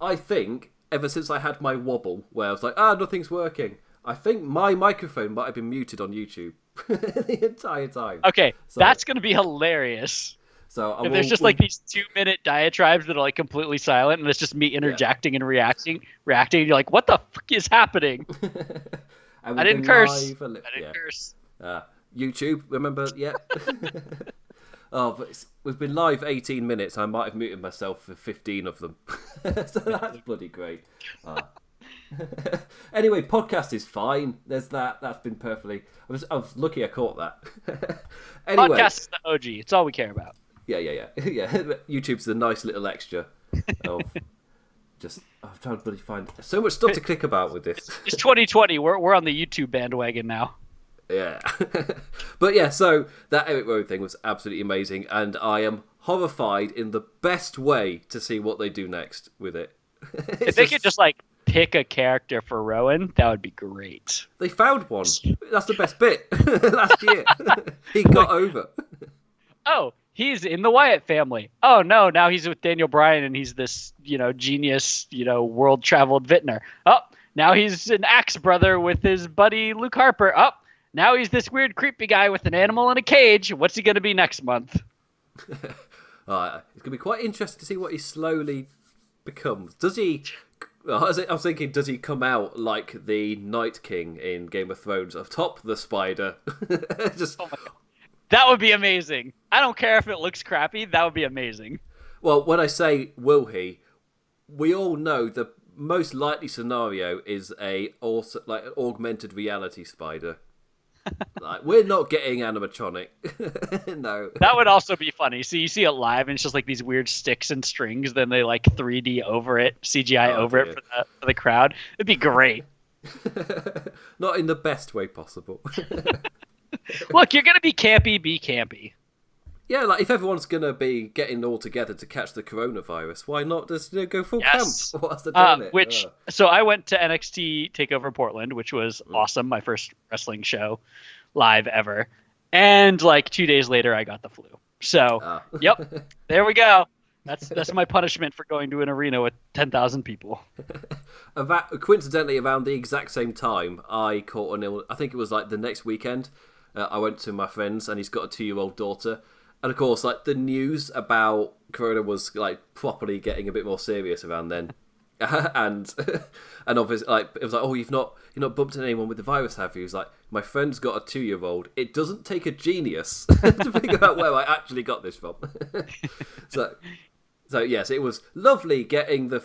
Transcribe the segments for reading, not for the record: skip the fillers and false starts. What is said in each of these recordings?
I think ever since I had my wobble, where I was like, nothing's working, I think my microphone might have been muted on YouTube the entire time. Okay, so, that's going to be hilarious. So there's just like these 2-minute diatribes that are like completely silent, and it's just me interjecting and reacting. And you're like, what the fuck is happening? I didn't curse. YouTube, remember? Yeah. But we've been live 18 minutes. I might have muted myself for 15 of them. So that's bloody great. Anyway, podcast is fine. There's that. That's been perfectly... I was lucky I caught that. Anyway, podcast is the OG. It's all we care about. Yeah. YouTube's the nice little extra of I'm trying to bloody find so much stuff to click about with this. It's 2020. We're on the YouTube bandwagon now. Yeah. But yeah, so that Eric Rowe thing was absolutely amazing, and I am horrified in the best way to see what they do next with it. If they could just like pick a character for Rowan, that would be great. They found one. That's the best bit. Last year. He got over. Oh, he's in the Wyatt family. Oh no, now he's with Daniel Bryan and he's this, genius, world-traveled vintner. Oh, now he's an axe brother with his buddy Luke Harper. Oh, now he's this weird creepy guy with an animal in a cage. What's he going to be next month? It's going to be quite interesting to see what he slowly becomes. Does he... I was thinking, does he come out like the Night King in Game of Thrones, atop the spider? Just... Oh my God. That would be amazing. I don't care if it looks crappy. That would be amazing. Well, when I say will he, we all know the most likely scenario is an augmented reality spider. Like, we're not getting animatronic. No. That would also be funny. So you see it live and it's just like these weird sticks and strings, then they like 3D over it, CGI over it for the crowd. It'd be great. Not in the best way possible. Look, you're going to be campy. Yeah, like if everyone's going to be getting all together to catch the coronavirus, why not just go full camp? What's the doing it? So I went to NXT TakeOver Portland, which was awesome. My first wrestling show live ever. And like 2 days later, I got the flu. So, Yep, there we go. That's my punishment for going to an arena with 10,000 people. Coincidentally, around the exact same time, I caught an illness. I think it was like the next weekend. I went to my friend's, and he's got a 2-year-old daughter. And of course, like the news about Corona was like properly getting a bit more serious around then. and obviously, like it was like, oh, you've not bumped into anyone with the virus, have you? It's like, my friend's got a 2-year-old. It doesn't take a genius to figure out where I actually got this from. So yes, it was lovely getting the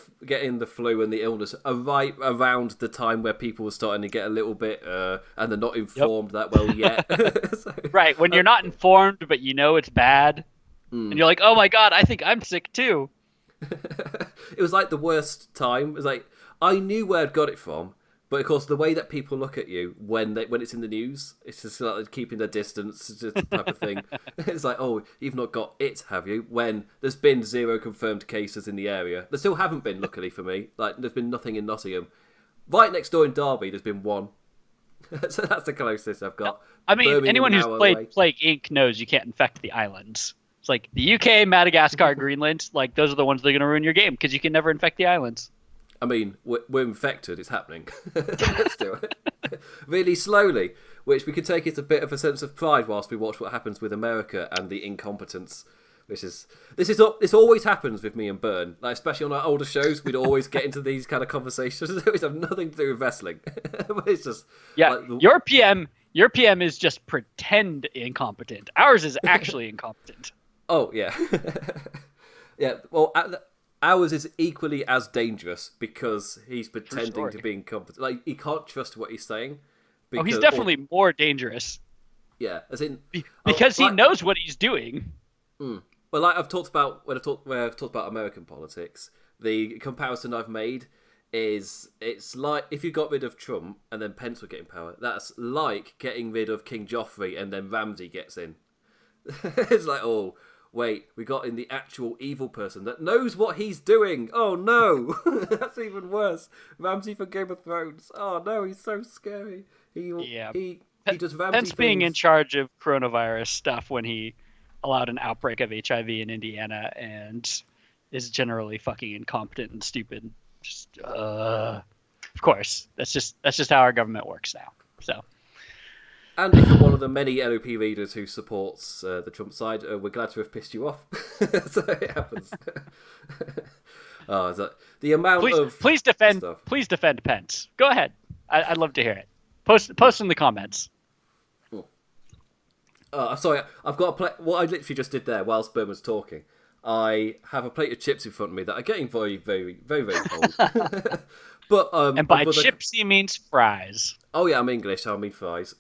flu and the illness right around the time where people were starting to get a little bit, and they're not informed that well yet. Right, when you're not informed, but you know it's bad, and you're like, oh my God, I think I'm sick too. It was like the worst time. It was like, I knew where I'd got it from, but of course the way that people look at you when it's in the news, it's just like keeping their distance, just the type of thing. It's like, oh, you've not got it, have you? When there's been 0 confirmed cases in the area. There still haven't been, luckily for me. Like, there's been nothing in Nottingham. Right next door in Derby, there's been 1. So that's the closest I've got. I mean, Birmingham, anyone who's played Plague Inc. knows you can't infect the islands. It's like the UK, Madagascar, Greenland, like those are the ones that are going to ruin your game because you can never infect the islands. I mean, we're infected, it's happening. Let's do it. Really slowly, which we could take it a bit of a sense of pride whilst we watch what happens with America and the incompetence. This always happens with me and Burn. Like, especially on our older shows, we'd always get into these kind of conversations. Which have nothing to do with wrestling. It's just your PM is just pretend incompetent. Ours is actually incompetent. Oh yeah, yeah. Well, ours is equally as dangerous because he's pretending to be incompetent. Like, he can't trust what he's saying. He's definitely more dangerous. Yeah, as in because he knows what he's doing. Well, like I've talked about when I've talked about American politics, the comparison I've made is it's like if you got rid of Trump and then Pence would get in power. That's like getting rid of King Joffrey and then Ramsay gets in. It's like, oh, wait, we got in the actual evil person that knows what he's doing. Oh no, that's even worse. Ramsay from Game of Thrones. Oh no, he's so scary. He does Ramsay Pence being in charge of coronavirus stuff when he allowed an outbreak of HIV in Indiana and is generally fucking incompetent and stupid. Just, of course, that's just how our government works now. So. And if you're one of the many LOP readers who supports the Trump side, we're glad to have pissed you off. So it happens. The amount of please defend stuff. Please defend Pence. Go ahead. I'd love to hear it. Post in the comments. Sorry, I've got a plate. What I literally just did there whilst Burn was talking, I have a plate of chips in front of me that are getting very, very, very, very cold. But and by chips he means fries. Oh yeah, I'm English, so I mean fries.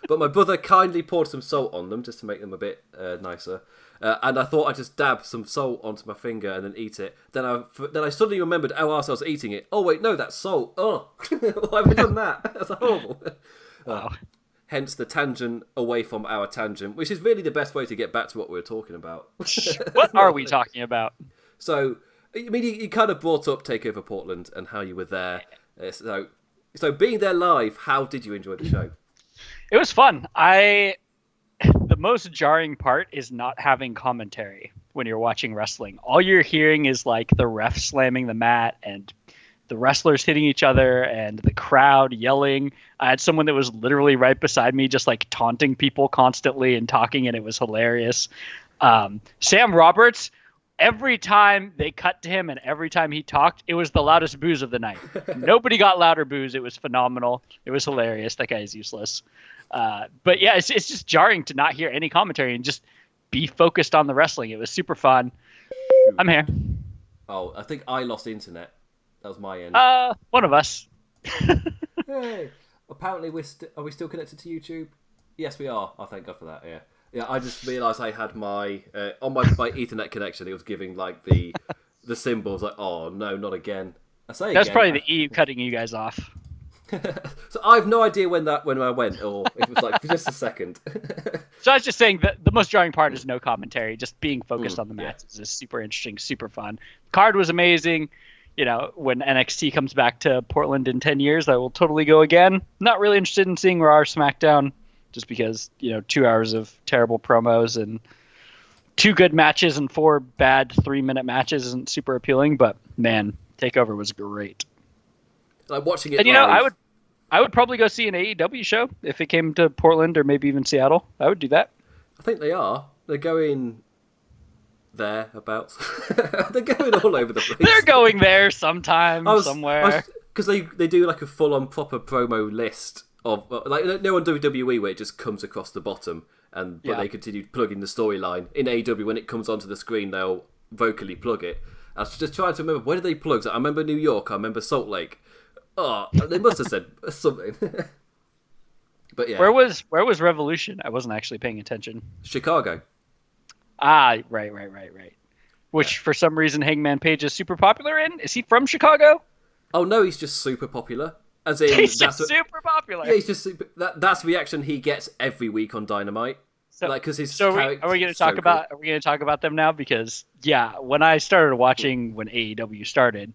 But my brother kindly poured some salt on them just to make them a bit nicer. And I thought I'd just dab some salt onto my finger and then eat it. Then I suddenly remembered how else I was eating it. Oh wait, no, that's salt. Oh, why have I done that? That's horrible. Wow. Hence the tangent away from our tangent, which is really the best way to get back to what we were talking about. What are we talking about? So, I mean, you kind of brought up Takeover Portland and how you were there. So being there live, how did you enjoy the show? It was fun. The most jarring part is not having commentary when you're watching wrestling. All you're hearing is like the ref slamming the mat and the wrestlers hitting each other and the crowd yelling. I had someone that was literally right beside me just like taunting people constantly and talking, and it was hilarious. Sam Roberts, every time they cut to him and every time he talked, it was the loudest boos of the night. Nobody got louder boos. It was phenomenal. It was hilarious. That guy is useless. But yeah, it's just jarring to not hear any commentary and just be focused on the wrestling. It was super fun. I'm here. Oh, I think I lost internet. That was my end. One of us. Hey, apparently are we still connected to YouTube? Yes, we are. Oh, thank God for that. Yeah. I just realised I had my on my Ethernet connection. It was giving like the symbols. Like, oh no, not again. That's probably the EU cutting you guys off. So I have no idea when I went, or if it was like for just a second. So I was just saying that the most jarring part is no commentary. Just being focused on the matches is super interesting, super fun. Card was amazing. You know, when NXT comes back to Portland in 10 years, I will totally go again. Not really interested in seeing Raw or SmackDown, just because, 2 hours of terrible promos and 2 good matches and 4 bad 3-minute matches isn't super appealing. But man, TakeOver was great. Like watching it. And I would probably go see an AEW show if it came to Portland or maybe even Seattle. I would do that. I think they are. They're going thereabouts. They're going all over the place. They're going there sometime, somewhere. Because they do like a full-on proper promo list of like no on WWE where it just comes across the bottom, but they continue plugging the storyline. In AEW, when it comes onto the screen, they'll vocally plug it. I was just trying to remember, where did they plug? So I remember New York. I remember Salt Lake. Oh, they must have said something. But yeah. Where was Revolution? I wasn't actually paying attention. Chicago. Ah, right. Which for some reason Hangman Page is super popular in? Is he from Chicago? Oh no, he's just super popular. As in, super popular. Yeah, he's just super. That's the reaction he gets every week on Dynamite. So, like, because his are we going to talk about? Are we going to talk about them now? Because when I started watching when AEW started,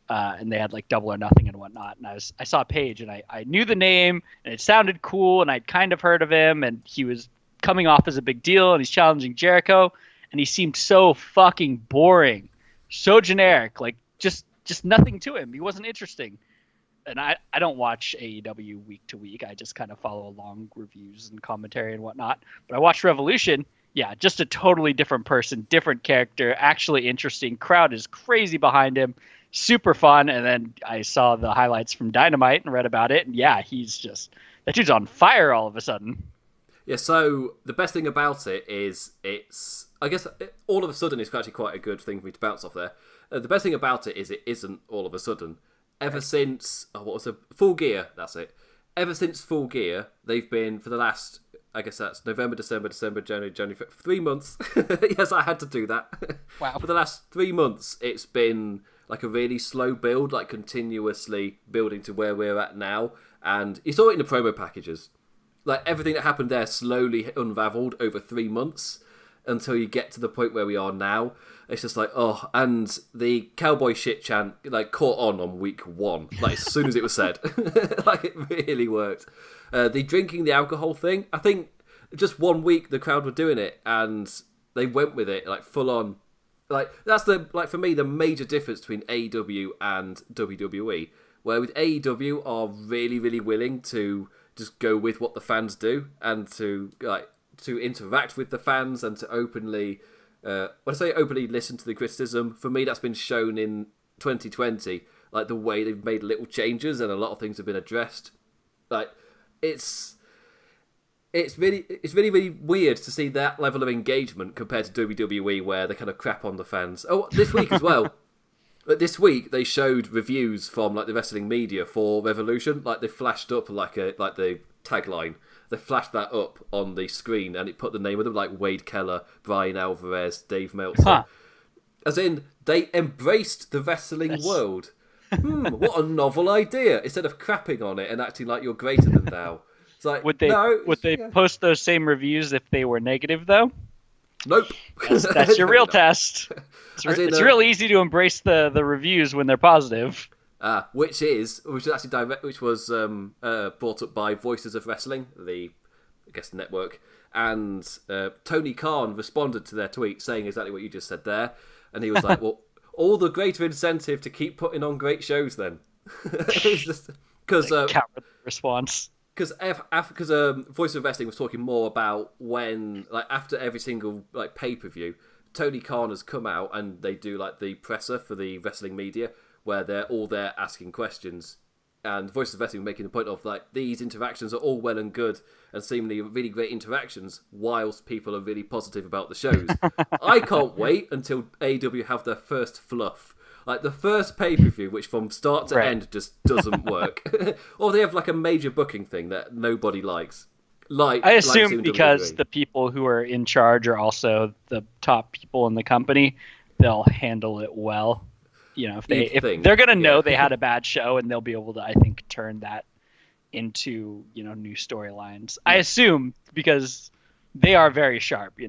and they had like Double or Nothing and whatnot, and I saw Page and I knew the name and it sounded cool and I'd kind of heard of him and he was coming off as a big deal and he's challenging Jericho and he seemed so fucking boring, so generic, like just nothing to him. He wasn't interesting. And I don't watch AEW week to week. I just kind of follow along reviews and commentary and whatnot. But I watched Revolution. Yeah, just a totally different person, different character, actually interesting. Crowd is crazy behind him. Super fun. And then I saw the highlights from Dynamite and read about it. And yeah, that dude's on fire all of a sudden. Yeah, so the best thing about it is I guess all of a sudden it's actually quite a good thing for me to bounce off there. The best thing about it is it isn't all of a sudden. Ever since, Full Gear, that's it. Ever since Full Gear, they've been, for the last, I guess that's November, December, January, 3 months. Yes, I had to do that. Wow. For the last 3 months, it's been like a really slow build, like continuously building to where we're at now. And you saw it in the promo packages. Like everything that happened there slowly unraveled over 3 months until you get to the point where we are now. It's just like, oh, and the cowboy shit chant like caught on week 1, like as soon as it was said. Like it really worked. The drinking the alcohol thing, I think just 1 week the crowd were doing it and they went with it like full on. Like that's for me the major difference between AEW and WWE, where with AEW are really really willing to just go with what the fans do and to interact with the fans and to openly when I say openly listen to the criticism. For me, that's been shown in 2020, like the way they've made little changes and a lot of things have been addressed. Like it's really weird to see that level of engagement compared to WWE, where they kind of crap on the fans. Oh, this week as well. This week they showed reviews from like the wrestling media for Revolution. Like they flashed up like the tagline. They flashed that up on the screen and it put the name of them, like Wade Keller, Brian Alvarez, Dave Meltzer. Huh. As in, they embraced the wrestling world. What a novel idea! Instead of crapping on it and acting like you're greater than thou. It's like, would they post those same reviews if they were negative though? Nope. That's your real test. It's real easy to embrace the reviews when they're positive. Which was brought up by Voices of Wrestling, the network, and Tony Khan responded to their tweet saying exactly what you just said there, and he was like, "Well, all the greater incentive to keep putting on great shows then," because coward response. Because Voice of Wrestling was talking more about when, like, after every single like pay-per-view, Tony Khan has come out and they do like the presser for the wrestling media where they're all there asking questions, and Voice of Wrestling making the point of like these interactions are all well and good and seemingly really great interactions whilst people are really positive about the shows. I can't wait until AEW have their first fluff. Like the first pay-per-view, which from start to end just doesn't work. Or they have like a major booking thing that nobody likes. I assume because the people who are in charge are also the top people in the company, they'll handle it well. You know, if they're going to know they had a bad show, and they'll be able to, I think, turn that into, new storylines. I assume because they are very sharp,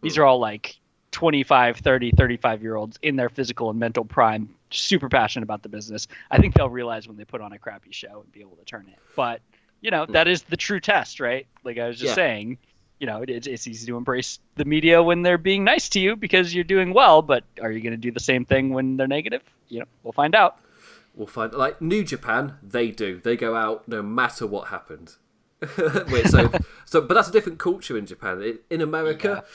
These are all like 25, 30, 35-year-olds in their physical and mental prime, super passionate about the business. I think they'll realize when they put on a crappy show and be able to turn it. But, that is the true test, right? Like I was just saying, it's easy to embrace the media when they're being nice to you because you're doing well, but are you going to do the same thing when they're negative? We'll find out. We'll find, like New Japan, they do. They go out no matter what happened. But that's a different culture in Japan. In America... Yeah.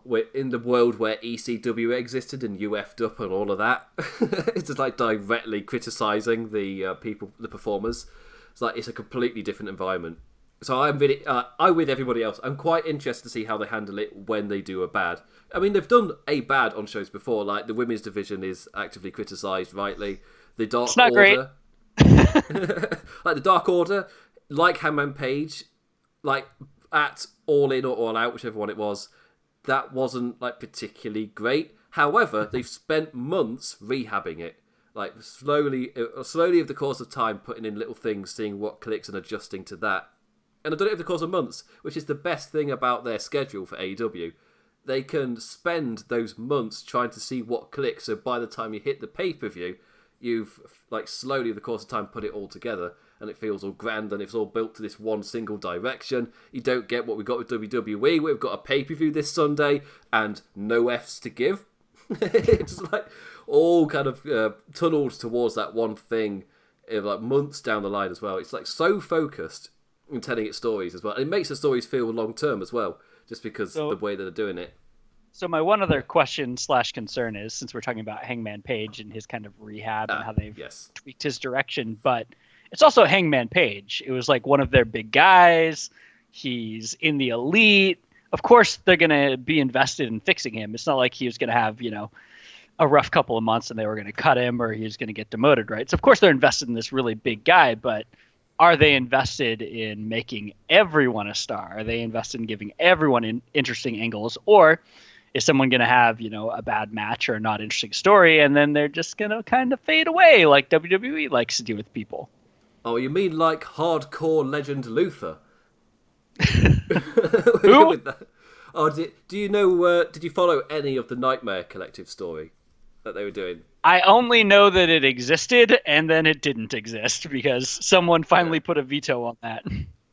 We're in the world where ECW existed and UF'd up and all of that. It's just like directly criticising the performers. It's like it's a completely different environment. So I'm really, I'm with everybody else. I'm quite interested to see how they handle it when they do a bad. I mean, they've done a bad on shows before. Like the women's division is actively criticised rightly. The Dark Order, like the Dark Order, like Hangman Page, like at All In or All Out, whichever one it was. That wasn't like particularly great. However, they've spent months rehabbing it, like slowly over the course of time, putting in little things, seeing what clicks and adjusting to that. And I've done it over the course of months, which is the best thing about their schedule for AEW. They can spend those months trying to see what clicks, so by the time you hit the pay-per-view, you've like slowly over the course of time put it all together. And it feels all grand, and it's all built to this one single direction. You don't get what we got with WWE. We've got a pay-per-view this Sunday, and no Fs to give. It's like all kind of tunneled towards that one thing, like months down the line as well. It's like so focused in telling its stories as well. And it makes the stories feel long-term as well, just because the way that they're doing it. So my one other question / concern is, since we're talking about Hangman Page and his kind of rehab and how they've tweaked his direction, but it's also Hangman Page. It was like one of their big guys. He's in the elite. Of course, they're going to be invested in fixing him. It's not like he was going to have, a rough couple of months and they were going to cut him or he was going to get demoted, right? So, of course, they're invested in this really big guy, but are they invested in making everyone a star? Are they invested in giving everyone interesting angles? Or is someone going to have, a bad match or a not interesting story and then they're just going to kind of fade away like WWE likes to do with people? Oh, you mean like hardcore legend Luther? Who? Oh, do you know? Did you follow any of the Nightmare Collective story that they were doing? I only know that it existed and then it didn't exist because someone finally put a veto on that.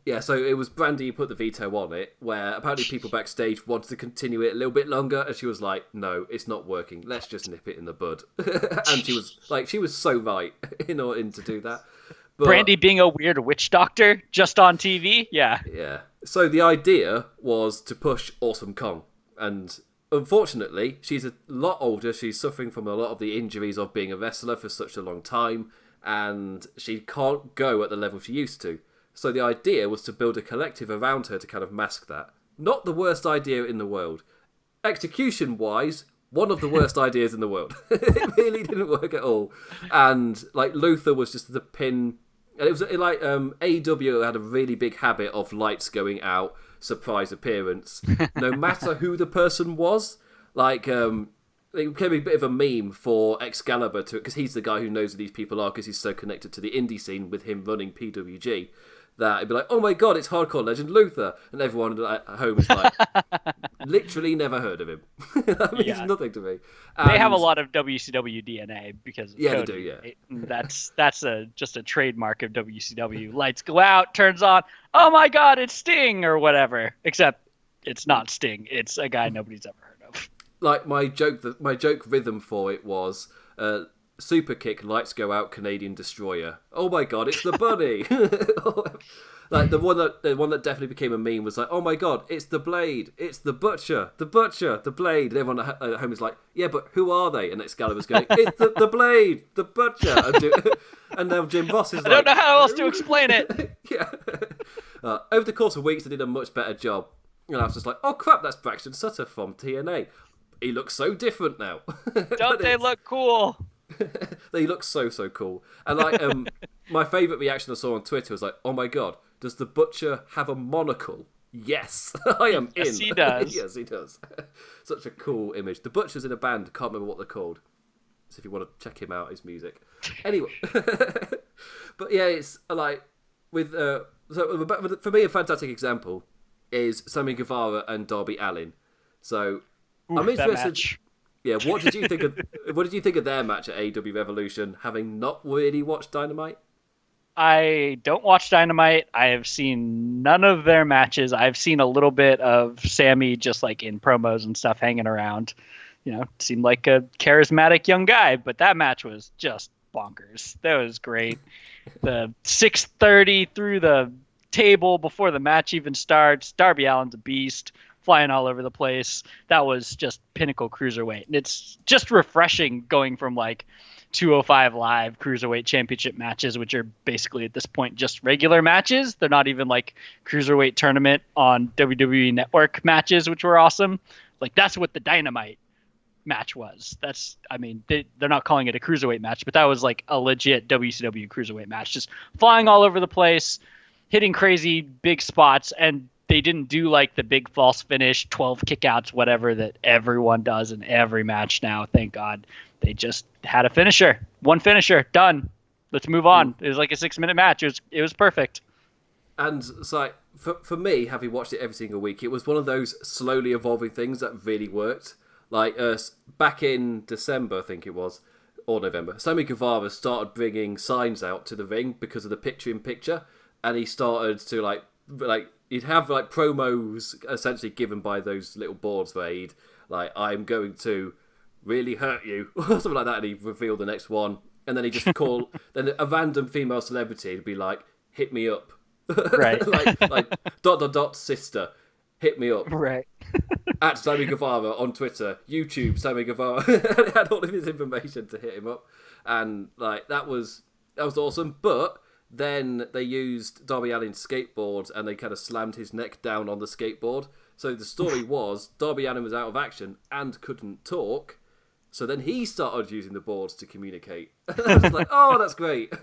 Yeah, so it was Brandy who put the veto on it, where apparently people backstage wanted to continue it a little bit longer, and she was like, no, it's not working. Let's just nip it in the bud. And she was so right in order to do that. But, Brandy being a weird witch doctor just on TV? Yeah. Yeah. So the idea was to push Awesome Kong. And unfortunately, she's a lot older. She's suffering from a lot of the injuries of being a wrestler for such a long time. And she can't go at the level she used to. So the idea was to build a collective around her to kind of mask that. Not the worst idea in the world. Execution-wise, one of the worst ideas in the world. It really didn't work at all. And like Luther was just the pin. And it was like AEW had a really big habit of lights going out, surprise appearance. No matter who the person was, like it became a bit of a meme for Excalibur because he's the guy who knows who these people are because he's so connected to the indie scene with him running PWG. That it'd be like, oh my god, it's hardcore legend Luther, and everyone at home is like, literally never heard of him. That means nothing to me. And they have a lot of WCW DNA because of Cody. They do. Yeah, that's just a trademark of WCW. Lights go out, turns on. Oh my god, it's Sting or whatever. Except it's not Sting. It's a guy nobody's ever heard of. Like my joke rhythm for it was. Super kick, lights go out, Canadian destroyer. Oh my god, it's the bunny! Like the one that definitely became a meme was like, oh my god, it's the Blade, it's the Butcher, the Blade. And everyone at home is like, yeah, but who are they? And Excalibur's going, it's the Blade, the Butcher. And now Jim Ross is like, I don't know how else to explain it. Yeah. Over the course of weeks, they did a much better job. And I was just like, oh crap, that's Braxton Sutter from TNA. He looks so different now. Don't they look cool? They look so cool. And like my favourite reaction I saw on Twitter was like, oh my god, does the Butcher have a monocle? Yes, I am in. Yes, he does. Yes, he does. Such a cool image. The Butcher's in a band, can't remember what they're called. So if you want to check him out, his music. Anyway. But yeah, it's like with so for me a fantastic example is Sammy Guevara and Darby Allin. So I'm interested. Yeah, what did you think of their match at AEW Revolution, having not really watched Dynamite? I don't watch Dynamite. I have seen none of their matches. I've seen a little bit of Sammy just like in promos and stuff hanging around. You know, seemed like a charismatic young guy, but that match was just bonkers. That was great. The 630 through the table before the match even starts. Darby Allin's a beast. Flying all over the place. That was just pinnacle cruiserweight. And it's just refreshing going from like 205 Live cruiserweight championship matches, which are basically at this point just regular matches. They're not even like cruiserweight tournament on WWE Network matches, which were awesome. Like that's what the Dynamite match was. They're not calling it a cruiserweight match, but that was like a legit WCW cruiserweight match. Just flying all over the place, hitting crazy big spots, and they didn't do like the big false finish, 12 kickouts, whatever that everyone does in every match now. Thank God. They just had a finisher. One finisher. Done. Let's move on. It was like a 6-minute match. It was perfect. And it's like, for me, having watched it every single week, it was one of those slowly evolving things that really worked. Like back in December, I think it was, or November, Sammy Guevara started bringing signs out to the ring because of the picture-in-picture. And he started to like he'd have like promos essentially given by those little boards where he'd like, I'm going to really hurt you or something like that, and he'd reveal the next one, and then he'd just call then a random female celebrity would be like, hit me up, right? like ... sister, hit me up, right? At Sammy Guevara on Twitter, YouTube Sammy Guevara. And it had all of his information to hit him up, and like that was awesome. But then they used Darby Allin's skateboard and they kind of slammed his neck down on the skateboard. So the story was Darby Allin was out of action and couldn't talk. So then he started using the boards to communicate. I was like, oh, that's great.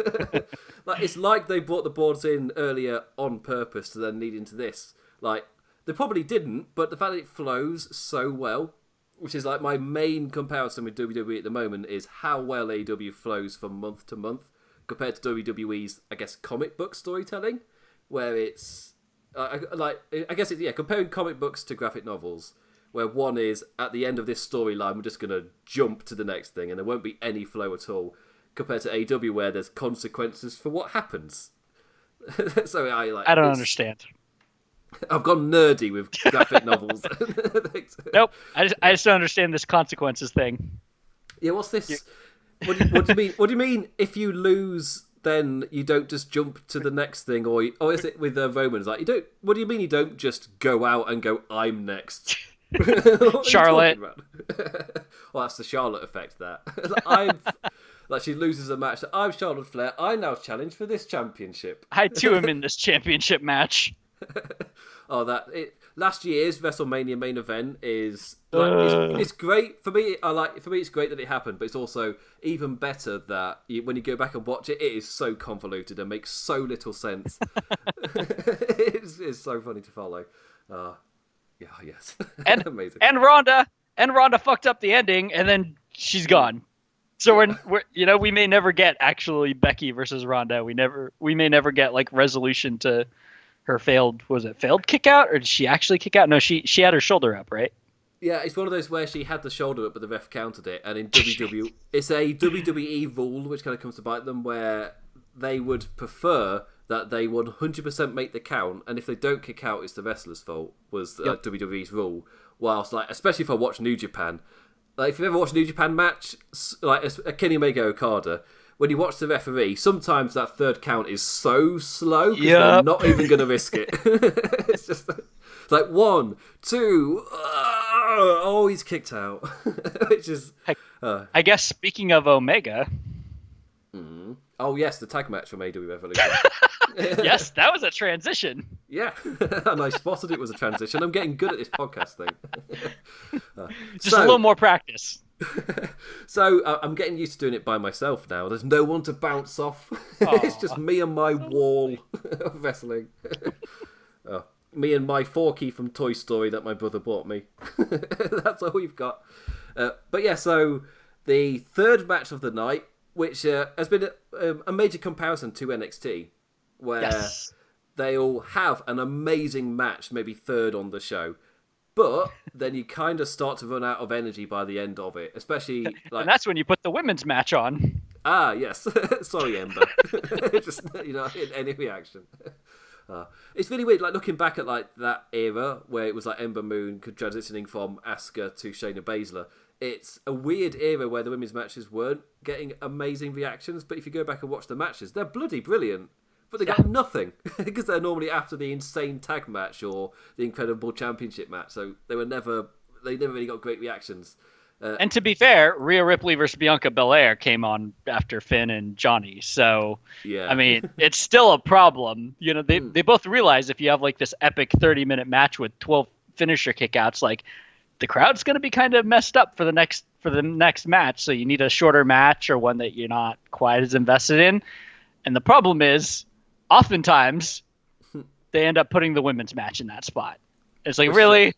Like it's like they brought the boards in earlier on purpose to then lead into this. Like they probably didn't, but the fact that it flows so well, which is like my main comparison with WWE at the moment, is how well AEW flows from month to month. Compared to WWE's, I guess, comic book storytelling, where it's comparing comic books to graphic novels, where one is at the end of this storyline, we're just gonna jump to the next thing, and there won't be any flow at all. Compared to AEW, where there's consequences for what happens. So I don't understand. I've gone nerdy with graphic novels. Nope. I just don't understand this consequences thing. Yeah, what's this? What do you mean? What do you mean? If you lose, then you don't just jump to the next thing, or is it with Roman? Like you don't. What do you mean you don't just go out and go? I'm next. Charlotte. Well, that's the Charlotte effect. Like she loses a match. I'm Charlotte Flair. I now challenge for this championship. I too am in this championship match. Last year's WrestleMania main event is it's great for me. For me it's great that it happened, but it's also even better that when you go back and watch it, it is so convoluted and makes so little sense. It's so funny to follow. Yeah, yes, and amazing. And Ronda fucked up the ending, and then she's gone. So we're we may never get actually Becky versus Ronda. We may never get like resolution to her failed kick out, or did she actually kick out? No, she had her shoulder up, right? Yeah, it's one of those where she had the shoulder up, but the ref countered it. And in WWE, it's a WWE rule which kind of comes to bite them, where they would prefer that they 100% make the count, and if they don't kick out, it's the wrestler's fault. Was WWE's rule. Whilst, like, especially if I watch New Japan, like if you've ever watched a New Japan match, like a Kenny Omega Okada. When you watch the referee, sometimes that third count is so slow because they're not even going to risk it. It's just like 1, 2, he's kicked out. Which is, I guess speaking of Omega. Oh yes, the tag match from AEW Revolution. Yes, that was a transition. Yeah, and I spotted it was a transition. I'm getting good at this podcast thing. Just a little more practice. So I'm getting used to doing it by myself now. There's no one to bounce off. It's just me and my wall of wrestling. Me and my forky from Toy Story that my brother bought me. That's all we've got. But yeah, so the third match of the night, which has been a major comparison to NXT, where they all have an amazing match, maybe third on the show. But then you kind of start to run out of energy by the end of it, especially like... And that's when you put the women's match on. Ah, yes. Sorry, Ember. Just, in any reaction. It's really weird, like looking back at like that era where it was like Ember Moon transitioning from Asuka to Shayna Baszler. It's a weird era where the women's matches weren't getting amazing reactions, but if you go back and watch the matches, they're bloody brilliant. But they got nothing because they're normally after the insane tag match or the incredible championship match. So they never really got great reactions. And to be fair, Rhea Ripley versus Bianca Belair came on after Finn and Johnny. So, yeah. I mean, it's still a problem. They both realize if you have like this epic 30-minute match with 12 finisher kickouts, like the crowd's going to be kind of messed up for the next match. So you need a shorter match or one that you're not quite as invested in. And the problem is, oftentimes, they end up putting the women's match in that spot. It's like, really?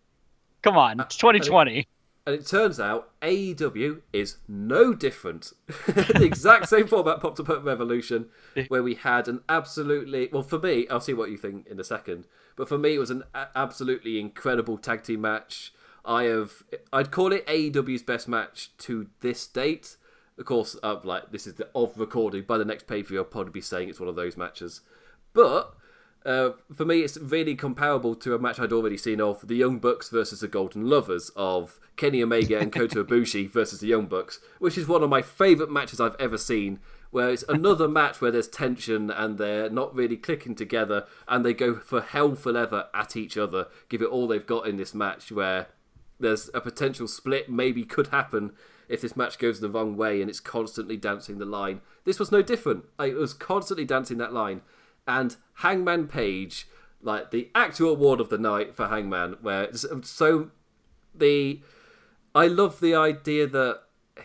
Come on, it's 2020. And it turns out AEW is no different. The exact same format popped up at Revolution, where we had an absolutely... Well, for me, I'll see what you think in a second, but for me, it was an absolutely incredible tag team match. I'd call it AEW's best match to this date. Of course, this is the recording. By the next pay-per-view, I'll probably be saying it's one of those matches. But for me, it's really comparable to a match I'd already seen of the Young Bucks versus the Golden Lovers, of Kenny Omega and Kota Ibushi versus the Young Bucks, which is one of my favourite matches I've ever seen, where it's another match where there's tension and they're not really clicking together and they go for hell for leather at each other, give it all they've got in this match, where there's a potential split maybe could happen if this match goes the wrong way and it's constantly dancing the line. This was no different. It was constantly dancing that line. And Hangman Page, like the actual award of the night for Hangman, where I love the idea that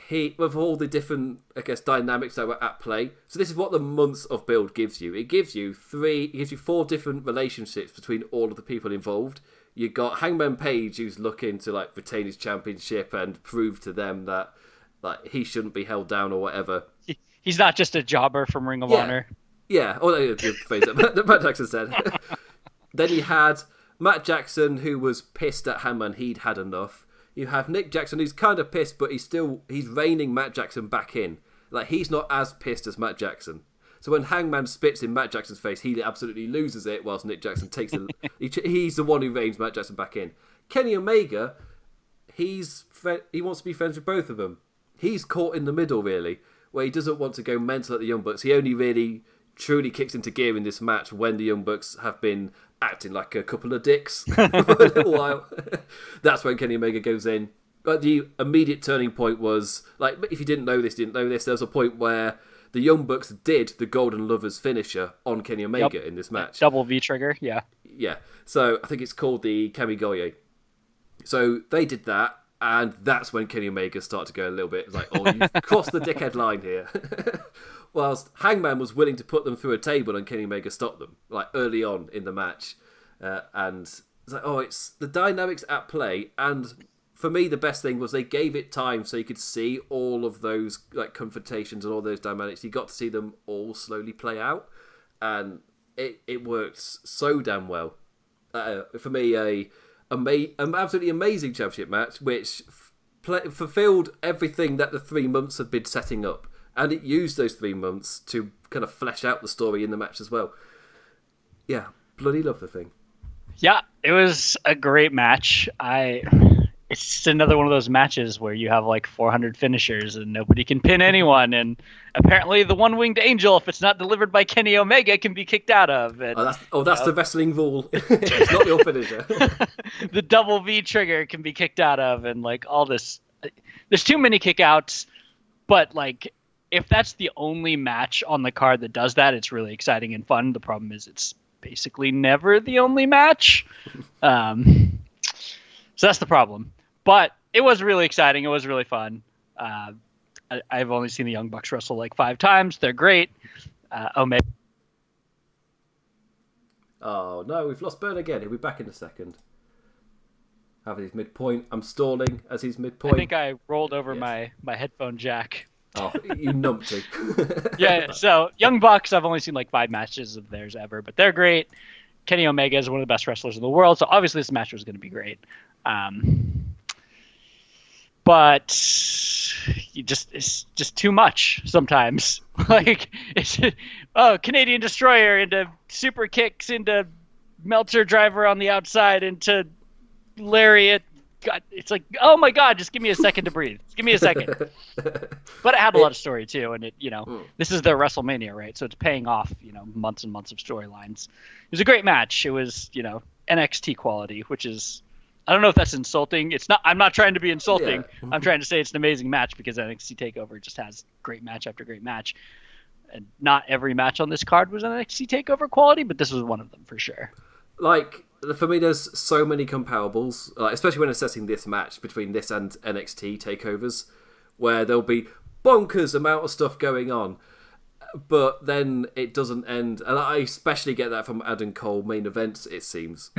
with all the different, I guess, dynamics that were at play. So this is what the months of build gives you. It gives you 4 different relationships between all of the people involved. You got Hangman Page, who's looking to like retain his championship and prove to them that like he shouldn't be held down or whatever. He's not just a jobber from Ring of Honor. Yeah, or the phrase that Matt Jackson said. Then you had Matt Jackson, who was pissed at Hangman. He'd had enough. You have Nick Jackson, who's kind of pissed, but he's reining Matt Jackson back in. Like, he's not as pissed as Matt Jackson. So when Hangman spits in Matt Jackson's face, he absolutely loses it, whilst Nick Jackson takes it. He's the one who reins Matt Jackson back in. Kenny Omega, he wants to be friends with both of them. He's caught in the middle, really, where he doesn't want to go mental at the Young Bucks. He only really truly kicks into gear in this match when the Young Bucks have been acting like a couple of dicks for a little while. That's when Kenny Omega goes in. But the immediate turning point was, like, if you didn't know this, there was a point where the Young Bucks did the Golden Lovers finisher on Kenny Omega in this match. Double V trigger, yeah. Yeah. So I think it's called the Kamigoye. So they did that, and that's when Kenny Omega started to go a little bit like, oh, you've crossed the dickhead line here. Whilst Hangman was willing to put them through a table and Kenny Omega stopped them, like early on in the match. And it's like, oh, it's the dynamics at play. And for me, the best thing was they gave it time so you could see all of those like confrontations and all those dynamics. You got to see them all slowly play out. And it worked so damn well. For me, an absolutely amazing championship match, which fulfilled everything that the 3 months had been setting up. And it used those 3 months to kind of flesh out the story in the match as well. Yeah, bloody love the thing. Yeah, it was a great match. It's just another one of those matches where you have like 400 finishers and nobody can pin anyone. And apparently the one-winged angel, if it's not delivered by Kenny Omega, can be kicked out of. And, that's the wrestling rule. It's not your finisher. The double V trigger can be kicked out of, and like all this. There's too many kickouts, but like if that's the only match on the card that does that, it's really exciting and fun. The problem is it's basically never the only match. So that's the problem. But it was really exciting. It was really fun. I've only seen the Young Bucks wrestle like 5 times. They're great. Omega. Oh, no, we've lost Burn again. He'll be back in a second. Having his midpoint. I'm stalling as he's midpoint. I think I rolled over my headphone jack. Oh, you numpty. Yeah, so Young Bucks, I've only seen like 5 matches of theirs ever, but they're great. Kenny Omega is one of the best wrestlers in the world, so obviously this match was going to be great. But it's just too much sometimes. Like, Canadian Destroyer into super kicks into Meltzer driver on the outside into Lariat. God, it's like, oh my God, just give me a second to breathe. Just give me a second. But it had a lot of story too, and this is their WrestleMania, right? So it's paying off, months and months of storylines. It was a great match. It was, NXT quality, which is, I don't know if that's insulting. It's not. I'm not trying to be insulting. Yeah. I'm trying to say it's an amazing match because NXT TakeOver just has great match after great match. And not every match on this card was NXT TakeOver quality, but this was one of them for sure. Like, for me, there's so many comparables, especially when assessing this match between this and NXT takeovers, where there'll be bonkers amount of stuff going on, but then it doesn't end. And I especially get that from Adam Cole main events, it seems,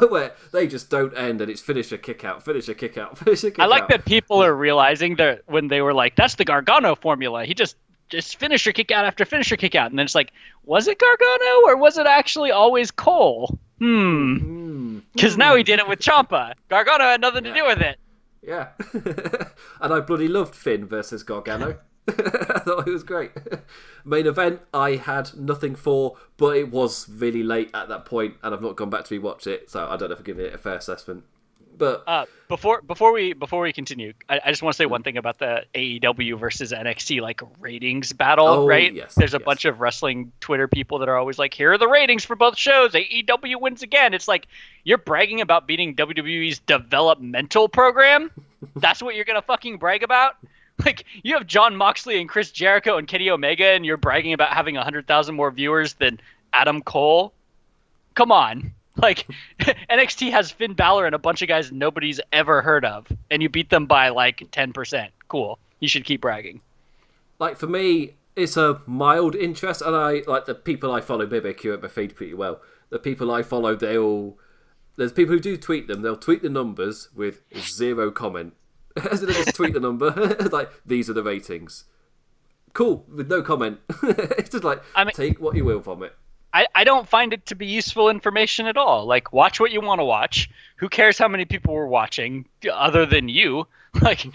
where they just don't end, and it's finisher, kick out, finisher, kick out, finisher, kick out. I like that people are realizing that when they were like, that's the Gargano formula. He just finisher, kick out after finisher, kick out. And then it's like, was it Gargano or was it actually always Cole? Because now he did it with Ciampa. Gargano had nothing to do with it. Yeah. And I bloody loved Finn versus Gargano. I thought it was great. Main event, I had nothing for, but it was really late at that point, and I've not gone back to rewatch it, so I don't know if I'm giving it a fair assessment. But before we continue, I just want to say one thing about the AEW versus NXT like ratings battle, right? Yes, There's a bunch of wrestling Twitter people that are always like, here are the ratings for both shows. AEW wins again. It's like, you're bragging about beating WWE's developmental program? That's what you're gonna fucking brag about? Like, you have Jon Moxley and Chris Jericho and Kenny Omega, and you're bragging about having 100,000 more viewers than Adam Cole? Come on. Like, NXT has Finn Balor and a bunch of guys nobody's ever heard of, and you beat them by, like, 10%. Cool. You should keep bragging. Like, for me, it's a mild interest, and the people I follow, maybe I curate my feed pretty well. The people I follow, there's people who do tweet them, they'll tweet the numbers with 0 comment. As they just tweet the number, like, these are the ratings. Cool, with no comment. It's just like, take what you will from it. I don't find it to be useful information at all. Like, watch what you want to watch. Who cares how many people were watching other than you? Like,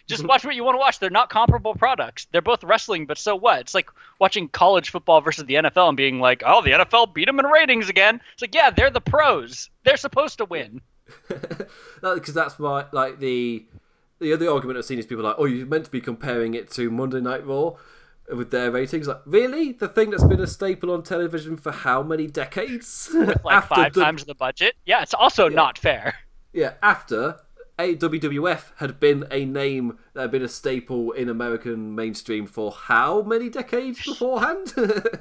just watch what you want to watch. They're not comparable products. They're both wrestling, but so what? It's like watching college football versus the NFL and being like, oh, the NFL beat them in ratings again. It's like, yeah, they're the pros. They're supposed to win. Because that's my the other argument I've seen is people like, oh, you're meant to be comparing it to Monday Night Raw with their ratings. Like, really? The thing that's been a staple on television for how many decades? With like five times the budget? Yeah, it's also not fair. Yeah, after WWF had been a name that had been a staple in American mainstream for how many decades beforehand?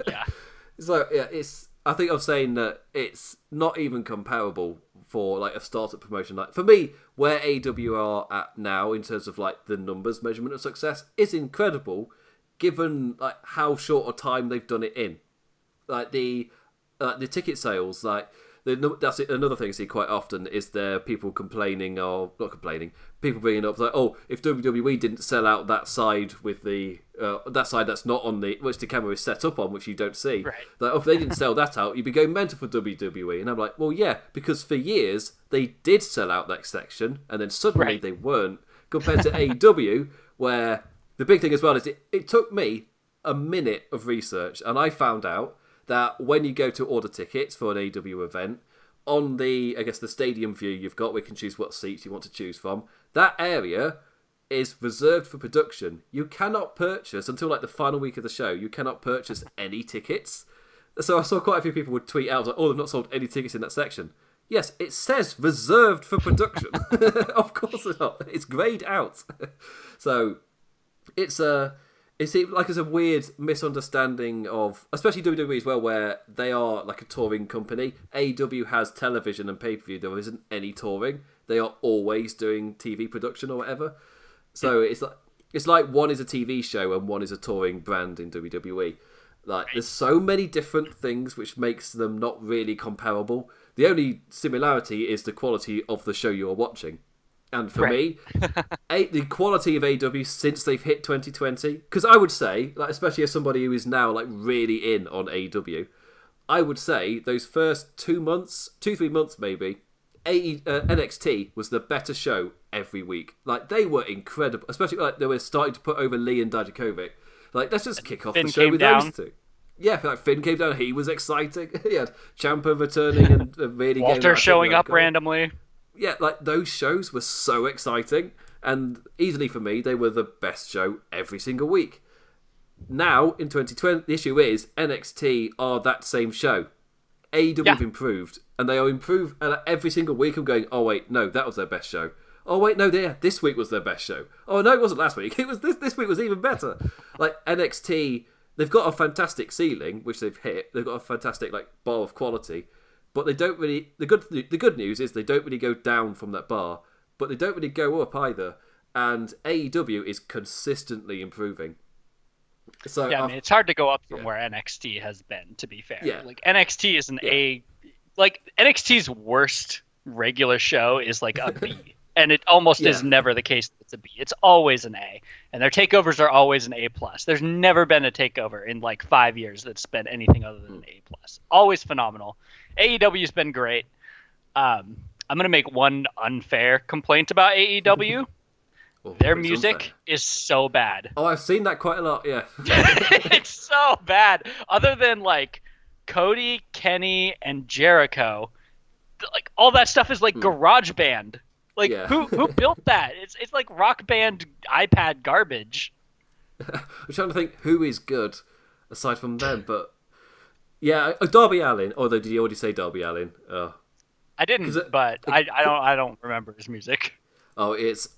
Yeah. So, yeah, I think I'm saying that it's not even comparable for like a startup promotion. Like, for me, where AEW are at now in terms of like the numbers measurement of success is incredible, given like how short a time they've done it in. Like the ticket sales, like that's another thing I see quite often is there people complaining or not complaining, people bringing up like, oh, if WWE didn't sell out that side with the that side that's not on the which the camera is set up on, which you don't see, right. Like, if they didn't sell that out, you'd be going mental for WWE. And I'm like, well, yeah, because for years they did sell out that section, and then suddenly they weren't. Compared to AEW, where the big thing as well is it took me a minute of research, and I found out that when you go to order tickets for an AEW event, on the stadium view you've got, we can choose what seats you want to choose from. That area is reserved for production. You cannot purchase, until like the final week of the show, you cannot purchase any tickets. So I saw quite a few people would tweet out, like, oh, they've not sold any tickets in that section. Yes, it says reserved for production. Of course not. It's greyed out. So it's a weird misunderstanding of, especially WWE as well, where they are like a touring company. AEW has television and pay-per-view. There isn't any touring. They are always doing TV production or whatever. So it's like one is a TV show and one is a touring brand in WWE. Like, there's so many different things which makes them not really comparable. The only similarity is the quality of the show you're watching. And for me, the quality of AEW since they've hit 2020, because I would say, like, especially as somebody who is now like really in on AEW, I would say those first 3 months maybe, NXT was the better show every week. Like, they were incredible, especially like they were starting to put over Lee and Dijakovic. Like, let's just kick off the show with those two. Yeah, like Finn came down, he was exciting. He had Ciampa returning and really Walter showing up randomly. Yeah, like, those shows were so exciting, and easily for me, they were the best show every single week. Now, in 2020, the issue is NXT are that same show. AEW have improved, and they are improved, and every single week I'm going, oh wait, no, that was their best show. Oh wait, no, this week was their best show. Oh no, it wasn't last week. It was this week was even better. Like, NXT, they've got a fantastic ceiling, which they've hit. They've got a fantastic like bar of quality. But they don't really. The good news is they don't really go down from that bar, but they don't really go up either. And AEW is consistently improving. So yeah, I mean, it's hard to go up from where NXT has been. To be fair, like NXT is NXT's worst regular show is like a B, and it almost is never the case that it's a B. It's always an A, and their takeovers are always an A+. There's never been a takeover in like 5 years that's been anything other than an A+. Always phenomenal. AEW's been great. I'm going to make one unfair complaint about AEW. Their music is so bad. Oh, I've seen that quite a lot, yeah. It's so bad. Other than like Cody, Kenny, and Jericho, like all that stuff is like garage band. Like who built that? It's like Rock Band iPad garbage. I'm trying to think who is good aside from them, but yeah, Darby Allin. Although, did you already say Darby Allin? I didn't, but I don't remember his music. Oh, it's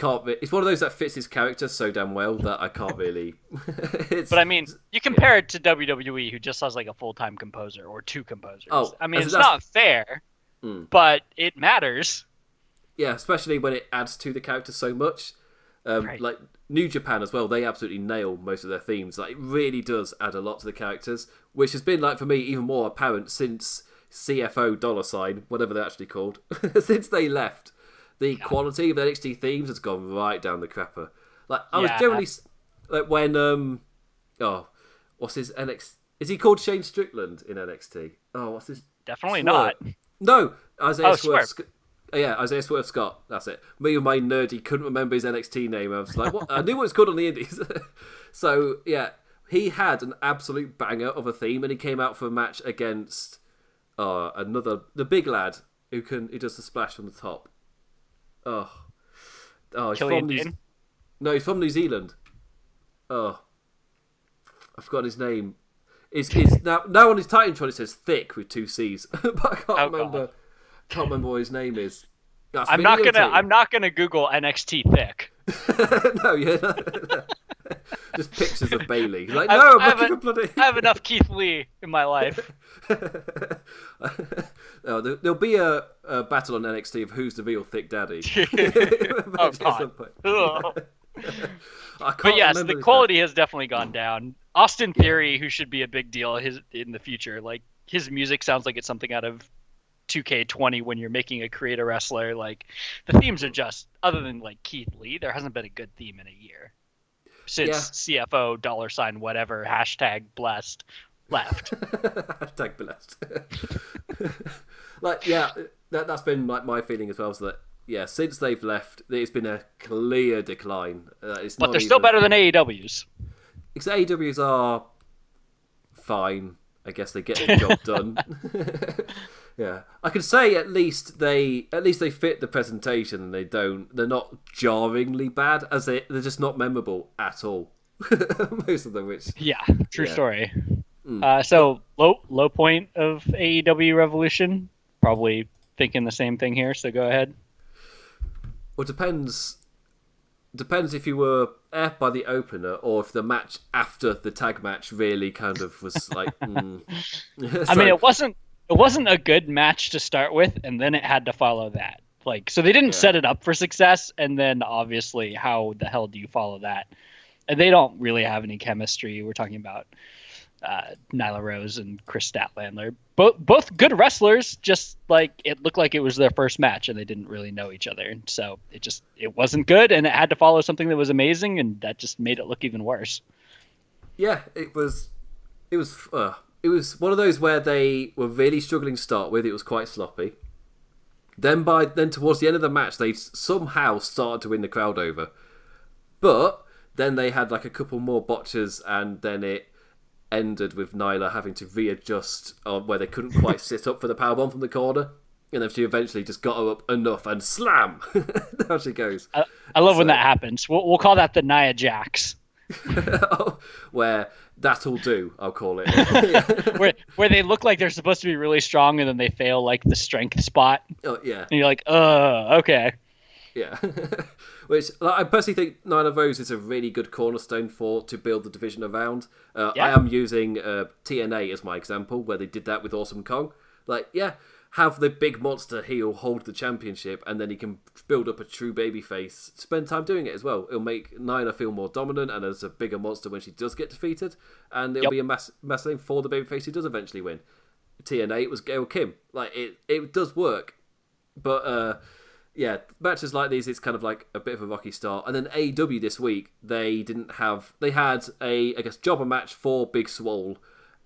one of those that fits his character so damn well that I can't really. But I mean, you compare it to WWE, who just has like a full-time composer or two composers. Oh, I mean, it's not fair, but it matters. Yeah, especially when it adds to the character so much. Like New Japan as well, they absolutely nail most of their themes. Like, it really does add a lot to the characters, which has been, like, for me, even more apparent since CFO $, whatever they're actually called, since they left. The quality of NXT themes has gone right down the crapper. Like, I was generally like when what's his NXT? Is he called Shane Strickland in NXT? Oh, what's his? Definitely not. No, Isaiah Swerve. Yeah, Isaiah Swerve Scott. That's it. Me and my nerdy couldn't remember his NXT name. I was like, what? I knew what it's called on the Indies. So yeah, he had an absolute banger of a theme, and he came out for a match against the big lad who does the splash from the top. He's from No, he's from New Zealand. Oh, I've forgotten his name. Is now on his Titantron it says thick with 2 C's, but I can't remember. God. Can't remember what his name is. I'm not gonna Google NXT thick. No, no. Just pictures of Bailey. Like, no, I have enough Keith Lee in my life. No, there'll be a battle on NXT of who's the real thick daddy. But yes, the quality has definitely gone down. Austin Theory, who should be a big deal in the future, like his music sounds like it's something out of 2K20 when you're making a creator wrestler. Like the themes are just, other than like Keith Lee, there hasn't been a good theme in a year since CFO $ whatever #blessed left. #blessed. Like that's been like my feeling as well. So that since they've left, it's been a clear decline. But they're still better than AEW's. Because AEW's are fine. I guess they get the job done. Yeah, I could say at least they fit the presentation, and they're not jarringly bad, as they're just not memorable at all. Most of them, true story. So low point of AEW Revolution, probably thinking the same thing here. So go ahead. Well, depends if you were aired by the opener, or if the match after the tag match really kind of was like. I mean, it wasn't a good match to start with, and then it had to follow that. Like, so they didn't set it up for success, and then obviously, how the hell do you follow that? And they don't really have any chemistry. We're talking about Nyla Rose and Chris Statlander, both good wrestlers. Just like it looked like it was their first match, and they didn't really know each other, and so it wasn't good, and it had to follow something that was amazing, and that just made it look even worse. Yeah, it was one of those where they were really struggling to start with. It was quite sloppy. Then towards the end of the match, they somehow started to win the crowd over, but then they had like a couple more botches, and then it ended with Nyla having to readjust where they couldn't quite sit up for the powerbomb from the corner, and then she eventually just got her up enough and slam. There she goes. I love when that happens. We'll call that the Nia Jax. Where that'll do, I'll call it. where they look like they're supposed to be really strong, and then they fail like the strength spot. Oh yeah. And you're like, okay. Yeah. Which I personally think Nyla Rose is a really good cornerstone to build the division around. I am using TNA as my example, where they did that with Awesome Kong. Like, have the big monster heel hold the championship, and then he can build up a true babyface. Spend time doing it as well. It'll make Nyla feel more dominant and as a bigger monster when she does get defeated, and it'll be a massive thing for the babyface who does eventually win. TNA, it was Gail Kim. Like, it does work, but matches like these, it's kind of like a bit of a rocky start. And then AEW this week, they had a, I guess, jobber match for Big Swole,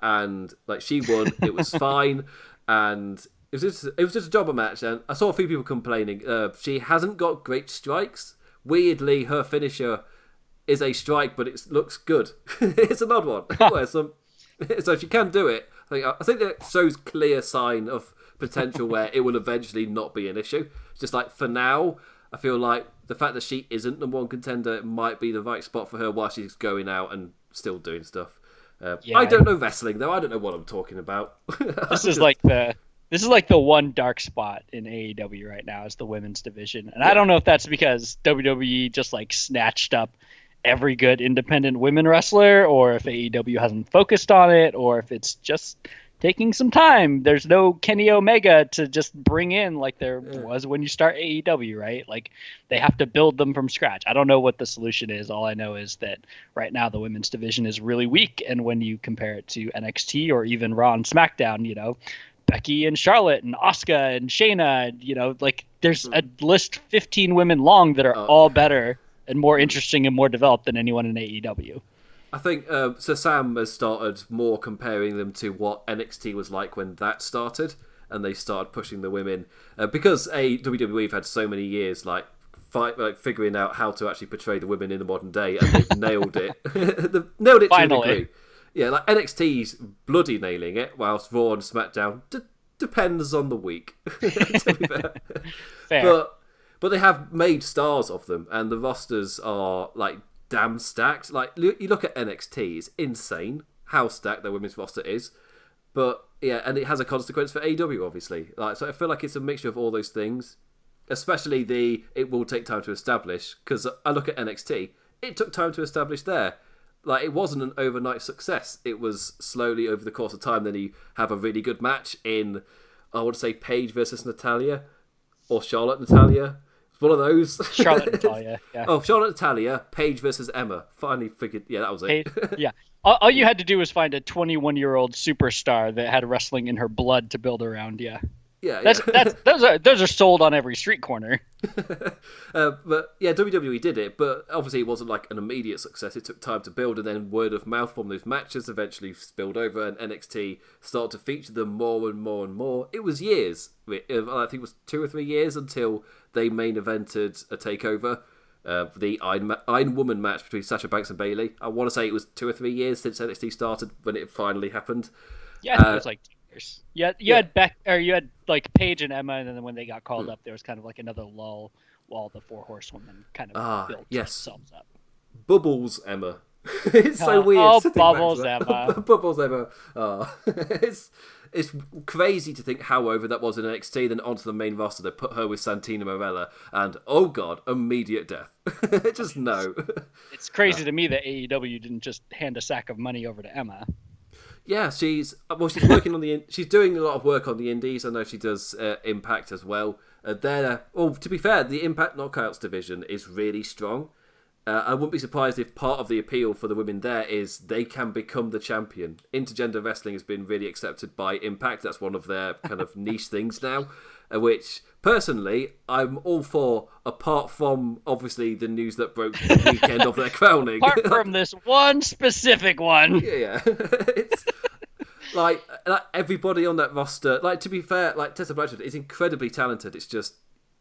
and like she won. It was fine, and it was just a jobber match. And I saw a few people complaining. She hasn't got great strikes. Weirdly, her finisher is a strike, but it looks good. It's an odd one. So she can do it. I think that shows clear sign of potential where it will eventually not be an issue. It's just like for now, I feel like the fact that she isn't number one contender might be the right spot for her while she's going out and still doing stuff. I don't know wrestling though. I don't know what I'm talking about. This is like the one dark spot in AEW right now is the women's division, and I don't know if that's because WWE just like snatched up every good independent women wrestler, or if AEW hasn't focused on it, or if it's just taking some time. There's no Kenny Omega to just bring in like there was when you start AEW, right? Like they have to build them from scratch. I don't know what the solution is. All I know is that right now the women's division is really weak, and when you compare it to NXT or even Raw and SmackDown, you know, Becky and Charlotte and Asuka and Shayna, you know, like there's a list 15 women long that are all better and more interesting and more developed than anyone in AEW. I think Sir Sam has started more comparing them to what NXT was like when that started. and they started pushing the women because WWE have had so many years figuring out how to actually portray the women in the modern day, and they've nailed it. They've nailed it to a degree. Yeah, like NXT's bloody nailing it, whilst Raw and SmackDown depends on the week. To be fair. Fair. But they have made stars of them, and the rosters are like damn stacked. Like you look at NXT, it's insane how stacked their women's roster is. But yeah, and it has a consequence for AEW, obviously. So I feel like it's a mixture of all those things. Especially it will take time to establish, because I look at NXT, it took time to establish there. Like, it wasn't an overnight success. It was slowly over the course of time. Then you have a really good match in, I would say, Paige versus Natalya, or Charlotte Natalya. It's one of those. Charlotte Natalya, yeah. Oh, Charlotte Natalya, Paige versus Emma. Finally figured, yeah, that was it. Yeah. All you had to do was find a 21-year-old superstar that had wrestling in her blood to build around, yeah. Yeah, those are sold on every street corner. But yeah, WWE did it, but obviously it wasn't like an immediate success. It took time to build, and then word of mouth from those matches eventually spilled over, and NXT started to feature them more and more and more. It was years. I think it was 2 or 3 years until they main evented a takeover. The Iron Woman match between Sasha Banks and Bayley. I want to say it was 2 or 3 years since NXT started when it finally happened. Yeah, I think it was like 2 years. You had like Paige and Emma, and then when they got called up, there was kind of like another lull while the 4 horsewomen kind of built themselves up. Bubbles Emma. It's so weird. Oh, Bubbles Emma. Bubbles Emma. Oh. It's crazy to think how over that was in NXT. Then onto the main roster, they put her with Santina Marella, and oh god, immediate death. Just no. It's crazy to me that AEW didn't just hand a sack of money over to Emma. Yeah, she's working on she's doing a lot of work on the indies. I know she does Impact as well. To be fair, the Impact Knockouts division is really strong. I wouldn't be surprised if part of the appeal for the women there is they can become the champion. Intergender wrestling has been really accepted by Impact. That's one of their kind of niche things now, which personally I'm all for, apart from obviously the news that broke the weekend of their crowning. Apart from this one specific one. Yeah. It's like everybody on that roster, like, to be fair, like Tessa Blanchard is incredibly talented. It's just,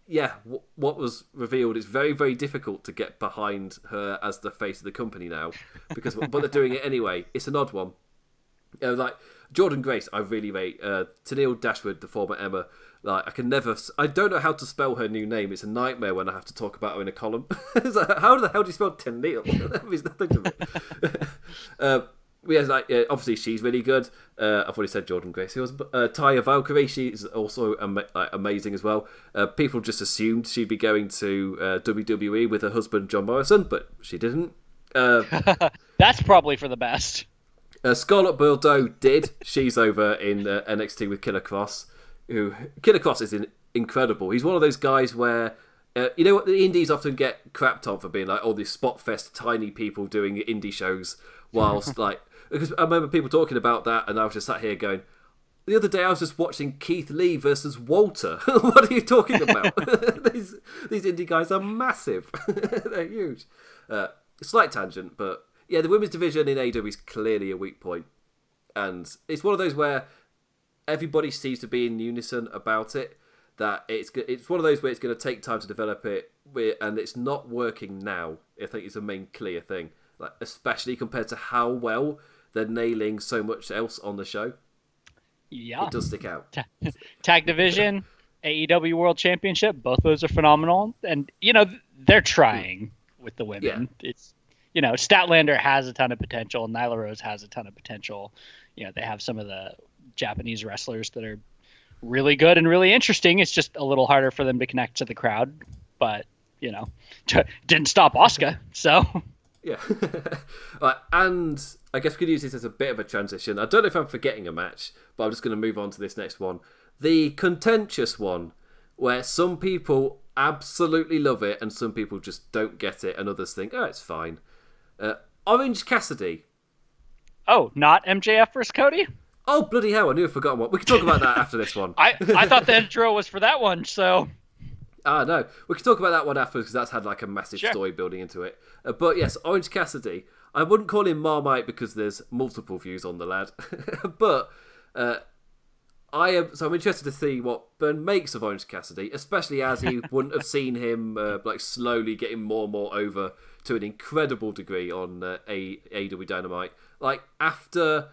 yeah, what was revealed is very, very difficult to get behind her as the face of the company now, but they're doing it anyway. It's an odd one. Like Jordan Grace, I really rate. Tennille Dashwood, the former Emma, like I don't know how to spell her new name. It's a nightmare when I have to talk about her in a column. It's like, how the hell do you spell Tennille? That means nothing to me. Obviously she's really good. I've already said Jordan Grace. It was Taya Valkyrie. She's also amazing as well. People just assumed she'd be going to WWE with her husband John Morrison, but she didn't. That's probably for the best. Scarlett Bordeaux did. She's over in NXT with Killer Cross. Killer Cross is incredible. He's one of those guys where you know what, the indies often get crapped on for being like, oh, these spot fest tiny people doing indie shows, whilst like, because I remember people talking about that, and I was just sat here going, the other day I was just watching Keith Lee versus Walter. What are you talking about? these indie guys are massive. They're huge. Slight tangent, but yeah, the women's division in AEW is clearly a weak point, and it's one of those where everybody seems to be in unison about it. That it's one of those where it's going to take time to develop it, and it's not working now. I think it's a main clear thing, like especially compared to how well they're nailing so much else on the show. Yeah, it does stick out. Tag division, AEW World Championship, both those are phenomenal, and they're trying with the women. Yeah. It's Statlander has a ton of potential, Nyla Rose has a ton of potential. They have some of the Japanese wrestlers that are really good and really interesting. It's just a little harder for them to connect to the crowd, but didn't stop Asuka. So yeah. Right, and I guess we could use this as a bit of a transition. I don't know if I'm forgetting a match, but I'm just going to move on to this next one, the contentious one, where some people absolutely love it and some people just don't get it, and others think, oh, it's fine. Orange Cassidy. Oh, not MJF versus Cody? Oh, bloody hell, I knew I'd forgotten one. We can talk about that after this one. I thought the intro was for that one, so... No. We can talk about that one after, because that's had like a massive story building into it. But yes, Orange Cassidy. I wouldn't call him Marmite because there's multiple views on the lad. But I'm interested to see what Burn makes of Orange Cassidy, especially as he wouldn't have seen him slowly getting more and more over to an incredible degree on AEW Dynamite. Like after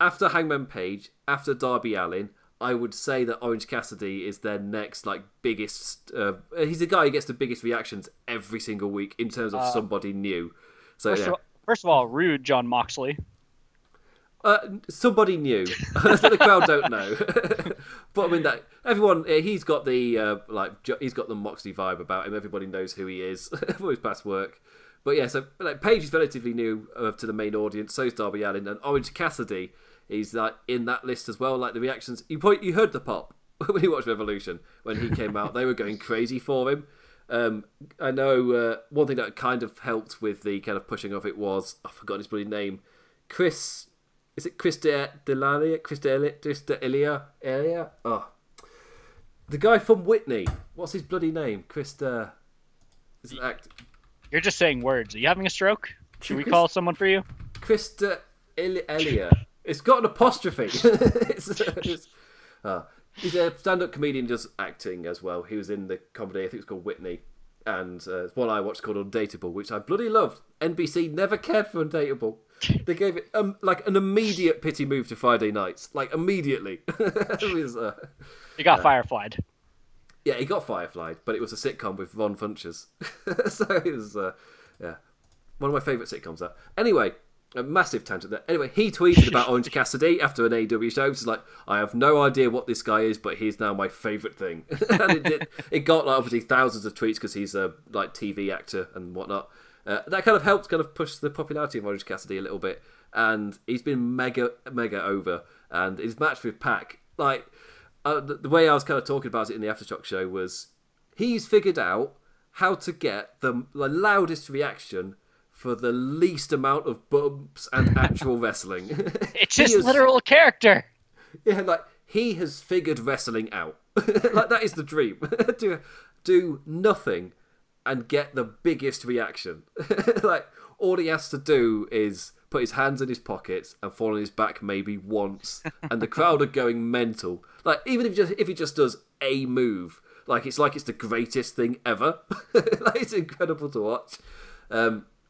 Hangman Page, after Darby Allin, I would say that Orange Cassidy is their next biggest. He's the guy who gets the biggest reactions every single week in terms of somebody new. So first of all, rude, John Moxley. Somebody new that the crowd don't know, but I mean that everyone he's got the he's got the Moxley vibe about him. Everybody knows who he is for his past work. But yeah, so Paige is relatively new to the main audience. So is Darby Allin, and Orange Cassidy is in that list as well. Like the reactions, you heard the pop when you watched Revolution when he came out. They were going crazy for him. I know one thing that kind of helped with the kind of pushing of it was I forgot his bloody name, Chris. Is it Chris D'Elia? Oh. The guy from Whitney. What's his bloody name? Is an actor. You're just saying words. Are you having a stroke? Should we call someone for you? Chris D'Elia. It's got an apostrophe. He's a stand-up comedian, does acting as well. He was in the comedy, I think it's called Whitney. And it's one I watched called Undateable, which I bloody loved. NBC never cared for Undateable. They gave it an immediate pity move to Friday nights, immediately. He got fireflied. Yeah, he got fireflied, but it was a sitcom with Ron Funches, so it was one of my favourite sitcoms. That anyway, a massive tangent there. Anyway, he tweeted about Orange Cassidy after an AEW show. It's like, I have no idea what this guy is, but he's now my favourite thing. And it got obviously thousands of tweets because he's a TV actor and whatnot. That kind of helped push the popularity of Orange Cassidy a little bit, and he's been mega over. And his match with Pac, the way I was kind of talking about it in the Aftershock show was, he's figured out how to get the loudest reaction for the least amount of bumps and actual wrestling. It's his literal character. Yeah, he has figured wrestling out. That is the dream. Do nothing and get the biggest reaction. All he has to do is put his hands in his pockets and fall on his back maybe once, and the crowd are going mental. Even if he just does a move, it's the greatest thing ever. It's incredible to watch.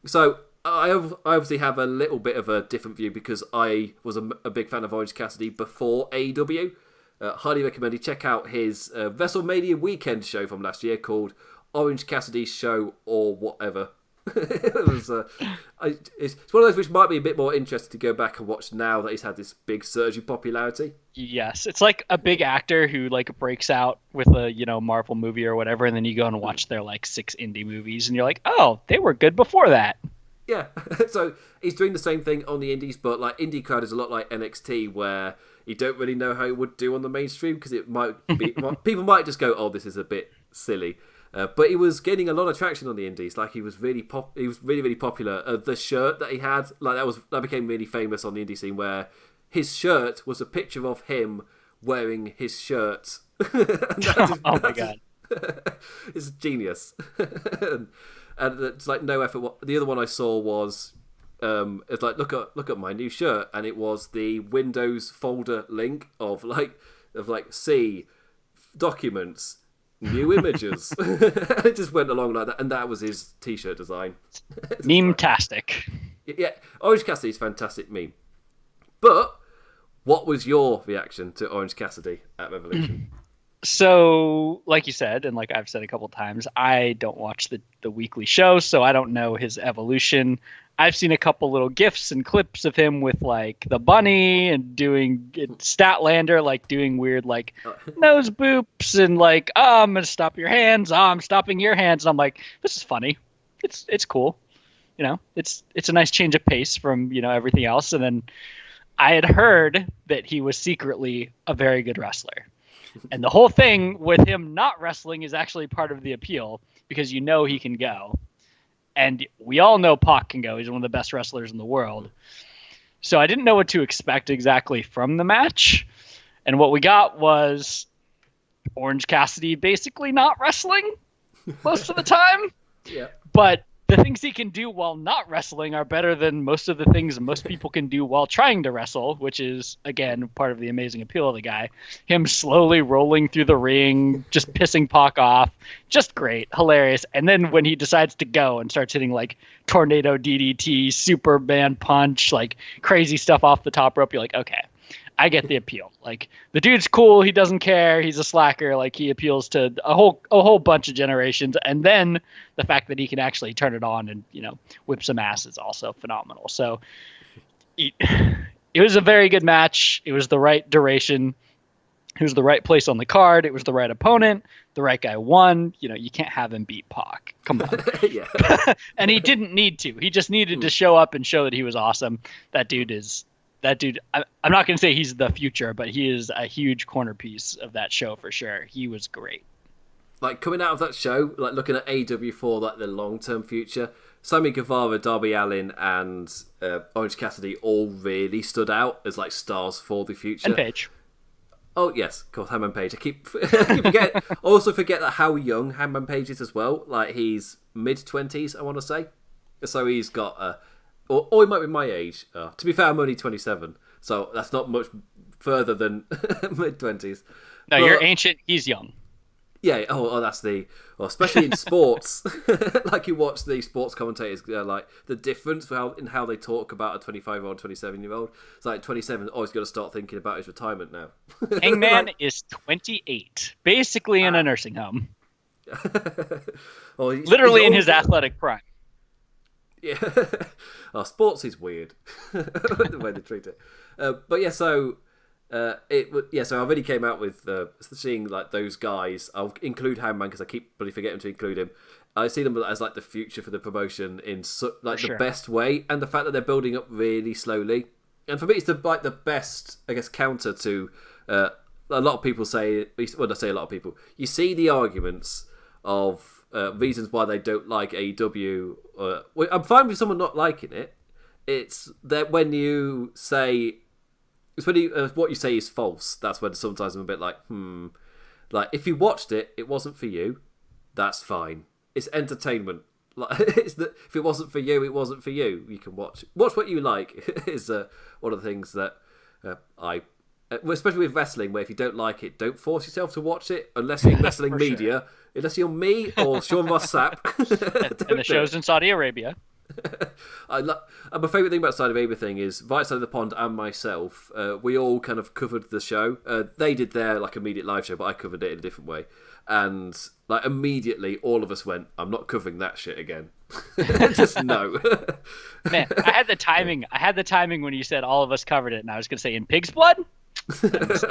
So I obviously have a little bit of a different view because I was a big fan of Orange Cassidy before AEW. Highly recommend you check out his WrestleMania weekend show from last year called Orange Cassidy's Show or whatever. It's one of those which might be a bit more interesting to go back and watch now that he's had this big surge in popularity. Yes, it's like a big actor who breaks out with a Marvel movie or whatever, and then you go and watch their 6 indie movies, and you're like, oh, they were good before that. Yeah, so he's doing the same thing on the indies, but indie crowd is a lot like NXT, where you don't really know how it would do on the mainstream because it might be people might just go, oh, this is a bit silly. But he was getting a lot of traction on the indies. He was really really popular. The shirt that he had, that became really famous on the indie scene, where his shirt was a picture of him wearing his shirt. Oh my god, it's genius. and it's no effort. The other one I saw was it's look at my new shirt, and it was the Windows folder link of C documents. New images. It just went along like that, and that was his t-shirt design. Meme-tastic. Yeah, Orange Cassidy's fantastic meme. But what was your reaction to Orange Cassidy at Revolution? So, like you said, and like I've said a couple times, I don't watch the weekly show, so I don't know his evolution. I've seen a couple little GIFs and clips of him with the bunny and doing Statlander, doing weird nose boops and oh, I'm gonna stop your hands. Oh, I'm stopping your hands. And I'm like, this is funny. It's cool. It's a nice change of pace from everything else. And then I had heard that he was secretly a very good wrestler. And the whole thing with him not wrestling is actually part of the appeal because he can go. And we all know Pac can go. He's one of the best wrestlers in the world. So I didn't know what to expect exactly from the match. And what we got was Orange Cassidy basically not wrestling most of the time. Yeah. But the things he can do while not wrestling are better than most of the things most people can do while trying to wrestle, which is, again, part of the amazing appeal of the guy. Him slowly rolling through the ring, just pissing Pac off. Just great. Hilarious. And then when he decides to go and starts hitting like tornado DDT, Superman punch, like crazy stuff off the top rope, you're like, okay, I get the appeal. Like, the dude's cool. He doesn't care. He's a slacker. Like, he appeals to a whole bunch of generations. And then the fact that he can actually turn it on and, whip some ass is also phenomenal. So it was a very good match. It was the right duration. It was the right place on the card. It was the right opponent. The right guy won. You can't have him beat Pac. Come on. Yeah. And he didn't need to. He just needed to show up and show that he was awesome. That dude, I'm not going to say he's the future, but he is a huge corner piece of that show for sure. He was great. Like, coming out of that show, like looking at AEW for like the long-term future, Sammy Guevara, Darby Allin, and Orange Cassidy all really stood out as like stars for the future. And Paige. Oh yes, of course, Hangman Page. I keep forget. Also forget that how young Hangman Page is as well. Like, he's mid-20s, I want to say. So he's got Or he might be my age. To be fair, I'm only 27, so that's not much further than mid-20s. No, you're ancient. He's young. Yeah. That's especially in sports. Like, you watch the sports commentators, like the difference in how they talk about a 25-year-old, 27-year-old. It's like 27. Oh, he's got to start thinking about his retirement now. Hangman is 28, basically in a nursing home. Literally in his athletic prime. Yeah. Sports is weird the way they treat it. But yeah, so so I already came out with seeing like those guys. I'll include Hangman because I keep really forgetting to include him. I see them as like the future for the promotion in the best way, and the fact that they're building up really slowly. And for me, it's the best, I guess, counter to a lot of people say. Well, I say a lot of people. You see the arguments of reasons why they don't like AEW. I'm fine with someone not liking it. It's that when you say, it's when what you say is false. That's when sometimes I'm a bit like, like, if you watched it, it wasn't for you. That's fine. It's entertainment. Like, if it wasn't for you, it wasn't for you. You can watch what you like. Is one of the things that especially with wrestling, where if you don't like it, don't force yourself to watch it unless you're in wrestling media. Sure. Unless you're me or Sean Ross Sapp. And the show's in Saudi Arabia. My favourite thing about Saudi Arabia thing is Right Side of the Pond and myself, we all kind of covered the show. They did their like immediate live show, but I covered it in a different way. And like immediately, all of us went, "I'm not covering that shit again." Just no. Man, I had the timing. I had the timing when you said all of us covered it, and I was going to say in pig's blood. That's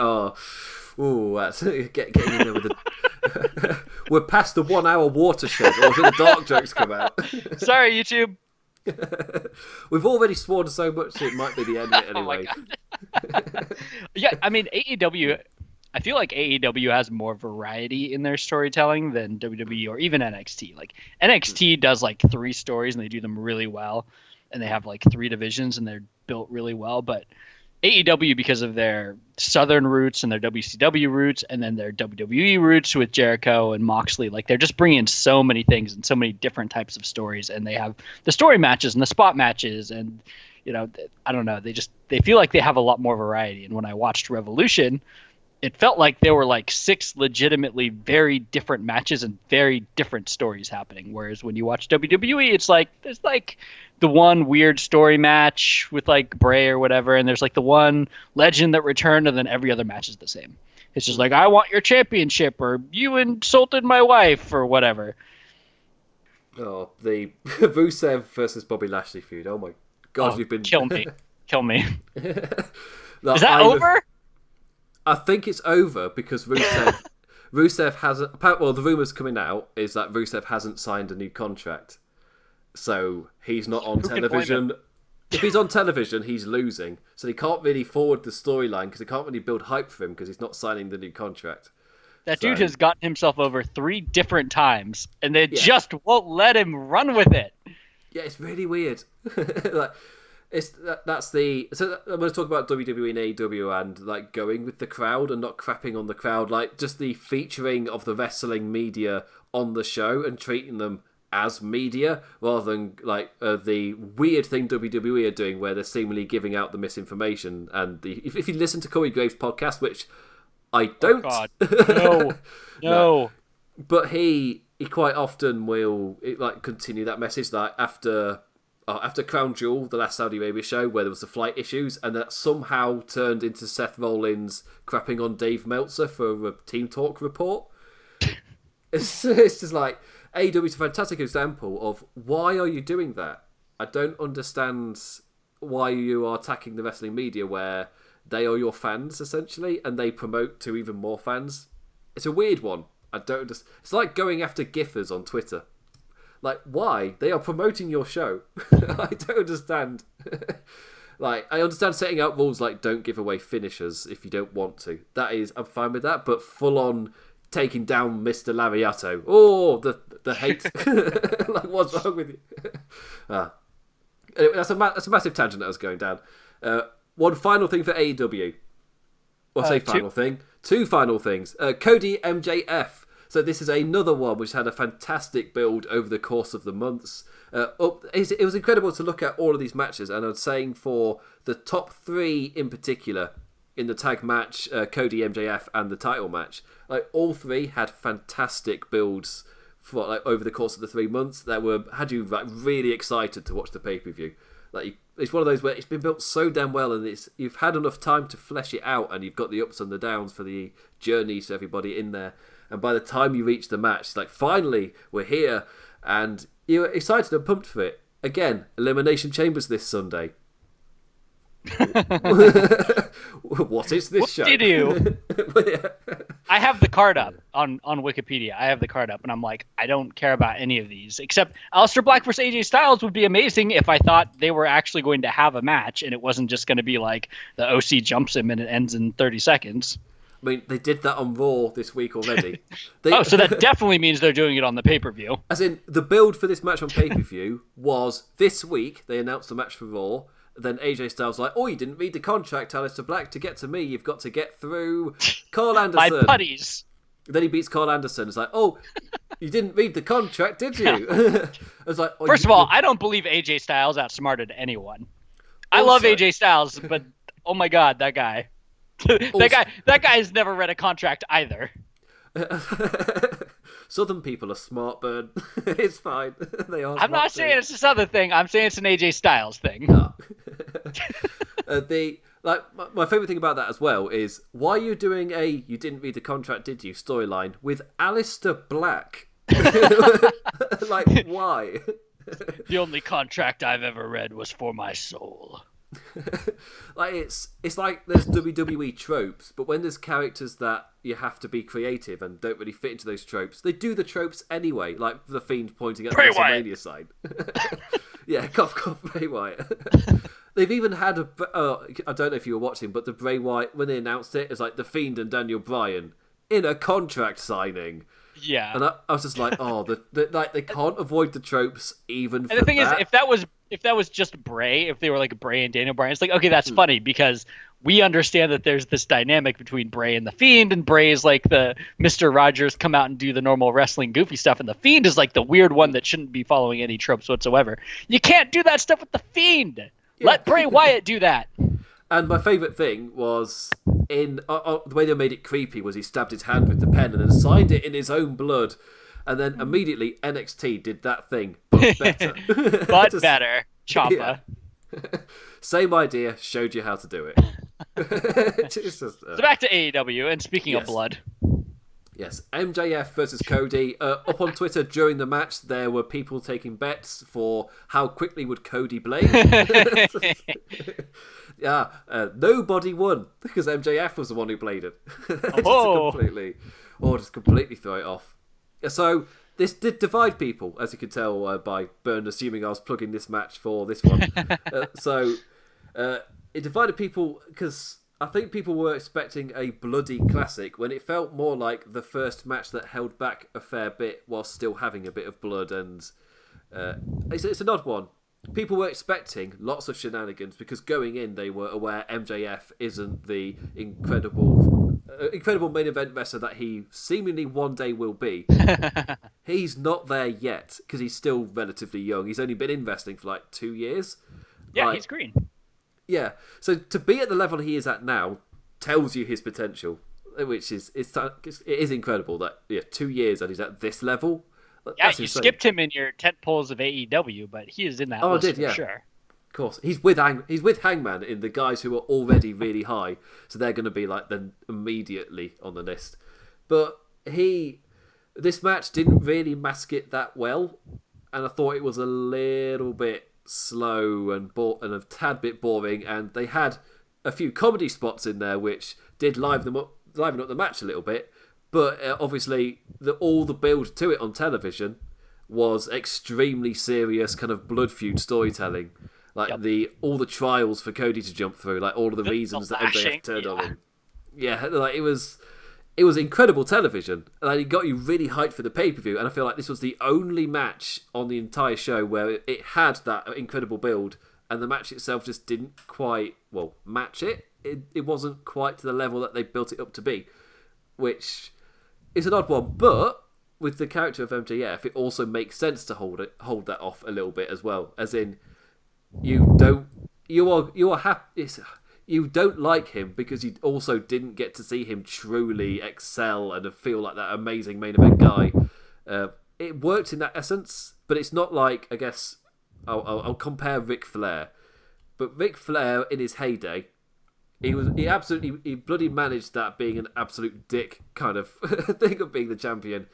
getting in there with the. We're past the 1 hour watershed, or the dark jokes come out. Sorry, YouTube. We've already sworn so much it might be the end of it anyway. Yeah, I mean, AEW. I feel like AEW has more variety in their storytelling than WWE or even NXT. Like, NXT does like 3 stories and they do them really well, and they have like 3 divisions and they're built really well. But AEW, because of their Southern roots and their WCW roots and then their WWE roots with Jericho and Moxley, like, they're just bringing in so many things and so many different types of stories. And they have the story matches and the spot matches, and I don't know, they feel like they have a lot more variety. And when I watched Revolution, it felt like there were like 6 legitimately very different matches and very different stories happening. Whereas when you watch WWE, it's like there's like the one weird story match with like Bray or whatever, and there's like the one legend that returned, and then every other match is the same. It's just like, I want your championship, or you insulted my wife, or whatever. Oh, the Rusev versus Bobby Lashley feud. Oh my God, you've been... Kill me. Like, is that over? I think it's over because Rusev hasn't... Well, the rumours coming out is that Rusev hasn't signed a new contract. So he's not on television. If he's on television, he's losing. So they can't really forward the storyline because they can't really build hype for him because he's not signing the new contract. That dude has gotten himself over 3 different times, and they just won't let him run with it. Yeah, it's really weird. Like... So I'm going to talk about WWE and AEW and like going with the crowd and not crapping on the crowd, like just the featuring of the wrestling media on the show and treating them as media, rather than like the weird thing WWE are doing, where they're seemingly giving out the misinformation. And if you listen to Corey Graves' podcast, which I don't, God. No. No. but he quite often will like continue that message, like after Crown Jewel, the last Saudi Arabia show, where there was the flight issues, and that somehow turned into Seth Rollins crapping on Dave Meltzer for a Team Talk report. It's just like, AEW is a fantastic example of why are you doing that? I don't understand why you are attacking the wrestling media where they are your fans, essentially, and they promote to even more fans. It's a weird one. I don't understand. It's like going after Giffers on Twitter. Like, why? They are promoting your show. I don't understand. Like, I understand setting out rules like don't give away finishers if you don't want to. I'm fine with that, but full on taking down Mr. Lariato. Oh, the hate. Like, what's wrong with you? Anyway, that's a massive tangent that I was going down. One final thing for AEW. Or say final thing. Two final things. Cody MJF. So this is another one which had a fantastic build over the course of the months. It was incredible to look at all of these matches, and I was saying for the top three in particular in the tag match, Cody MJF, and the title match, like all three had fantastic builds for like over the course of the 3 months that had you like really excited to watch the pay-per-view. Like it's one of those where it's been built so damn well, and you've had enough time to flesh it out, and you've got the ups and the downs for the journeys to everybody in there. And by the time you reach the match, it's like, finally, we're here. And you're excited and pumped for it. Again, Elimination Chambers this Sunday. What is this show? Did you? I have the card up on Wikipedia. I have the card up, and I'm like, I don't care about any of these. Except Aleister Black versus AJ Styles would be amazing if I thought they were actually going to have a match, and it wasn't just going to be like the OC jumps him and it ends in 30 seconds. I mean, they did that on Raw this week already. So that definitely means they're doing it on the pay-per-view. As in, the build for this match on pay-per-view was this week, they announced the match for Raw, then AJ Styles like, oh, you didn't read the contract, Aleister Black. To get to me, you've got to get through Carl Anderson. My buddies. Then he beats Carl Anderson. It's like, oh, you didn't read the contract, did you? I was like, first of all, I don't believe AJ Styles outsmarted anyone. I love AJ Styles, but oh my God, that guy. that guy's never read a contract either. Southern people are smart, Burn. It's fine. They are. I'm not saying it's a Southern thing. I'm saying it's an AJ Styles thing. No. My favorite thing about that as well is why are you doing a "you didn't read the contract, did you" storyline with Aleister Black? Like, why? The only contract I've ever read was for my soul. Like it's like there's WWE tropes, but when there's characters that you have to be creative and don't really fit into those tropes, they do the tropes anyway. Like the Fiend pointing at the WrestleMania sign. Yeah, cough, cough, Bray Wyatt. They've even had I don't know if you were watching, but the Bray Wyatt, when they announced it, it's like the Fiend and Daniel Bryan in a contract signing. Yeah, and I was just like, oh, like they can't avoid the tropes even. And the thing is, if that was just Bray, if they were like Bray and Daniel Bryan, it's like, okay, that's funny because we understand that there's this dynamic between Bray and the Fiend, and Bray is like the Mr. Rogers come out and do the normal wrestling goofy stuff, and the Fiend is like the weird one that shouldn't be following any tropes whatsoever. You can't do that stuff with the Fiend. Yeah. Let Bray Wyatt do that. And my favourite thing was in the way they made it creepy was he stabbed his hand with the pen and then signed it in his own blood. And then immediately NXT did that thing, but better. But better. Ciampa. Yeah. Same idea, showed you how to do it. So back to AEW, and speaking of blood. Yes, MJF versus Cody. Up on Twitter during the match, there were people taking bets for how quickly would Cody blade. Yeah, nobody won because MJF was the one who played it. Just completely throw it off. So this did divide people, as you could tell by Burn assuming I was plugging this match for this one. It divided people because I think people were expecting a bloody classic when it felt more like the first match that held back a fair bit while still having a bit of blood, and it's an odd one. people were expecting lots of shenanigans because going in they were aware MJF isn't the incredible main event wrestler that he seemingly one day will be. He's not there yet because he's still relatively young. He's only been in wrestling for like 2 years. Yeah, he's green. Yeah, so to be at the level he is at now tells you his potential, which it is incredible that 2 years and he's at this level. Yeah, That's you insane. skipped him in your tent poles of AEW, but he is in that list for sure. Of course, he's with Hangman in the guys who are already really high, so they're going to be like then immediately on the list. But this match didn't really mask it that well, and I thought it was a little bit slow and a tad bit boring. And they had a few comedy spots in there which did liven up the match a little bit. But obviously, all the build to it on television was extremely serious, kind of blood feud storytelling. Like all the trials for Cody to jump through, like all of the reasons that MJF turned on him. Yeah, like it was incredible television. Like, it got you really hyped for the pay-per-view, and I feel like this was the only match on the entire show where it had that incredible build, and the match itself just didn't quite match it. It wasn't quite to the level that they built it up to be, which is an odd one, but with the character of MJF, it also makes sense to hold that off a little bit as well. As in, you don't like him because you also didn't get to see him truly excel and feel like that amazing main event guy. It worked in that essence, but it's not like, I guess I'll compare Ric Flair, but Ric Flair in his heyday, he bloody managed that being an absolute dick kind of thing of being the champion,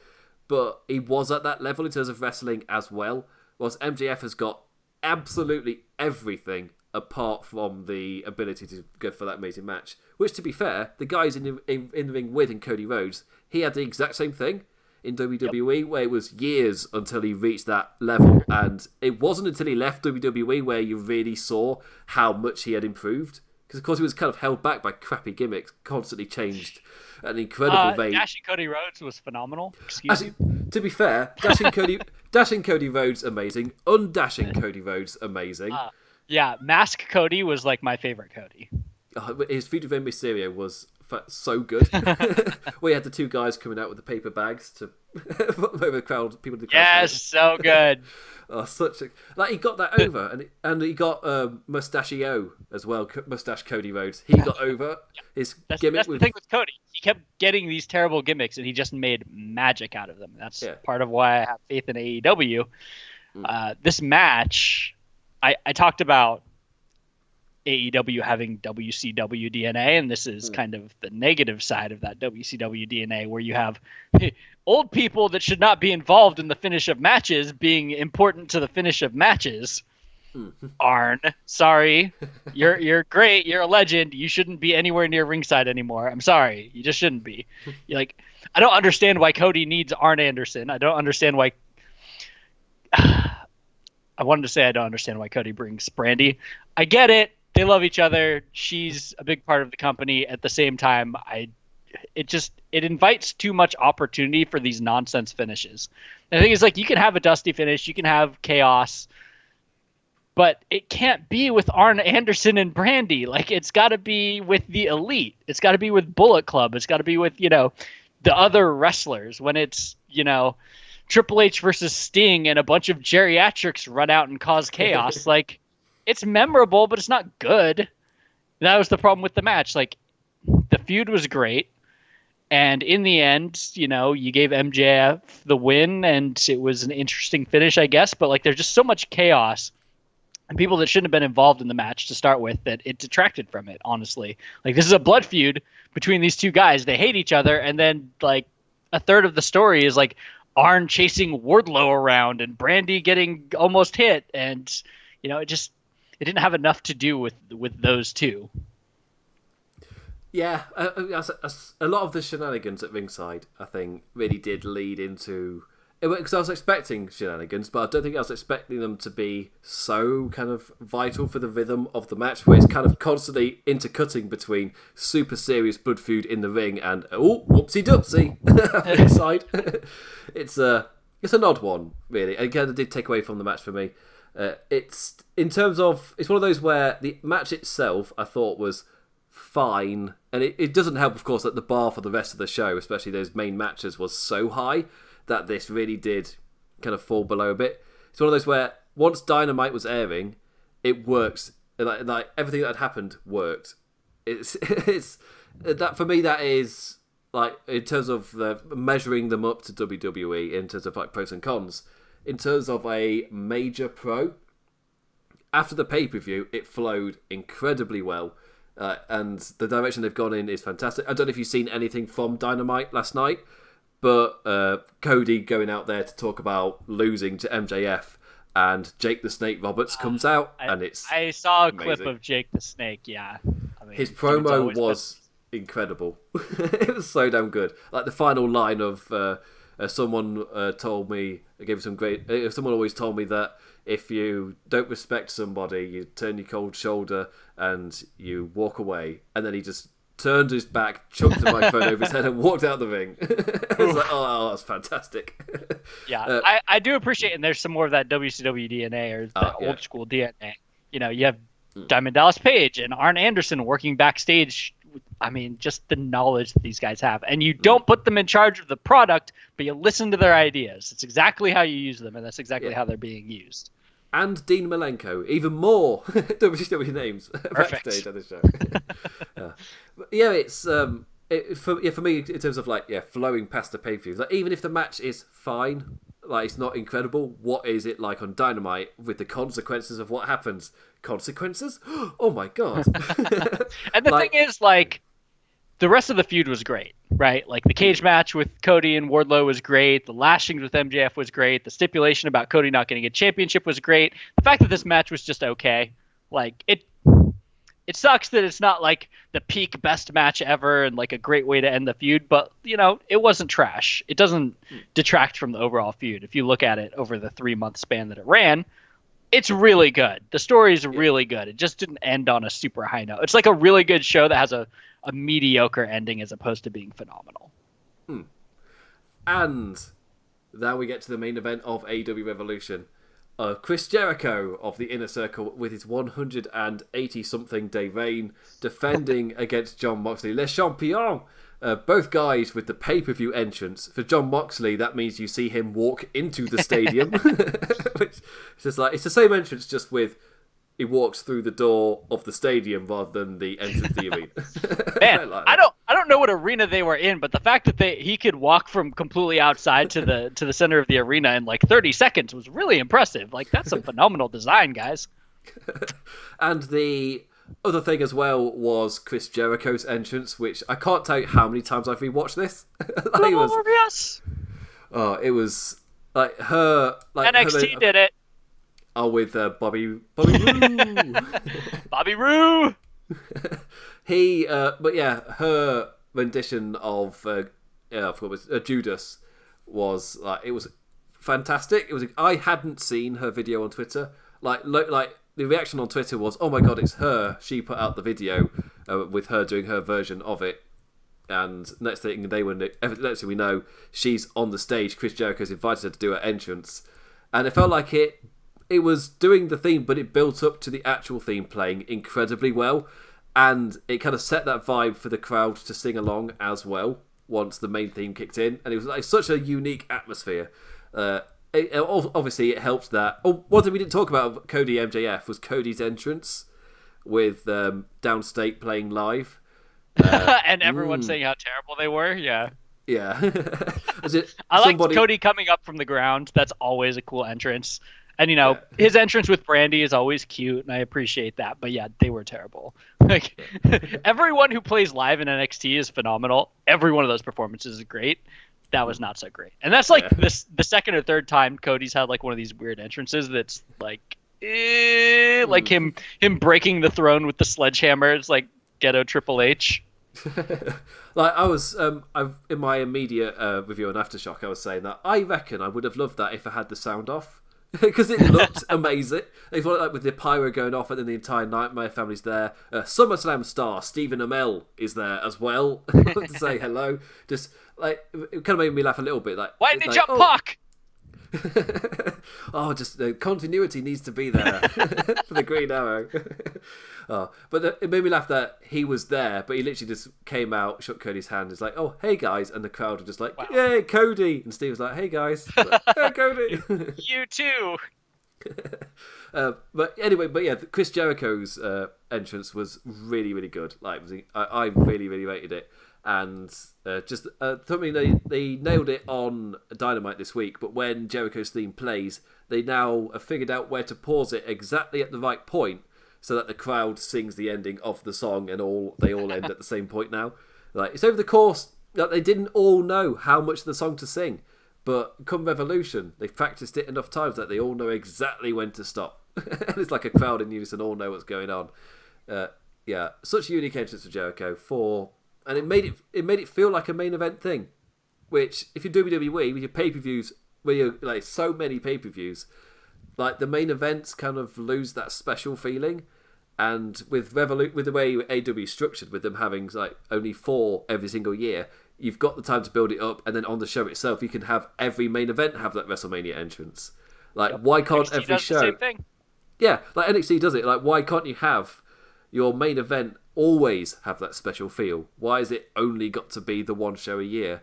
but he was at that level in terms of wrestling as well. Whilst MJF has got absolutely everything apart from the ability to go for that amazing match. Which, to be fair, the guys in the ring with in Cody Rhodes, he had the exact same thing in WWE, where it was years until he reached that level, and it wasn't until he left WWE where you really saw how much he had improved. Because, of course, he was kind of held back by crappy gimmicks, constantly changed at an incredible rate. Dashing Cody Rhodes was phenomenal. Excuse me. To be fair, dashing Cody Rhodes, amazing. Undashing Cody Rhodes, amazing. Yeah, Mask Cody was like my favorite Cody. His feud with Rey Mysterio was so good. We had the two guys coming out with the paper bags to over the crowd, people in the crowd. Yes, so good. He got that over, and he got Mustachio as well. Mustache Cody Rhodes, he got over his gimmick. That's the thing with Cody. He kept getting these terrible gimmicks, and he just made magic out of them. That's part of why I have faith in AEW. This match, I talked about AEW having WCW DNA, and this is kind of the negative side of that WCW DNA, where you have old people that should not be involved in the finish of matches being important to the finish of matches. Arn, sorry, you're great, you're a legend, you shouldn't be anywhere near ringside anymore. I'm sorry, you just shouldn't be. I don't understand why Cody needs Arn Anderson. I don't understand why. I wanted to say I don't understand why Cody brings Brandy. I get it. They love each other. She's a big part of the company. At the same time, it invites too much opportunity for these nonsense finishes. And the thing is, like, you can have a dusty finish, you can have chaos, but it can't be with Arn Anderson and Brandy. Like, it's got to be with the Elite. It's got to be with Bullet Club. It's got to be with, the other wrestlers. When it's, Triple H versus Sting and a bunch of geriatrics run out and cause chaos, like, it's memorable, but it's not good. That was the problem with the match. Like, the feud was great, and in the end, you gave MJF the win, and it was an interesting finish, I guess. But, like, there's just so much chaos and people that shouldn't have been involved in the match to start with that it detracted from it, honestly. Like, this is a blood feud between these two guys. They hate each other, and then, like, a third of the story is, like, Arn chasing Wardlow around and Brandy getting almost hit, and, it didn't have enough to do with those two. Yeah, a lot of the shenanigans at ringside, I think, really did lead into... Because I was expecting shenanigans, but I don't think I was expecting them to be so kind of vital for the rhythm of the match, where it's kind of constantly intercutting between super serious blood feud in the ring and, whoopsie-doopsie, ringside. It's an odd one, really. Again, it did take away from the match for me. It's in terms of it's one of those where the match itself I thought was fine, and it doesn't help, of course, that the bar for the rest of the show, especially those main matches, was so high that this really did kind of fall below a bit. It's one of those where once Dynamite was airing, it works. Like everything that had happened worked. It's that for me. That is like in terms of measuring them up to WWE in terms of like pros and cons. In terms of a major pro, after the pay-per-view, it flowed incredibly well. And the direction they've gone in is fantastic. I don't know if you've seen anything from Dynamite last night, but Cody going out there to talk about losing to MJF, and Jake the Snake Roberts comes out, and I saw a amazing. clip of Jake the Snake, yeah. I mean, his promo was incredible. It was so damn good. Like the final line of someone told me, gave some great. Someone always told me that if you don't respect somebody, you turn your cold shoulder and you walk away. And then he just turned his back, chucked the microphone over his head, and walked out the ring. I was like, oh, that's fantastic. Yeah, I do appreciate, and there's some more of that WCW DNA or that old school DNA. You know, you have Diamond Dallas Page and Arn Anderson working backstage. I mean, just the knowledge that these guys have. And you don't put them in charge of the product, but you listen to their ideas. It's exactly how you use them, and that's exactly how they're being used. And Dean Malenko, even more WCW names backstage at the show. Yeah, it's for me in terms of like flowing past the pay-per-view. Like even if the match is fine, like it's not incredible, what is it like on Dynamite with the consequences of what happens? Consequences? Oh my god! And the thing is, like, the rest of the feud was great, right? Like the cage match with Cody and Wardlow was great. The lashings with MJF was great. The stipulation about Cody not getting a championship was great. The fact that this match was just okay, like it sucks that it's not like the peak best match ever and like a great way to end the feud, but you know, it wasn't trash. It doesn't detract from the overall feud. If you look at it over the 3-month span that it ran, it's really good. The story is really good. It just didn't end on a super high note. It's like a really good show that has a mediocre ending as opposed to being phenomenal. And now we get to the main event of AEW Revolution. Chris Jericho of the Inner Circle with his 180-something day reign defending against Jon Moxley. Les Champions! Both guys with the pay-per-view entrance. For Jon Moxley, that means you see him walk into the stadium. Which is just like, it's the same entrance, just with he walks through the door of the stadium rather than the entrance of the arena. Man, I don't know what arena they were in, but the fact that he could walk from completely outside to the center of the arena in like 30 seconds was really impressive. Like, that's some phenomenal design, guys. And the other thing as well was Chris Jericho's entrance, which I can't tell you how many times I've rewatched this. Glorious. It was like her. Like NXT did it. Oh, with Bobby Roode. Bobby Roode. But yeah, her rendition of I forgot it was Judas was like, it was fantastic. It was, I hadn't seen her video on Twitter. Like the reaction on Twitter was, "Oh my god, it's her!" She put out the video with her doing her version of it, and next thing we know, she's on the stage. Chris Jericho's invited her to do her entrance, and it felt like it was doing the theme, but it built up to the actual theme playing incredibly well, and it kind of set that vibe for the crowd to sing along as well once the main theme kicked in, and it was like such a unique atmosphere. Obviously, it helped that. Oh, one thing we didn't talk about Cody MJF was Cody's entrance with Downstate playing live. And everyone saying how terrible they were, yeah. Yeah. I like Cody coming up from the ground. That's always a cool entrance. And, you know, his entrance with Brandy is always cute, and I appreciate that. But, yeah, they were terrible. Like, everyone who plays live in NXT is phenomenal. Every one of those performances is great. That was not so great. And that's, like, the second or third time Cody's had, like, one of these weird entrances that's, like, like him breaking the throne with the sledgehammer. It's, like, ghetto Triple H. Like, I was, in my immediate review on Aftershock, I was saying that I reckon I would have loved that if I had the sound off. Because it looked amazing. They've got like with the pyro going off, and then the entire Nightmare family's there. SummerSlam star Stephen Amell is there as well to say hello. Just like, it kind of made me laugh a little bit. Like, why did they jump Puck? Oh, just the continuity needs to be there for the Green Arrow. But it made me laugh that he was there, but he literally just came out, shook Cody's hand, is like, "Oh, hey guys," and the crowd were just like, wow. "Yay, Cody!" And Steve was like, "Hey guys, hey Cody, you too." But yeah, Chris Jericho's entrance was really, really good. Like, I really, really rated it. And just something they nailed it on Dynamite this week. But when Jericho's theme plays, they now have figured out where to pause it exactly at the right point, so that the crowd sings the ending of the song, and they all end at the same point now. Like, it's over the course that they didn't all know how much of the song to sing, but come Revolution, they've practiced it enough times that they all know exactly when to stop. And it's like a crowd in unison, all know what's going on. Yeah, such a unique entrance for Jericho and it made it feel like a main event thing, which if you're WWE with your pay-per-views, where you're like so many pay-per-views, like the main events kind of lose that special feeling. And with the way AEW is structured, with them having like only 4 every single year, you've got the time to build it up, and then on the show itself, you can have every main event have that WrestleMania entrance. Like, why can't NXT every does show? The same thing. Yeah, like NXT does it. Like, why can't you have your main event always have that special feel? Why is it only got to be the one show a year?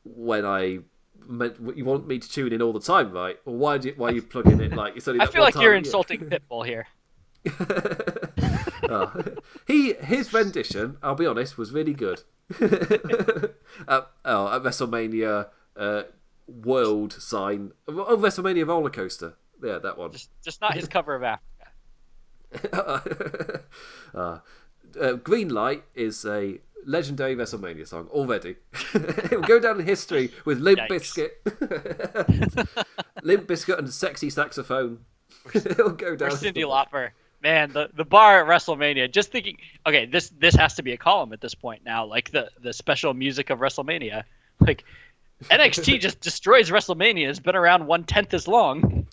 When you want me to tune in all the time, right? Or why are you plugging it like it's only? I feel like you're insulting Pitbull here. His rendition, I'll be honest, was really good. At WrestleMania World sign. Oh, WrestleMania Roller Coaster. Yeah, that one. Just not his cover of Africa. Green Light is a legendary WrestleMania song already. It will go down in history with Limp Bizkit. Limp Bizkit and sexy saxophone. It'll go down. Or Cyndi Lauper. Man, the bar at WrestleMania, just thinking, okay, this has to be a column at this point now, like the special music of WrestleMania. Like, NXT just destroys WrestleMania. It's been around 1/10 as long.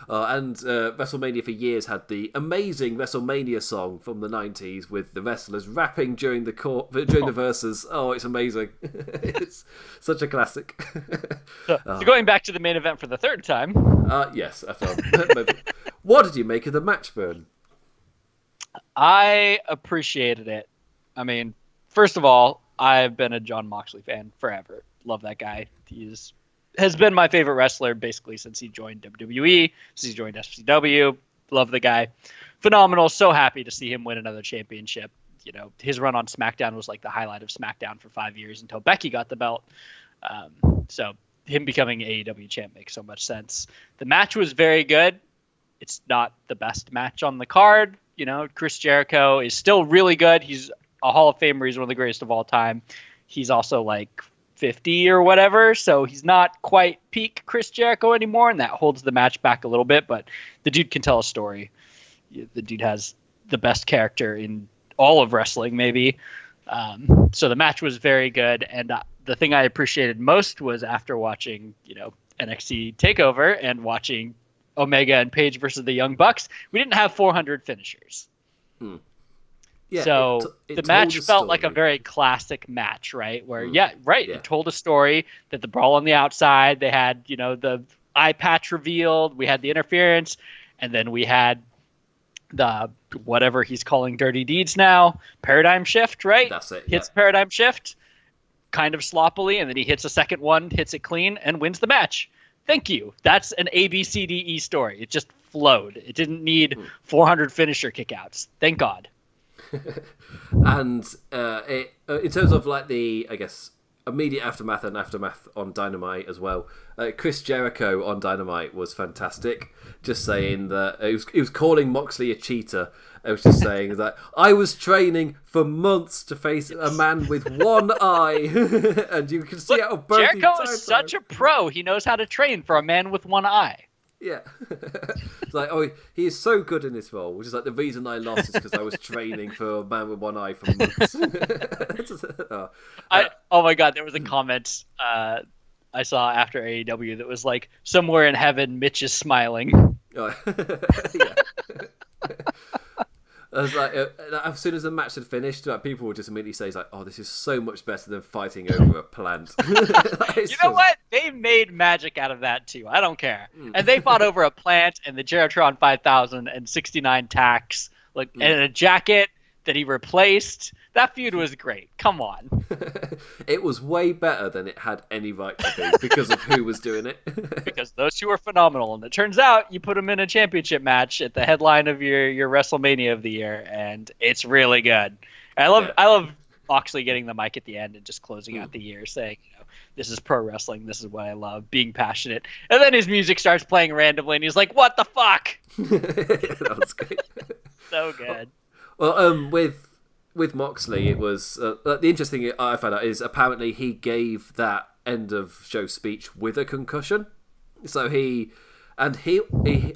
And WrestleMania for years had the amazing WrestleMania song from the 90s with the wrestlers rapping during the verses. Oh, it's amazing. It's such a classic. So going back to the main event for the third time. Yes, I felt. What did you make of the match, Burn? I appreciated it. I mean, first of all, I've been a Jon Moxley fan forever. Love that guy. Has been my favorite wrestler basically since he joined WWE, since he joined FCW. Love the guy. Phenomenal. So happy to see him win another championship. You know, his run on SmackDown was like the highlight of SmackDown for 5 years until Becky got the belt. So him becoming AEW champ makes so much sense. The match was very good. It's not the best match on the card. You know, Chris Jericho is still really good. He's a Hall of Famer. He's one of the greatest of all time. He's also like 50 or whatever, so he's not quite peak Chris Jericho anymore, and that holds the match back a little bit, but the dude can tell a story. The dude has the best character in all of wrestling, maybe. So the match was very good, and the thing I appreciated most was after watching, NXT TakeOver and watching Omega and Page versus the Young Bucks, we didn't have 400 finishers. Yeah, so it the match felt like a very classic match, right? Where, it told a story that the brawl on the outside, they had, the eye patch revealed, we had the interference, and then we had the, whatever he's calling dirty deeds now, paradigm shift, right? That's it. Hits paradigm shift, kind of sloppily, and then he hits a second one, hits it clean, and wins the match. Thank you. That's an ABCDE story. It just flowed. It didn't need 400 finisher kickouts. Thank God. And in terms of like the, I guess, immediate aftermath and aftermath on Dynamite as well, Chris Jericho on Dynamite was fantastic. Just saying that he was calling Moxley a cheater. It was just saying that I was training for months to face a man with one eye, and you can see how both. Jericho is such a pro. He knows how to train for a man with one eye. Yeah. It's like, he is so good in this role, which is like the reason I lost is because I was training for a man with one eye for months. Oh my God, there was a comment I saw after AEW that was like, somewhere in heaven, Mitch is smiling. I was like, as soon as the match had finished, like, people would just immediately say, like, "Oh, this is so much better than fighting over a plant." You know what? They made magic out of that too. I don't care. And they fought over a plant and the Geratron 5000 and 69 tacks, and a jacket that he replaced. That feud was great. Come on. It was way better than it had any right to be because of who was doing it. Because those two are phenomenal. And it turns out you put them in a championship match at the headline of your WrestleMania of the year, and it's really good. I love Moxley getting the mic at the end and just closing out the year saying, this is pro wrestling. This is what I love, being passionate. And then his music starts playing randomly, and he's like, what the fuck? That was great. So good. Well, with Moxley, it was the interesting thing I found out is apparently he gave that end of show speech with a concussion. So he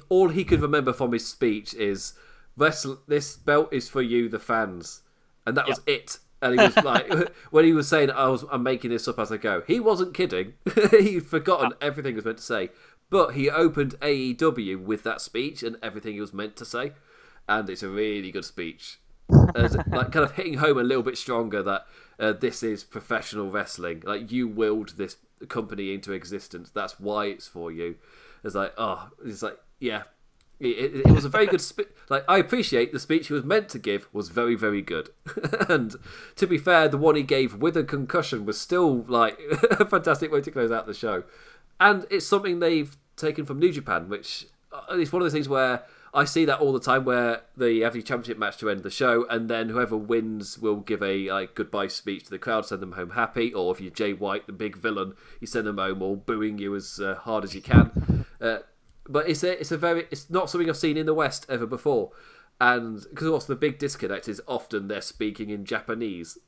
all he could remember from his speech is, "This belt is for you, the fans," and that was it. And he was like, when he was saying, "I'm making this up as I go," he wasn't kidding. He'd forgotten everything he was meant to say, but he opened AEW with that speech and everything he was meant to say, and it's a really good speech. Like kind of hitting home a little bit stronger that this is professional wrestling. Like, you willed this company into existence. That's why it's for you. It's like, yeah. It was a very good speech. Like, I appreciate the speech he was meant to give was very, very good. And to be fair, the one he gave with a concussion was still like a fantastic way to close out the show. And it's something they've taken from New Japan, which is one of those things where I see that all the time, where they have the championship match to end the show, and then whoever wins will give a goodbye speech to the crowd, send them home happy, or if you're Jay White, the big villain, you send them home all booing you as hard as you can. But it's not something I've seen in the West ever before, and because also the big disconnect is often they're speaking in Japanese,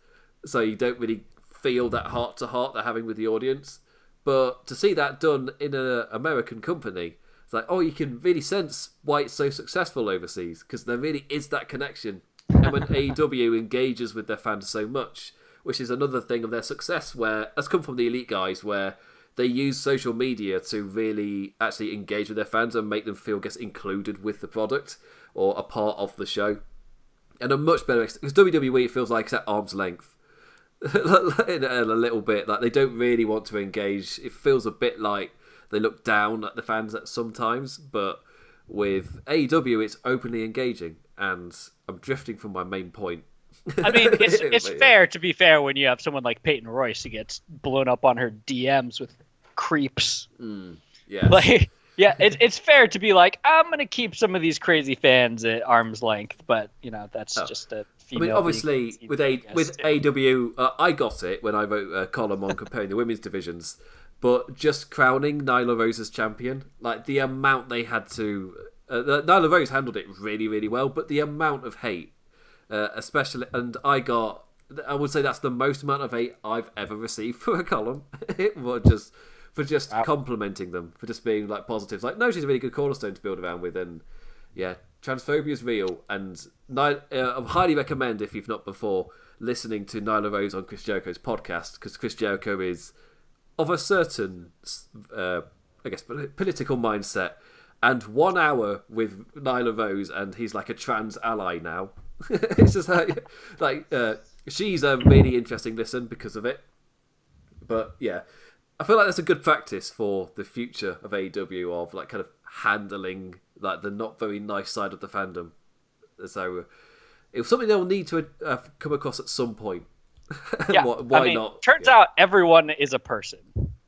so you don't really feel that heart to heart they're having with the audience. But to see that done in an American company, it's like, you can really sense why it's so successful overseas, because there really is that connection. And when AEW engages with their fans so much, which is another thing of their success, where that's come from the Elite guys, where they use social media to really actually engage with their fans and make them feel included with the product or a part of the show. And a much better, because WWE, it feels like it's at arm's length in a little bit. Like, they don't really want to engage. It feels a bit like they look down at the fans at sometimes, but with AEW, it's openly engaging, and I'm drifting from my main point. I mean, it's fair to be fair when you have someone like Peyton Royce who gets blown up on her DMs with creeps. It's fair to be like, I'm going to keep some of these crazy fans at arm's length, but, that's just a female. I mean, obviously, with AEW, I got it when I wrote a column on comparing the women's divisions. But just crowning Nyla Rose as champion, like the amount they had to... Nyla Rose handled it really, really well, but the amount of hate, especially... And I would say that's the most amount of hate I've ever received for a column. It was just complimenting them, for just being like positive. Like, no, she's a really good cornerstone to build around with, and yeah, transphobia is real. And I highly recommend, if you've not before, listening to Nyla Rose on Chris Jericho's podcast, because Chris Jericho is of a certain, political mindset. And 1 hour with Nyla Rose, and he's like a trans ally now. It's just like she's a really interesting listen because of it. But yeah, I feel like that's a good practice for the future of AEW, of like kind of handling like the not very nice side of the fandom. So it was something they'll need to come across at some point. Yeah, why not? Turns out everyone is a person.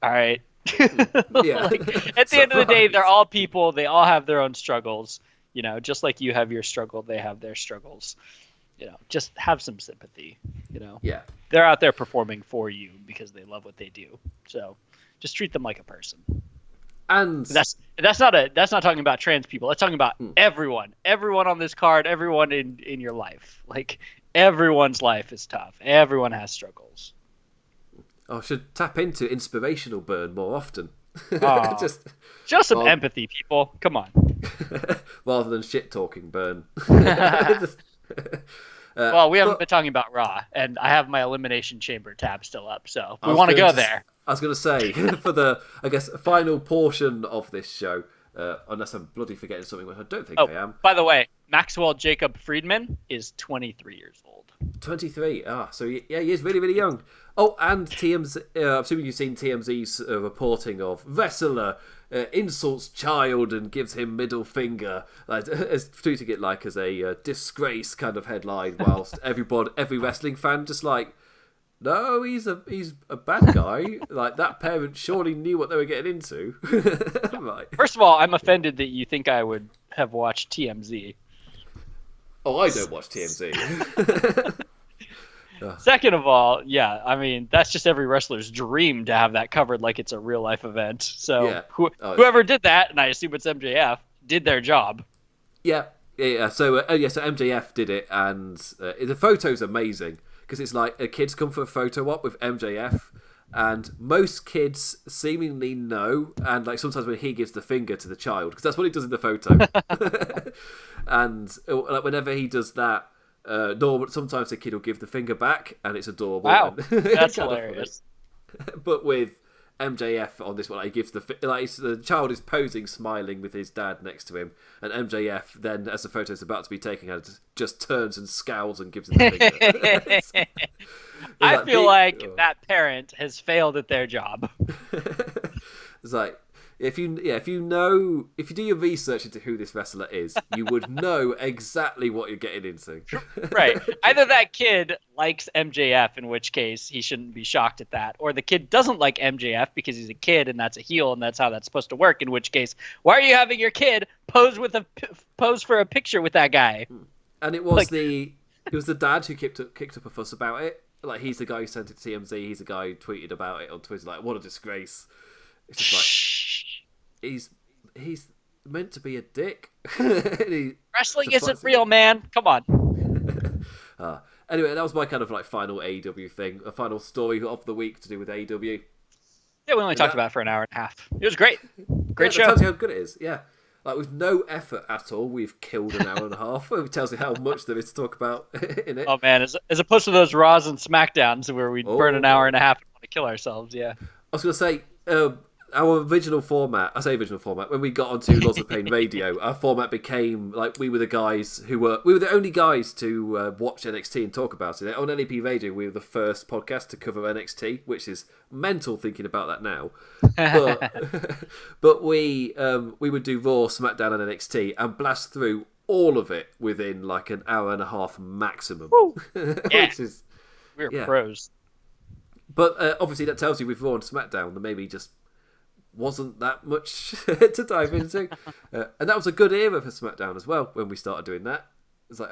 All right. Yeah. At the end of the day, they're all people. They all have their own struggles. Just like you have your struggle, they have their struggles. Just have some sympathy. Yeah. They're out there performing for you because they love what they do. So just treat them like a person. And that's not talking about trans people. That's talking about everyone on this card, everyone in your life. Like, everyone's life is tough. Everyone has struggles. I should tap into inspirational Burn more often. Just some empathy, people. Come on. Rather than shit talking Burn. Well, we haven't been talking about Raw, and I have my Elimination Chamber tab still up, so we want to go there. I was going to say, for the, final portion of this show, unless I'm bloody forgetting something, which I don't think I am. By the way, Maxwell Jacob Friedman is 23 years old. 23. So he is really, really young. Oh, and TMZ. I'm assuming you've seen TMZ's reporting of wrestler insults child and gives him middle finger, as treating it like as a disgrace kind of headline, whilst every wrestling fan just like, no, he's a bad guy. Like, that parent surely knew what they were getting into. Right. First of all, I'm offended that you think I would have watched TMZ. Oh, I don't watch TMZ. Second of all, yeah, I mean, that's just every wrestler's dream to have that covered like it's a real life event. So yeah. Whoever did that, and I assume it's MJF, did their job. Yeah. So MJF did it, and the photo's amazing because it's like a kid's come for a photo op with MJF, and most kids seemingly know, and like sometimes when he gives the finger to the child, because that's what he does in the photo. And like whenever he does that, sometimes the kid will give the finger back, and it's adorable. Wow, that's hilarious. But with MJF on this one, he gives the child is posing, smiling with his dad next to him, and MJF then, as the photo is about to be taken, just turns and scowls and gives him the finger. I feel like that parent has failed at their job. It's like, if you do your research into who this wrestler is, you would know exactly what you're getting into. Right. Either that kid likes MJF, in which case he shouldn't be shocked at that, or the kid doesn't like MJF because he's a kid and that's a heel and that's how that's supposed to work, in which case, why are you having your kid pose for a picture with that guy? And it was it was the dad who kicked up a fuss about it. Like, he's the guy who sent it to TMZ, he's the guy who tweeted about it on Twitter, like, what a disgrace. It's just like, he's meant to be a dick. Wrestling isn't real, man. Come on. Anyway, that was my kind of like final AEW thing, a final story of the week to do with AEW. Yeah, we only talked about it for an hour and a half. It was great. Great show. That tells you how good it is. Yeah, like with no effort at all, we've killed an hour and a half. It tells you how much there is to talk about in it. Oh man, as opposed to those Raws and Smackdowns where we burn an hour and a half and want to kill ourselves. Yeah. I was going to say. Our original format, I say original format, when we got onto Laws of Pain Radio, our format became like we were the only guys to watch NXT and talk about it. On LOP Radio, we were the first podcast to cover NXT, which is mental thinking about that now. But we would do Raw, SmackDown, and NXT and blast through all of it within like an hour and a half maximum. Yeah. We're pros. But obviously that tells you with Raw and SmackDown that maybe just wasn't that much to dive into, and that was a good era for SmackDown as well when we started doing that. It's like,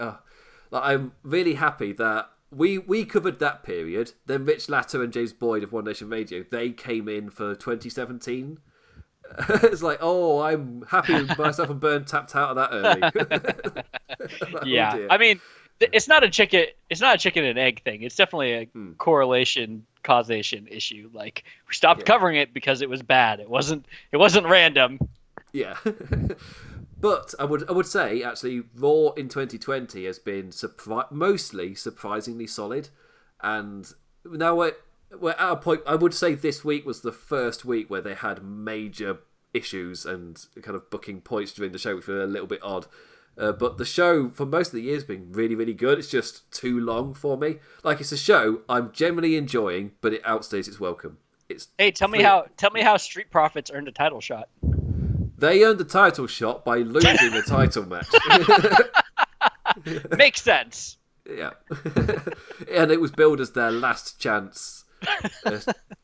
I'm really happy that we covered that period. Then Rich Latter and James Boyd of One Nation Radio, they came in for 2017. It's like, I'm happy myself and Burn tapped out of that early. Like, yeah, I mean, it's not a chicken and egg thing. It's definitely a correlation causation issue. Like, we stopped covering it because it was bad. It wasn't random. Yeah. But I would say actually Raw in 2020 has been mostly surprisingly solid, and now we're at a point. I would say this week was the first week where they had major issues and kind of booking points during the show, which were a little bit odd. But the show, for most of the year, has been really, really good. It's just too long for me. Like, it's a show I'm generally enjoying, but it outstays its welcome. Tell me how Street Profits earned a title shot. They earned the title shot by losing the title match. Makes sense. Yeah. And it was billed as their last chance.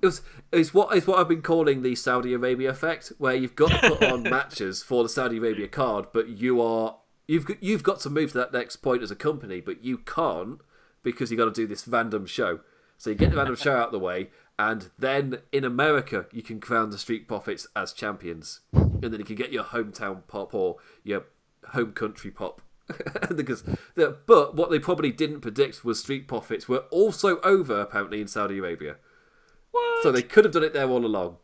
It's what I've been calling the Saudi Arabia effect, where you've got to put on matches for the Saudi Arabia card, but you've got to move to that next point as a company, but you can't because you got to do this random show. So you get the random show out of the way, and then in America you can crown the Street Profits as champions, and then you can get your hometown pop or your home country pop. But what they probably didn't predict was Street Profits were also over apparently in Saudi Arabia. What? So they could have done it there all along.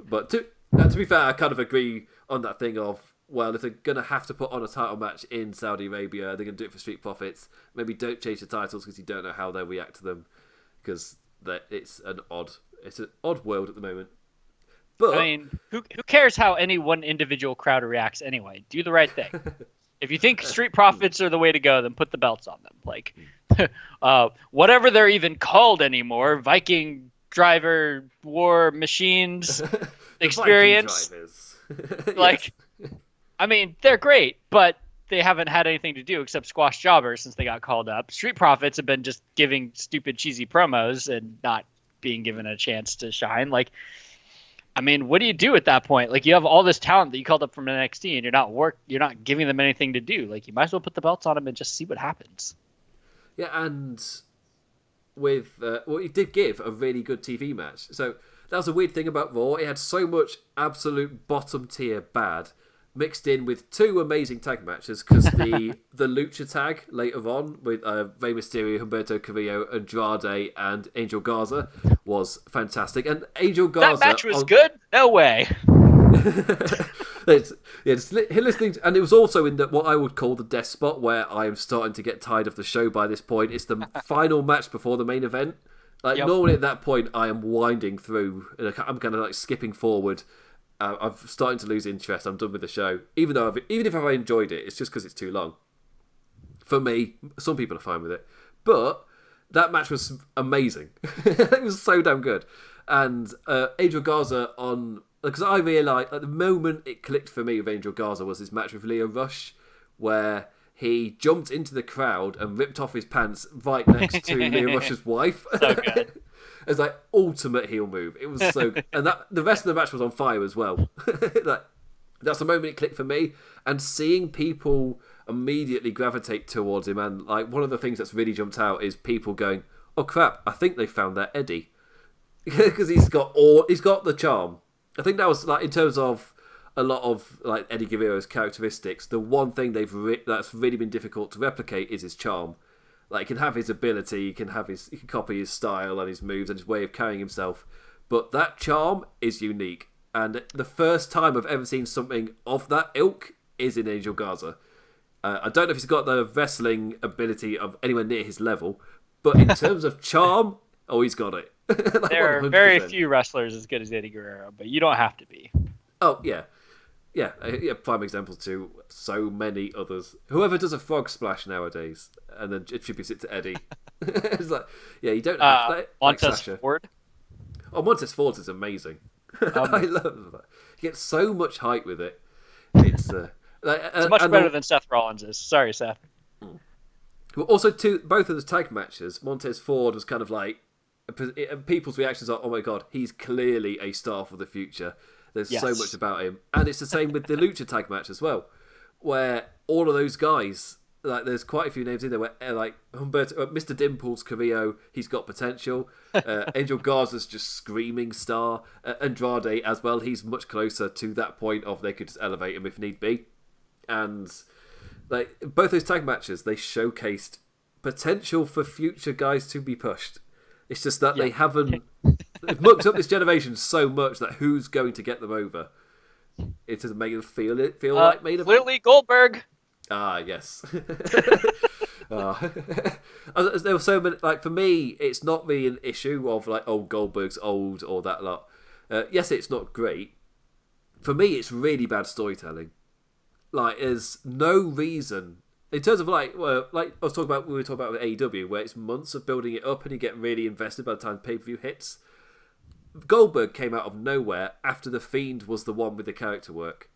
But to be fair, I kind of agree on that thing of, well, if they're going to have to put on a title match in Saudi Arabia, they're going to do it for Street Profits. Maybe don't change the titles because you don't know how they'll react to them, because it's an odd world at the moment. But I mean, who cares how any one individual crowd reacts anyway? Do the right thing. If you think Street Profits are the way to go, then put the belts on them. Like, whatever they're even called anymore, Viking driver war machines experience. Like, I mean, they're great, but they haven't had anything to do except squash jobbers since they got called up. Street Profits have been just giving stupid, cheesy promos and not being given a chance to shine. Like, I mean, what do you do at that point? Like, you have all this talent that you called up from NXT, and you're not giving them anything to do. Like, you might as well put the belts on them and just see what happens. Yeah, and with it did give a really good TV match. So that was a weird thing about Raw. It had so much absolute bottom tier bad mixed in with two amazing tag matches, because the Lucha tag later on with Rey Mysterio, Humberto Carrillo, Andrade, and Angel Garza was fantastic. And Angel Garza, that match was good. No way. Listening, and it was also in what I would call the death spot, where I am starting to get tired of the show by this point. It's the final match before the main event. Like, normally at that point, I am winding through. I'm kind of like skipping forward. I'm starting to lose interest. I'm done with the show. Even if I've enjoyed it, it's just because it's too long. For me, some people are fine with it. But that match was amazing. It was so damn good. And Angel Garza because I realised at the moment it clicked for me with Angel Garza was his match with Leo Rush, where he jumped into the crowd and ripped off his pants right next to Leo Rush's wife. So good. It's like ultimate heel move. It was so good. And the rest of the match was on fire as well. That's the moment it clicked for me. And seeing people immediately gravitate towards him, and like one of the things that's really jumped out is people going, "Oh crap! I think they found their Eddie," because he's got the charm. I think that was like in terms of a lot of like Eddie Guerrero's characteristics. The one thing that's really been difficult to replicate is his charm. Like, he can have his ability, he can copy his style and his moves and his way of carrying himself, but that charm is unique. And the first time I've ever seen something of that ilk is in Angel Garza. I don't know if he's got the wrestling ability of anywhere near his level, but in terms of charm, he's got it. Like, there 100%. are very few wrestlers as good as Eddie Guerrero, but you don't have to be. Oh, yeah. Yeah, prime example to so many others. Whoever does a frog splash nowadays and then attributes it to Eddie. It's like, you don't have to. Montez Ford? Oh, Montez Ford is amazing. I love that. He gets so much hype with it. It's much better than Seth Rollins is. Sorry, Seth. Well, also, both of the tag matches, Montez Ford was kind of like, people's reactions are, "Oh my god, he's clearly a star for the future." There's so much about him. And it's the same with the Lucha tag match as well, where all of those guys, like, there's quite a few names in there where, like, Humberto, Mr. Dimples, Carrillo, he's got potential. Angel Garza's just screaming star. Andrade as well, he's much closer to that point of they could just elevate him if need be. And like both those tag matches, they showcased potential for future guys to be pushed. It's just that they haven't. They've mucked up this generation so much that who's going to get them over? It doesn't make them feel like made of. Clearly Goldberg. Ah, yes. There were so many. Like, for me, it's not really an issue of like, oh, Goldberg's old or that lot. Yes, it's not great. For me, it's really bad storytelling. Like, there's no reason. In terms of like we were talking about with AEW, where it's months of building it up and you get really invested by the time pay-per-view hits. Goldberg came out of nowhere after The Fiend was the one with the character work.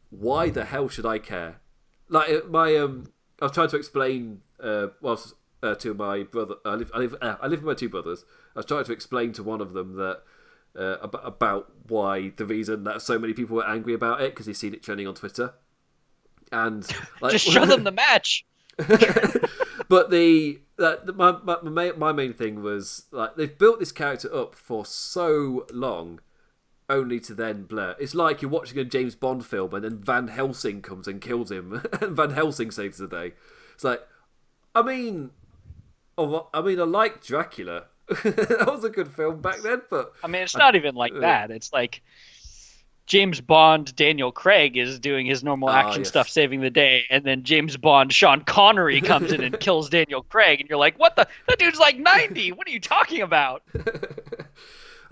Why the hell should I care? Like, I was trying to explain to my brother. I live with my two brothers. I was trying to explain to one of them that about why the reason that so many people were angry about it, because he's seen it trending on Twitter. And like, just show them the match. But my main thing was like, they've built this character up for so long, only to then blur. It's like you're watching a James Bond film and then Van Helsing comes and kills him, and Van Helsing saves the day. It's like, I like Dracula. That was a good film back then, but I mean, it's not even like that. It's like James Bond Daniel Craig is doing his normal action stuff, saving the day, and then James Bond Sean Connery comes in and kills Daniel Craig, and you're like, what the? That dude's like 90. What are you talking about?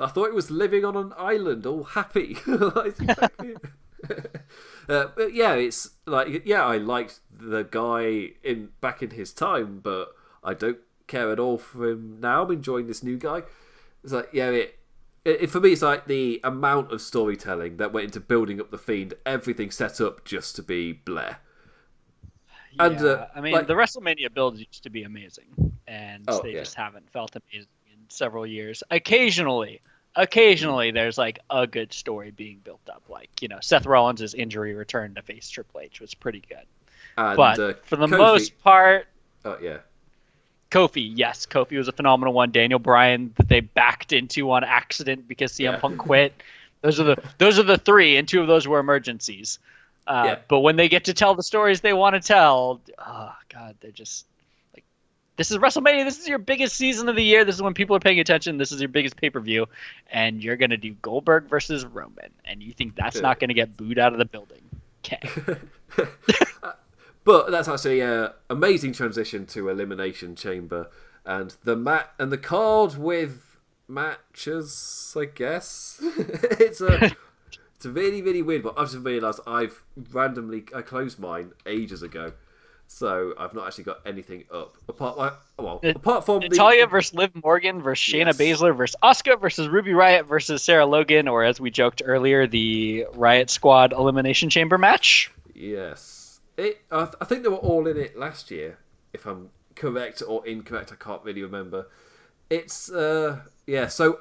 I thought it was living on an island, all happy. But yeah, it's like, yeah, I liked the guy back in his time, but I don't care at all for him now. I'm enjoying this new guy. It's like, yeah, it for me, it's like the amount of storytelling that went into building up the Fiend, everything set up just to be Blair. And I mean, the WrestleMania builds used to be amazing, and they just haven't felt amazing in several years. Occasionally there's like a good story being built up, like, you know, Seth Rollins' injury return to face Triple H was pretty good. And, but for the Kofi. most part, Kofi, yes, Kofi was a phenomenal one. Daniel Bryan that they backed into on accident because CM Punk quit. Those are the three, and two of those were emergencies. But when they get to tell the stories they want to tell, oh god, they're just like, this is WrestleMania. This is your biggest season of the year. This is when people are paying attention. This is your biggest pay-per-view, and you're gonna do Goldberg versus Roman, and you think that's not gonna get booed out of the building? Okay. But that's actually an amazing transition to Elimination Chamber, and the card with matches, I guess. It's a really, really weird, but I've just realised I closed mine ages ago, so I've not actually got anything up apart from Natalya versus Liv Morgan versus Shayna Baszler versus Asuka versus Ruby Riott versus Sarah Logan, or as we joked earlier, the Riot Squad Elimination Chamber match. Yes. I think they were all in it last year, if I'm correct or incorrect. I can't really remember. It's so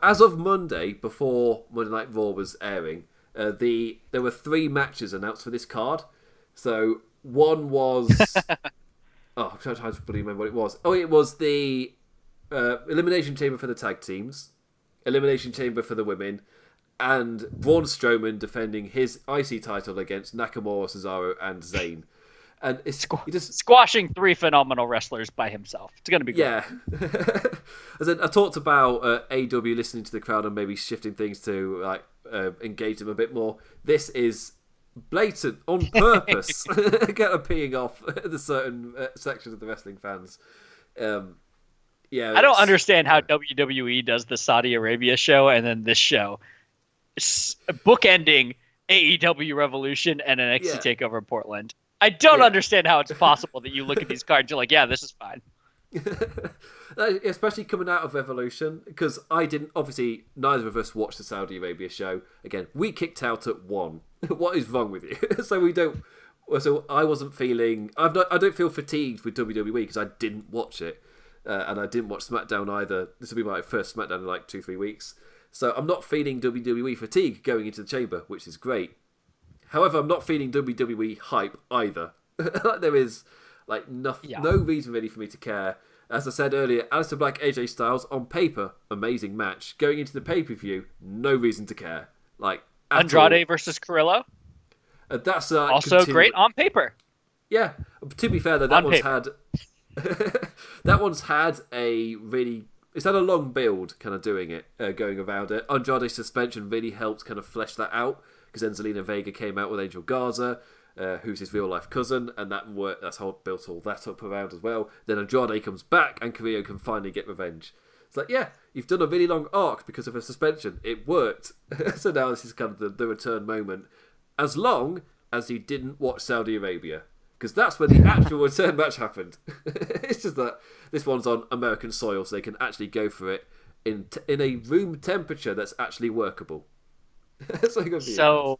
as of Monday, before Monday Night Raw was airing, there were 3 matches announced for this card. So one was I'm trying to remember what it was. Oh, it was the Elimination Chamber for the tag teams, Elimination Chamber for the women, and Braun Strowman defending his IC title against Nakamura, Cesaro, and Zayn. And it's just squashing 3 phenomenal wrestlers by himself. It's going to be great. Yeah. As I talked about AEW listening to the crowd and maybe shifting things to like engage them a bit more. This is blatant, on purpose, kind of peeing off the certain sections of the wrestling fans. I don't understand how WWE does the Saudi Arabia show and then this show. Bookending AEW Revolution and NXT TakeOver Portland. I don't understand how it's possible that you look at these cards, you're like, yeah, this is fine. Especially coming out of Revolution, because obviously neither of us watched the Saudi Arabia show. Again, we kicked out at 1. What is wrong with you? So I wasn't feeling, I don't feel fatigued with WWE because I didn't watch it. And I didn't watch SmackDown either. This will be my first SmackDown in like 2-3 weeks. So I'm not feeling WWE fatigue going into the chamber, which is great. However, I'm not feeling WWE hype either. There is like no reason really for me to care. As I said earlier, Aleister Black, AJ Styles, on paper, amazing match. Going into the pay-per-view, no reason to care. Like Andrade versus Carrillo. That's also great on paper. Yeah, to be fair though, that one's had a really. It's had a long build, kind of doing it, going around it. Andrade's suspension really helped kind of flesh that out, because then Zelina Vega came out with Angel Garza, who's his real-life cousin, and that's how it built all that up around as well. Then Andrade comes back, and Carrillo can finally get revenge. It's like, yeah, you've done a really long arc because of a suspension. It worked. So now this is kind of the return moment. As long as you didn't watch Saudi Arabia, because that's when the actual return match happened. It's just that this one's on American soil, so they can actually go for it in a room temperature that's actually workable. So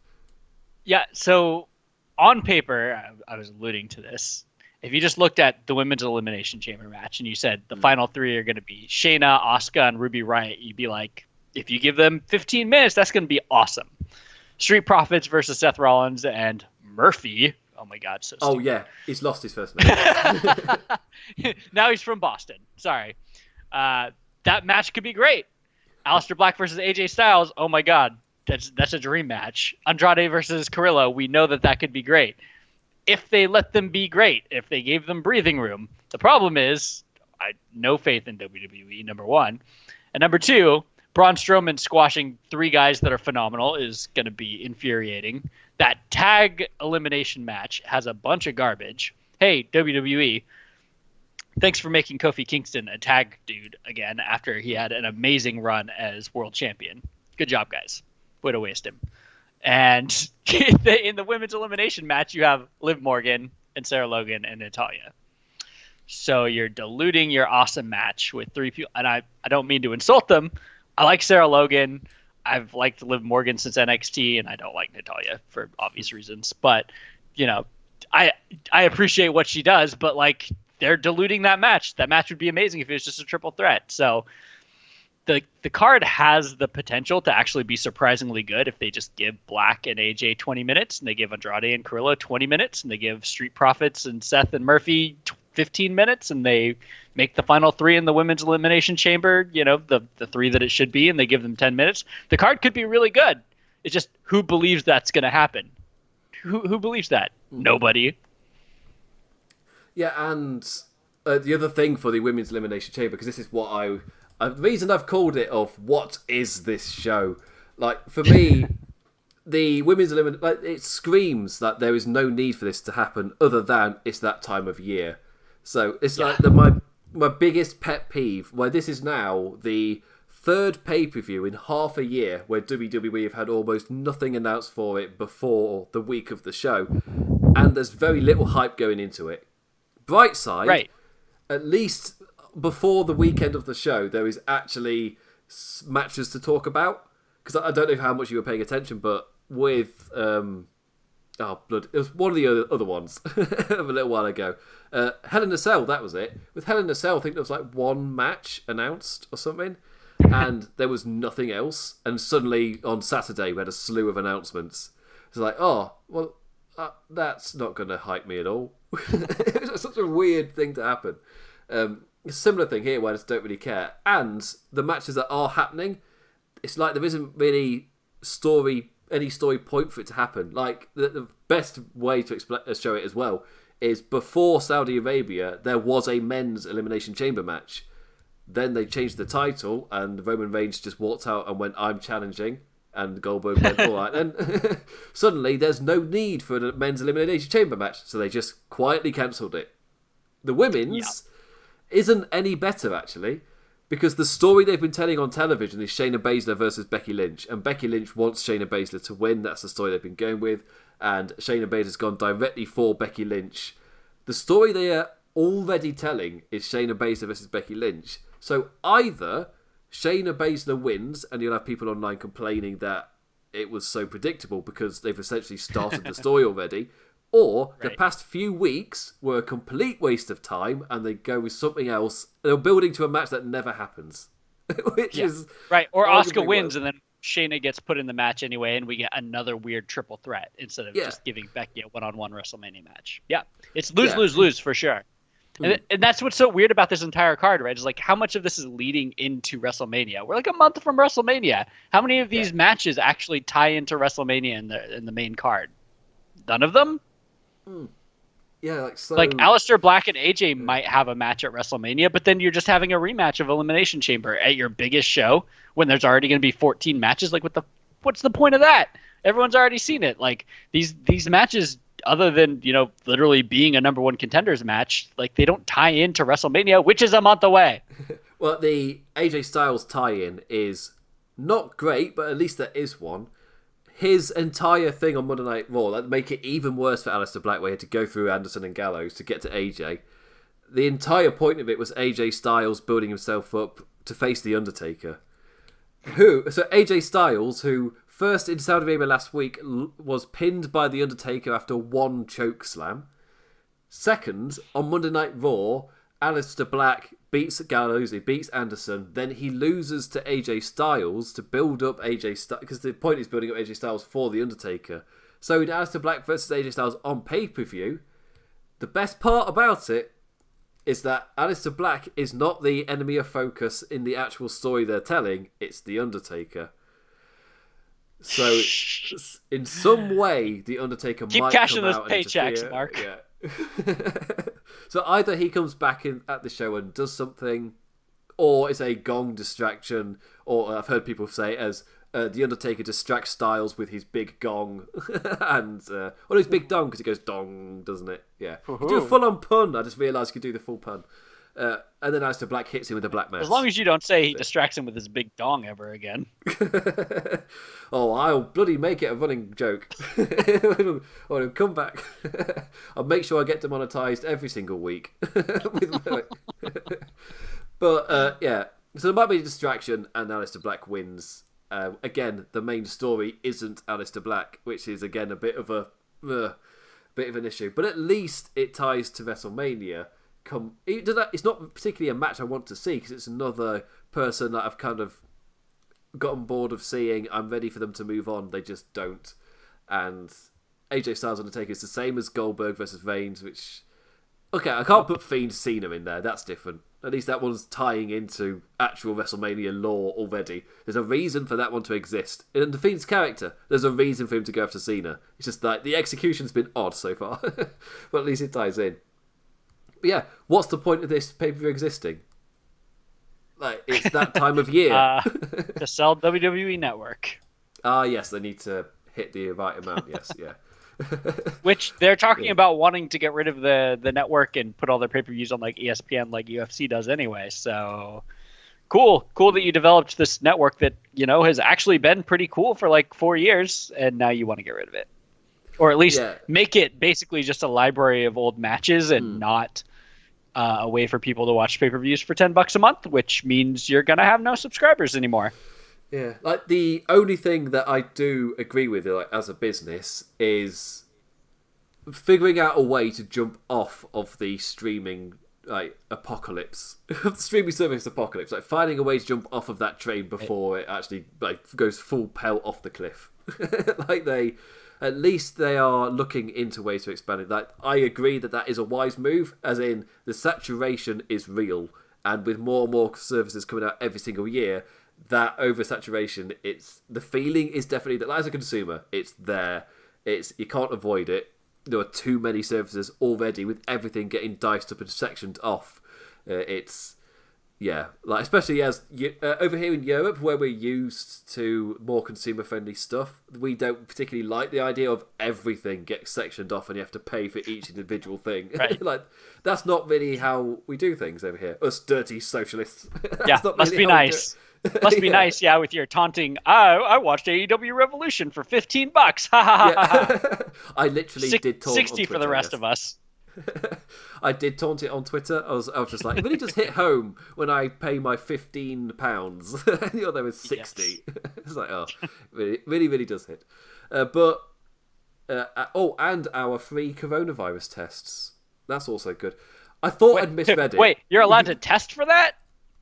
on paper, I was alluding to this. If you just looked at the Women's Elimination Chamber match and you said the final 3 are going to be Shayna, Asuka, and Ruby Riott, you'd be like, if you give them 15 minutes, that's going to be awesome. Street Profits versus Seth Rollins and Murphy. Oh my God, so stupid. Oh yeah, he's lost his first name. Now he's from Boston. Sorry. That match could be great. Aleister Black versus AJ Styles. Oh my God, that's a dream match. Andrade versus Carrillo. We know that could be great. If they let them be great, if they gave them breathing room. The problem is, no faith in WWE, number 1. And number 2, Braun Strowman squashing 3 guys that are phenomenal is going to be infuriating. That tag elimination match has a bunch of garbage. Hey, WWE, thanks for making Kofi Kingston a tag dude again after he had an amazing run as world champion. Good job, guys. Way to waste him. And in the women's elimination match, you have Liv Morgan and Sarah Logan and Natalya. So you're diluting your awesome match with three people. And I don't mean to insult them. I like Sarah Logan. I've liked Liv Morgan since NXT, and I don't like Natalya for obvious reasons. But, you know, I appreciate what she does, but, like, they're diluting that match. That match would be amazing if it was just a triple threat. So the card has the potential to actually be surprisingly good if they just give Black and AJ 20 minutes, and they give Andrade and Carrillo 20 minutes, and they give Street Profits and Seth and Murphy 15 minutes, and they make the final three in the women's elimination chamber, you know, the three that it should be, and they give them 10 minutes. The card could be really good. It's just, who believes that's going to happen? Who believes that? Nobody. Yeah, and the other thing for the women's elimination chamber, because this is what the reason I've called it what is this show? Like, for me, the women's elimination, like, it screams that there is no need for this to happen other than it's that time of year. So it's like my biggest pet peeve, where this is now the third pay-per-view in half a year where WWE have had almost nothing announced for it before the week of the show, and there's very little hype going into it. Bright side, right. At least before the weekend of the show, there is actually matches to talk about. Because I don't know how much you were paying attention, but with it was one of the other ones a little while ago. Hell in a Cell, that was it. With Hell in a Cell, I think there was like one match announced or something, and there was nothing else. And suddenly on Saturday, we had a slew of announcements. It's like, oh, well, that's not going to hype me at all. It's such a weird thing to happen. A similar thing here where I just don't really care. And the matches that are happening, it's like there isn't really any story point for it to happen. Like, the best way to show it as well is before Saudi Arabia, there was a men's Elimination Chamber match. Then they changed the title, and Roman Reigns just walked out and went, I'm challenging. And Goldberg went, all right. Then suddenly there's no need for a men's Elimination Chamber match. So they just quietly cancelled it. The women's isn't any better, actually. Because the story they've been telling on television is Shayna Baszler versus Becky Lynch. And Becky Lynch wants Shayna Baszler to win. That's the story they've been going with. And Shayna Baszler's gone directly for Becky Lynch. The story they are already telling is Shayna Baszler versus Becky Lynch. So either Shayna Baszler wins, and you'll have people online complaining that it was so predictable because they've essentially started the story already, or the past few weeks were a complete waste of time, and they go with something else. They're building to a match that never happens, which is right. Or Asuka wins, and then Shayna gets put in the match anyway, and we get another weird triple threat instead of just giving Becky a one-on-one WrestleMania match. Yeah, it's lose for sure. And that's what's so weird about this entire card, right? Is like, how much of this is leading into WrestleMania? We're like a month from WrestleMania. How many of these matches actually tie into WrestleMania in the main card? None of them. Yeah, like Aleister Black and AJ might have a match at WrestleMania, but then you're just having a rematch of Elimination Chamber at your biggest show when there's already going to be 14 matches. Like, what's the point of that? Everyone's already seen it. Like, these matches, other than, you know, literally being a number one contenders match, like, they don't tie into WrestleMania, which is a month away. Well, the AJ Styles tie-in is not great, but at least there is one. His entire thing on Monday Night Raw, that make it even worse for Aleister Black, where he had to go through Anderson and Gallows to get to AJ. The entire point of it was AJ Styles building himself up to face The Undertaker. So AJ Styles, who first in Saudi Arabia last week was pinned by The Undertaker after one choke slam. Second, on Monday Night Raw, Aleister Black beats Gallows, he beats Anderson, then he loses to AJ Styles to build up AJ Styles, because the point is building up AJ Styles for The Undertaker. So in Aleister Black versus AJ Styles on pay-per-view, the best part about it is that Aleister Black is not the enemy of focus in the actual story they're telling, it's The Undertaker. So in some way, The Undertaker keep might cashing come those out paychecks, and Mark. Yeah. So either he comes back at the show and does something, or it's a gong distraction, or I've heard people say as The Undertaker distracts Styles with his big gong, and his big dong, because it goes dong, doesn't it? Yeah. Do a full-on pun. I just realised you could do the full pun. And then Aleister Black hits him with a black mass. As long as you don't say he distracts him with his big dong ever again. Oh, I'll bloody make it a running joke. Or he'll come back. I'll make sure I get demonetized every single week. But yeah, so there might be a distraction, and Aleister Black wins. Again, the main story isn't Aleister Black, which is again a bit of an issue. But at least it ties to WrestleMania. It's not particularly a match I want to see because it's another person that I've kind of gotten bored of seeing. I'm ready for them to move on. They just don't. And AJ Styles Undertaker is the same as Goldberg versus Reigns, which... Okay, I can't put Fiend Cena in there. That's different. At least that one's tying into actual WrestleMania lore already. There's a reason for that one to exist. In the Fiend's character, there's a reason for him to go after Cena. It's just like the execution's been odd so far. But at least it ties in. But yeah, what's the point of this pay-per-view existing? Like, it's that time of year. To sell WWE Network. Yes, they need to hit the right amount, yes, yeah. Which they're talking about wanting to get rid of the network and put all their pay-per-views on like ESPN like UFC does anyway. So cool that you developed this network that, you know, has actually been pretty cool for like 4 years, and now you want to get rid of it. Or at least make it basically just a library of old matches and not a way for people to watch pay-per-views for $10 a month, which means you're going to have no subscribers anymore. Yeah, like the only thing that I do agree with, like as a business, is figuring out a way to jump off of the streaming apocalypse, the streaming service apocalypse. Like finding a way to jump off of that train before it actually goes full pelt off the cliff. At least they are looking into ways to expand it. Like I agree that is a wise move, as in the saturation is real, and with more and more services coming out every single year. That oversaturation, the feeling is definitely that as a consumer, it's there. You can't avoid it. There are too many services already with everything getting diced up and sectioned off. Especially as over here in Europe, where we're used to more consumer-friendly stuff, we don't particularly like the idea of everything gets sectioned off and you have to pay for each individual thing. Right. Like that's not really how we do things over here. Us dirty socialists. Must be nice. Must be nice, with your taunting. I watched AEW Revolution for $15. I literally did taunt 60 on Twitter, for the rest of us. I did taunt it on Twitter. I was just like, it really does hit home when I pay my £15. And you're there with 60. Yes. It's like, really, really, really does hit. And our free coronavirus tests. That's also good. I thought I'd misread it. Wait, you're allowed to test for that?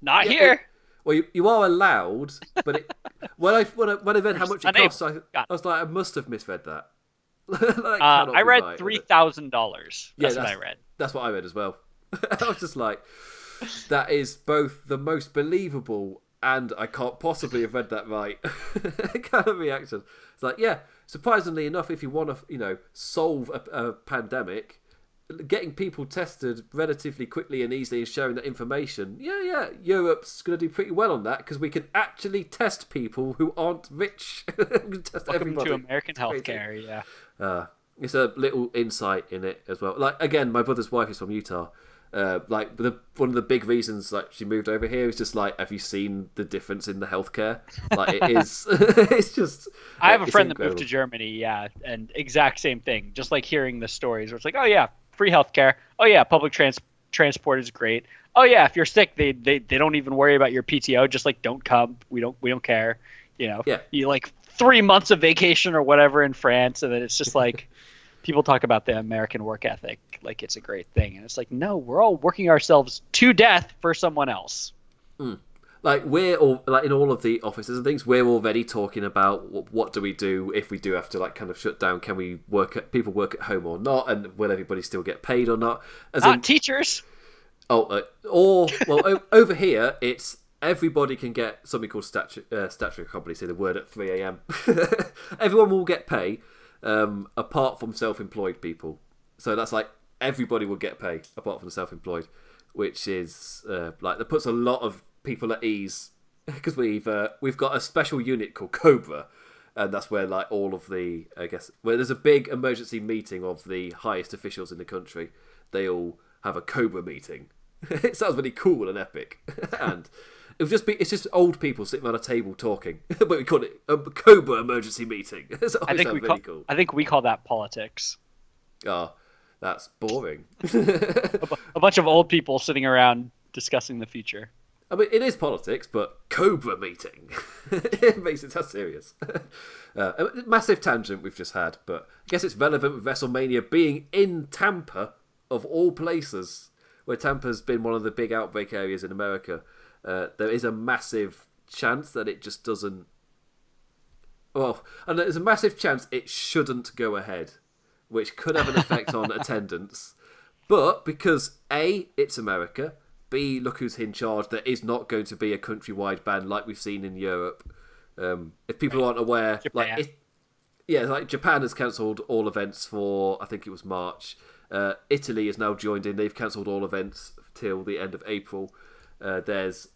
Not here. Well, you are allowed, but when I read how much it costs, I was like, I must have misread that. I read $3,000. That's what I read. That's what I read as well. I was just like, that is both the most believable and I can't possibly have read that right kind of reaction. It's like, surprisingly enough, if you want to, solve a pandemic, getting people tested relatively quickly and easily and sharing that information, Europe's going to do pretty well on that because we can actually test people who aren't rich. We can test everybody. To American healthcare, it's a little insight in it as well. Like again, my brother's wife is from Utah. One of the big reasons she moved over here is just like, have you seen the difference in the healthcare? Like it is, it's just. I have a friend that moved to Germany, and exact same thing. Just like hearing the stories, where it's like, oh yeah, free healthcare. Oh yeah, public transport is great. Oh yeah, if you're sick, they don't even worry about your PTO. Just like don't come. We don't care. You like 3 months of vacation or whatever in France, and then it's just like. People talk about the American work ethic like it's a great thing, and it's like, no, we're all working ourselves to death for someone else. Like we're all like in all of the offices and things, we're already talking about what do we do if we do have to kind of shut down? Can we people work at home or not? And will everybody still get paid or not? Teachers. Over here it's everybody can get something called statutory. I can't really say the word at 3 a.m. Everyone will get pay. Apart from self-employed people, so that's like everybody will get pay apart from the self-employed, which is that puts a lot of people at ease because we've got a special unit called Cobra, and that's where like all of the where there's a big emergency meeting of the highest officials in the country, they all have a Cobra meeting, It sounds really cool and epic. And it's just old people sitting around a table talking. But we call it a Cobra emergency meeting. I think we call that politics. Oh, that's boring. A bunch of old people sitting around discussing the future. I mean, it is politics, but Cobra meeting. It makes it sound serious. A massive tangent we've just had, but I guess it's relevant with WrestleMania being in Tampa, of all places, where Tampa's been one of the big outbreak areas in America. There is a massive chance that it just doesn't... Well, and there's a massive chance it shouldn't go ahead, which could have an effect on attendance. But because A, it's America, B, look who's in charge, there is not going to be a countrywide ban like we've seen in Europe. If people aren't aware, Japan. like Japan has cancelled all events for, I think it was March. Italy has now joined in. They've cancelled all events till the end of April. There's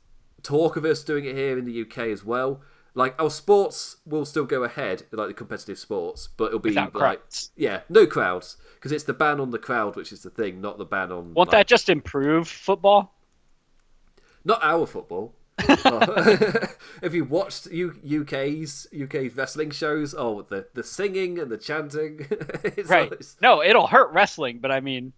talk of us doing it here in the UK as well. Like, our sports will still go ahead, like the competitive sports, but it'll be without crowds. No crowds, because it's the ban on the crowd which is the thing, not the ban on. Won't that just improve football? Not our football. If you watched UK's wrestling shows, the singing and the chanting. Right. No, it'll hurt wrestling, but I mean.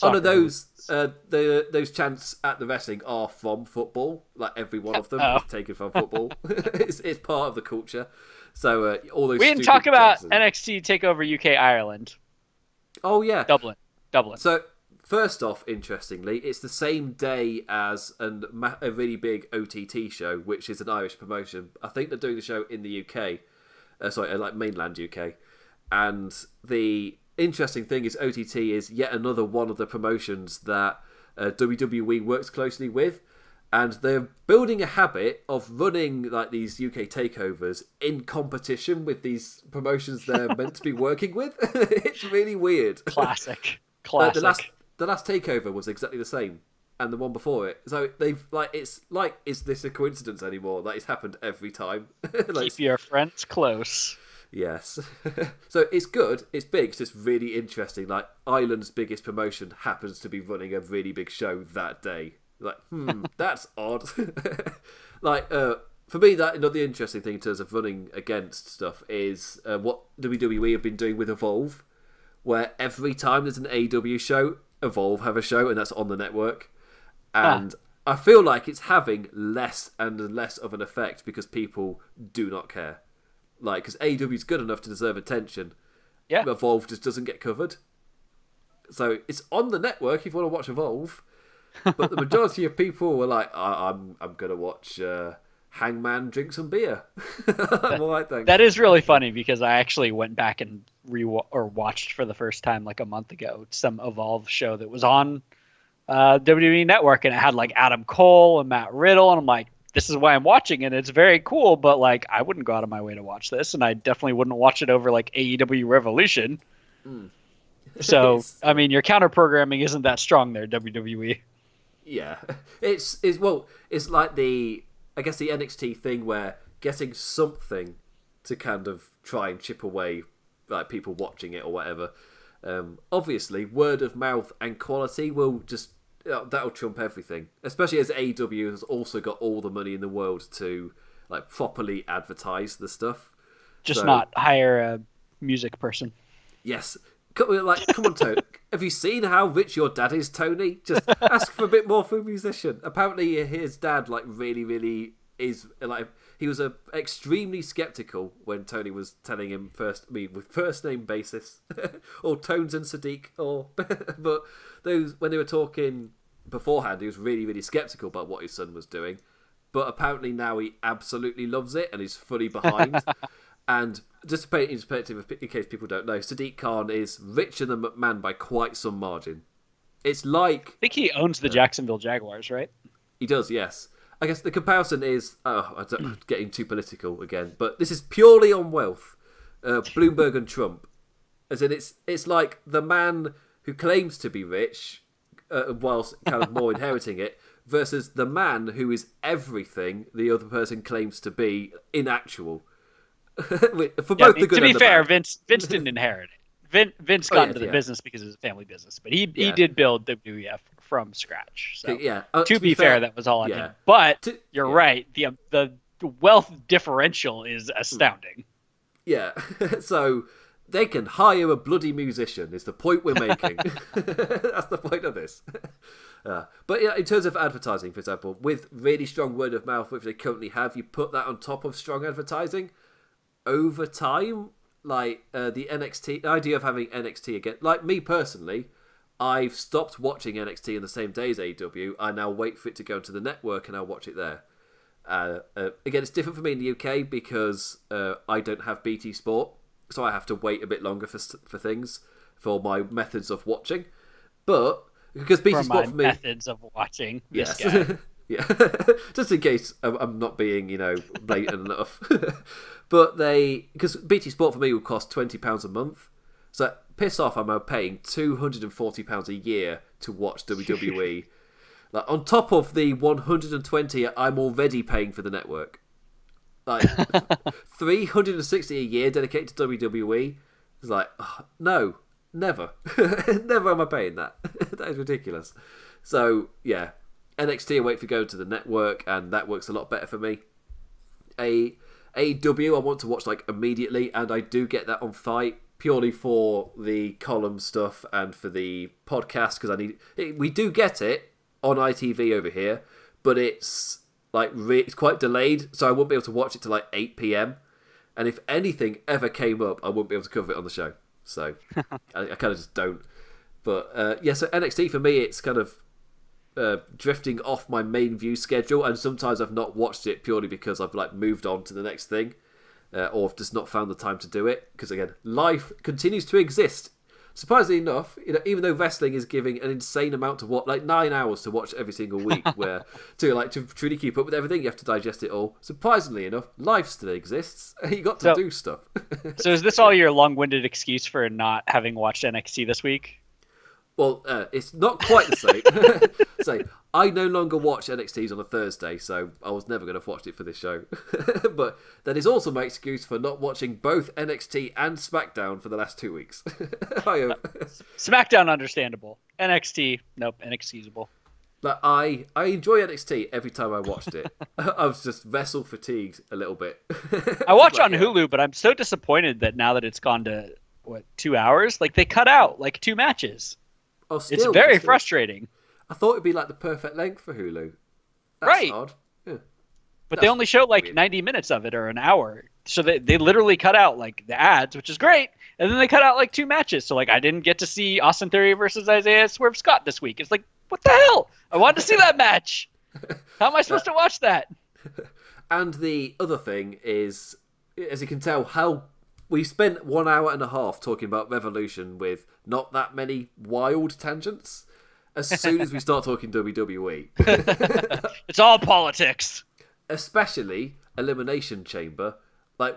Oh no, those chants at the wrestling are from football. Like every one of them is taken from football. It's part of the culture. So all those. We didn't talk about NXT Takeover UK Ireland. Oh yeah, Dublin. So first off, interestingly, it's the same day as a really big OTT show, which is an Irish promotion. I think they're doing the show in the UK. Like mainland UK, and the interesting thing is OTT is yet another one of the promotions that WWE works closely with, and they're building a habit of running like these UK takeovers in competition with these promotions they're meant to be working with. It's really weird. Classic. The last takeover was exactly the same, and the one before it. So they've is this a coincidence anymore? Like, it's happened every time. Keep your friends close. Yes. So it's good, it's big, it's just really interesting. Like, Ireland's biggest promotion happens to be running a really big show that day. Like, that's odd. Like, for me, that another interesting thing in terms of running against stuff is what WWE have been doing with Evolve, where every time there's an AEW show, Evolve have a show, and that's on the network. And I feel like it's having less and less of an effect because people do not care. Like, because AEW is good enough to deserve attention. Yeah. Evolve just doesn't get covered. So it's on the network if you want to watch Evolve. But the majority of people were like, I'm going to watch Hangman drink some beer. I'm all right, thanks. That is really funny because I actually went back and watched for the first time like a month ago some Evolve show that was on WWE Network, and it had like Adam Cole and Matt Riddle, and I'm like, this is why I'm watching it. It's very cool, but like I wouldn't go out of my way to watch this, and I definitely wouldn't watch it over like AEW Revolution. So I mean, your counter programming isn't that strong there, WWE. Yeah, it's like the NXT thing where getting something to kind of try and chip away like people watching it or whatever. Obviously, word of mouth and quality will just. That'll trump everything, especially as AEW has also got all the money in the world to like properly advertise the stuff. Just not hire a music person. Yes, come on, Tony. Have you seen how rich your dad is, Tony? Just ask for a bit more for a musician. Apparently, his dad like really is like he was extremely skeptical when Tony was telling him with first name basis or Tones and Sadiq but when they were talking beforehand, he was really skeptical about what his son was doing. But apparently now he absolutely loves it and is fully behind. And just to put it in perspective, in case people don't know, Sadiq Khan is richer than McMahon by quite some margin. It's like... I think he owns the Jacksonville Jaguars, right? He does, yes. I guess the comparison is... I'm getting too political again. But this is purely on wealth. Bloomberg and Trump. As in, it's like the man who claims to be rich, whilst kind of more inheriting it, versus the man who is everything the other person claims to be in actual. For both the good to be and the fair, bad. Vince didn't inherit it. Vince got into the business because it was a family business, but he did build WWF from scratch. So Yeah. To be fair, that was all on him. But you're right. The wealth differential is astounding. Yeah. So they can hire a bloody musician is the point we're making. That's the point of this. But in terms of advertising, for example, with really strong word of mouth, which they currently have, you put that on top of strong advertising. Over time, like the idea of having NXT again, like me personally, I've stopped watching NXT in the same day as AEW. I now wait for it to go to the network and I'll watch it there. Again, it's different for me in the UK because I don't have BT Sport, so I have to wait a bit longer for things, for my methods of watching. But because BT Sport for me, methods of watching. Yes, yeah, just in case I'm not being blatant enough. But because BT Sport for me would cost £20 a month, so piss off, I'm paying £240 a year to watch WWE. Like on top of the 120 I'm already paying for the network. Like 360 a year dedicated to WWE. It's like, no, never. Never am I paying that. That is ridiculous. So yeah, NXT I wait for going to the network, and that works a lot better for me. AEW I want to watch like immediately, and I do get that on Fight purely for the column stuff and for the podcast, because we do get it on ITV over here, but it's like it's quite delayed, so I won't be able to watch it till like 8 p.m. And if anything ever came up, I wouldn't be able to cover it on the show. So I kind of just don't. But so NXT for me, it's kind of drifting off my main view schedule, and sometimes I've not watched it purely because I've like moved on to the next thing, or I've just not found the time to do it. Because again, life continues to exist. Surprisingly enough, even though wrestling is giving an insane amount to watch, like 9 hours to watch every single week, where to truly keep up with everything, you have to digest it all. Surprisingly enough, life still exists. You got to do stuff. So is this all your long-winded excuse for not having watched NXT this week? Well, it's not quite the same. So I no longer watch NXTs on a Thursday, so I was never going to watch it for this show. But that is also my excuse for not watching both NXT and SmackDown for the last 2 weeks. SmackDown, understandable. NXT, nope, inexcusable. Like, I enjoy NXT every time I watched it. I was just wrestle fatigued a little bit. I watch on Hulu, but I'm so disappointed that now that it's gone to, 2 hours? Like, they cut out, 2 matches. Oh, it's very frustrating. I thought it'd be like the perfect length for Hulu. That's odd. Yeah. But they only show 90 minutes of it or an hour. So they literally cut out the ads, which is great. And then they cut out 2 matches. So I didn't get to see Austin Theory versus Isaiah Swerve Scott this week. It's what the hell? I wanted to see that match. How am I supposed to watch that? And the other thing is, as you can tell, how we spent 1 hour and a half talking about Revolution with not that many wild tangents. As soon as we start talking WWE. It's all politics. Especially Elimination Chamber.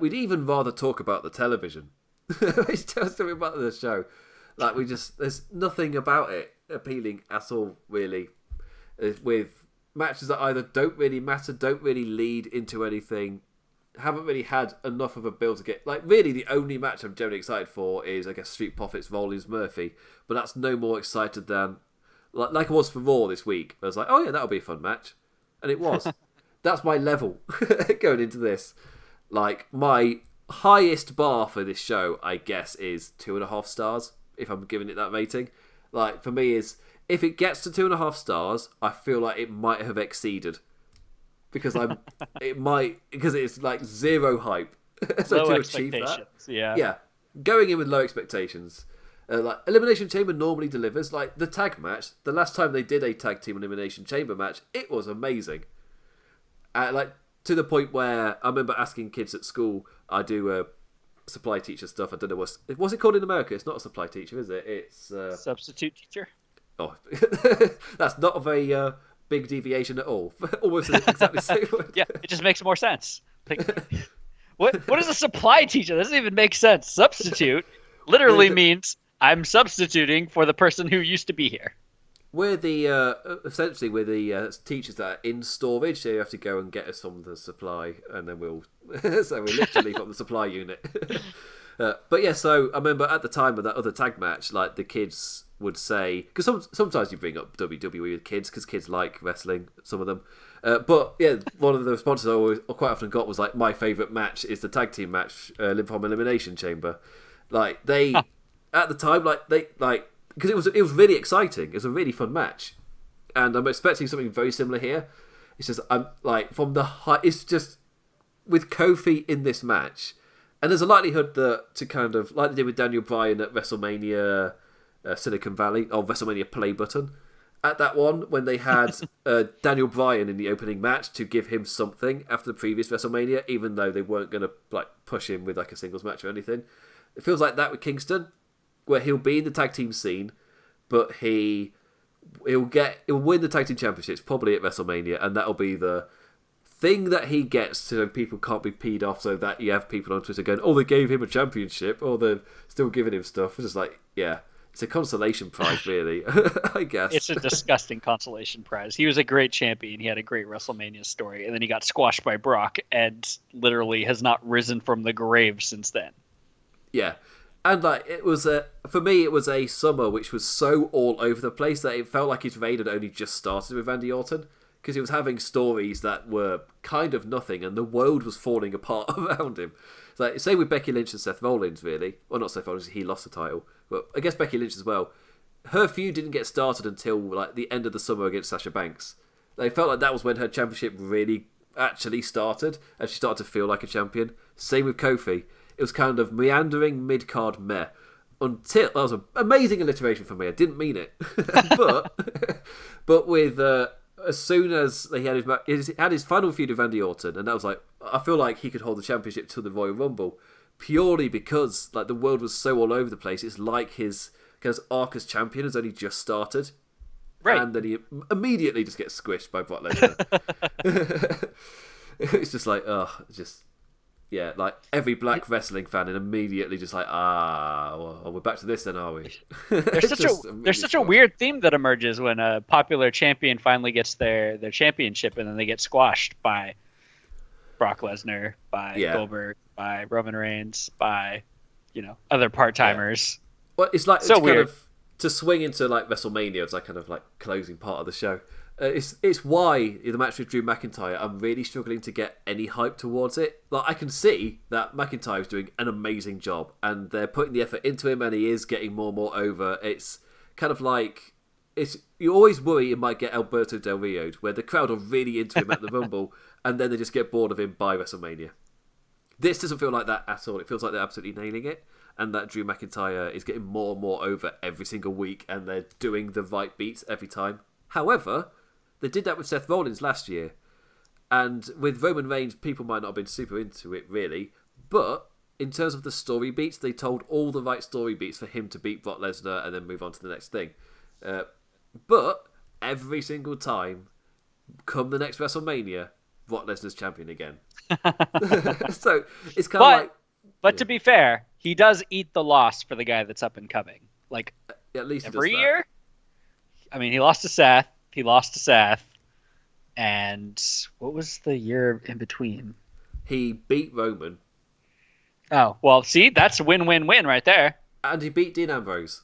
We'd even rather talk about the television. Which tells me about the show. There's nothing about it appealing at all, really. With matches that either don't really matter, don't really lead into anything, haven't really had enough of a build to get... really, the only match I'm generally excited for is, I guess, Street Profits Rollins Murphy. But that's no more excited than... Like it was for Raw this week. I was like, oh yeah, that'll be a fun match. And it was. That's my level going into this. My highest bar for this show, I guess, is 2.5 stars, if I'm giving it that rating. For me, is if it gets to 2.5 stars, I feel like it might have exceeded. Because it's zero hype. So low to achieve that. Yeah. Going in with low expectations. Elimination Chamber normally delivers. The tag match, the last time they did a tag team Elimination Chamber match, it was amazing. To the point where I remember asking kids at school, I do supply teacher stuff. I don't know what's it called in America. It's not a supply teacher, is it? It's substitute teacher. Oh, that's not a very big deviation at all. Almost exactly the same word. Yeah, it just makes more sense. What is a supply teacher? That doesn't even make sense. Substitute literally means I'm substituting for the person who used to be here. We're essentially we're the teachers that are in storage, so you have to go and get us from the supply, and then so we're literally from the supply unit. But yeah, so I remember at the time of that other tag match, the kids would say, because sometimes you bring up WWE with kids because kids like wrestling, some of them. But yeah, one of the responses I quite often got was like, my favourite match is the tag team match, Elimination Chamber. Like they, at the time, because it was really exciting. It was a really fun match, and I'm expecting something very similar here. It's just I'm like from the high. It's just with Kofi in this match. And there's a likelihood that to kind of, like they did with Daniel Bryan at WrestleMania Silicon Valley, or WrestleMania Play Button, at that one, when they had Daniel Bryan in the opening match to give him something after the previous WrestleMania, even though they weren't going to like push him with like a singles match or anything. It feels like that with Kingston, where he'll be in the tag team scene, but he'll win the tag team championships probably at WrestleMania, and that'll be the thing that he gets so people can't be peed off, so that you have people on Twitter going, oh, they gave him a championship, or they're still giving him stuff. It's just like, yeah, it's a consolation prize, really, I guess. It's a disgusting consolation prize. He was a great champion. He had a great WrestleMania story, and then he got squashed by Brock and literally has not risen from the grave since then. Yeah. And like it was for me, it was a summer which was so all over the place that it felt like his reign had only just started with Randy Orton. Because he was having stories that were kind of nothing, and the world was falling apart around him. It's like, same with Becky Lynch and Seth Rollins, really. Well, not Seth Rollins, he lost the title. But I guess Becky Lynch as well. Her feud didn't get started until like the end of the summer against Sasha Banks. They felt like that was when her championship really actually started, and she started to feel like a champion. Same with Kofi. It was kind of meandering mid-card meh. Until, that was an amazing alliteration for me. I didn't mean it. but with... as soon as he had his final feud with Randy Orton, and that was like, I feel like he could hold the championship till the Royal Rumble, purely because like the world was so all over the place. It's like his arc as champion has only just started, right? And then he immediately just gets squished by Brock Lesnar. It's just like, yeah, like every black wrestling fan and immediately just like, well, we're back to this then, are we? There's such a weird theme that emerges when a popular champion finally gets their championship and then they get squashed by Brock Lesnar, by Goldberg, by Roman Reigns, by other part-timers. Yeah. Well, it's like so weird. Kind of, to swing into like WrestleMania, it's like kind of like closing part of the show. It's why the match with Drew McIntyre, I'm really struggling to get any hype towards it. Like I can see that McIntyre is doing an amazing job, and they're putting the effort into him, and he is getting more and more over. It's kind of like you always worry it might get Alberto Del Rio, where the crowd are really into him at the Rumble, and then they just get bored of him by WrestleMania. This doesn't feel like that at all. It feels like they're absolutely nailing it, and that Drew McIntyre is getting more and more over every single week, and they're doing the right beats every time. However, they did that with Seth Rollins last year. And with Roman Reigns, people might not have been super into it, really. But in terms of the story beats, they told all the right story beats for him to beat Brock Lesnar and then move on to the next thing. But every single time, come the next WrestleMania, Brock Lesnar's champion again. So it's kind of like... But to be fair, he does eat the loss for the guy that's up and coming. Like, at least every year? I mean, he lost to Seth. And what was the year in between? He beat Roman. Oh, well, see, that's a win-win-win right there. And he beat Dean Ambrose.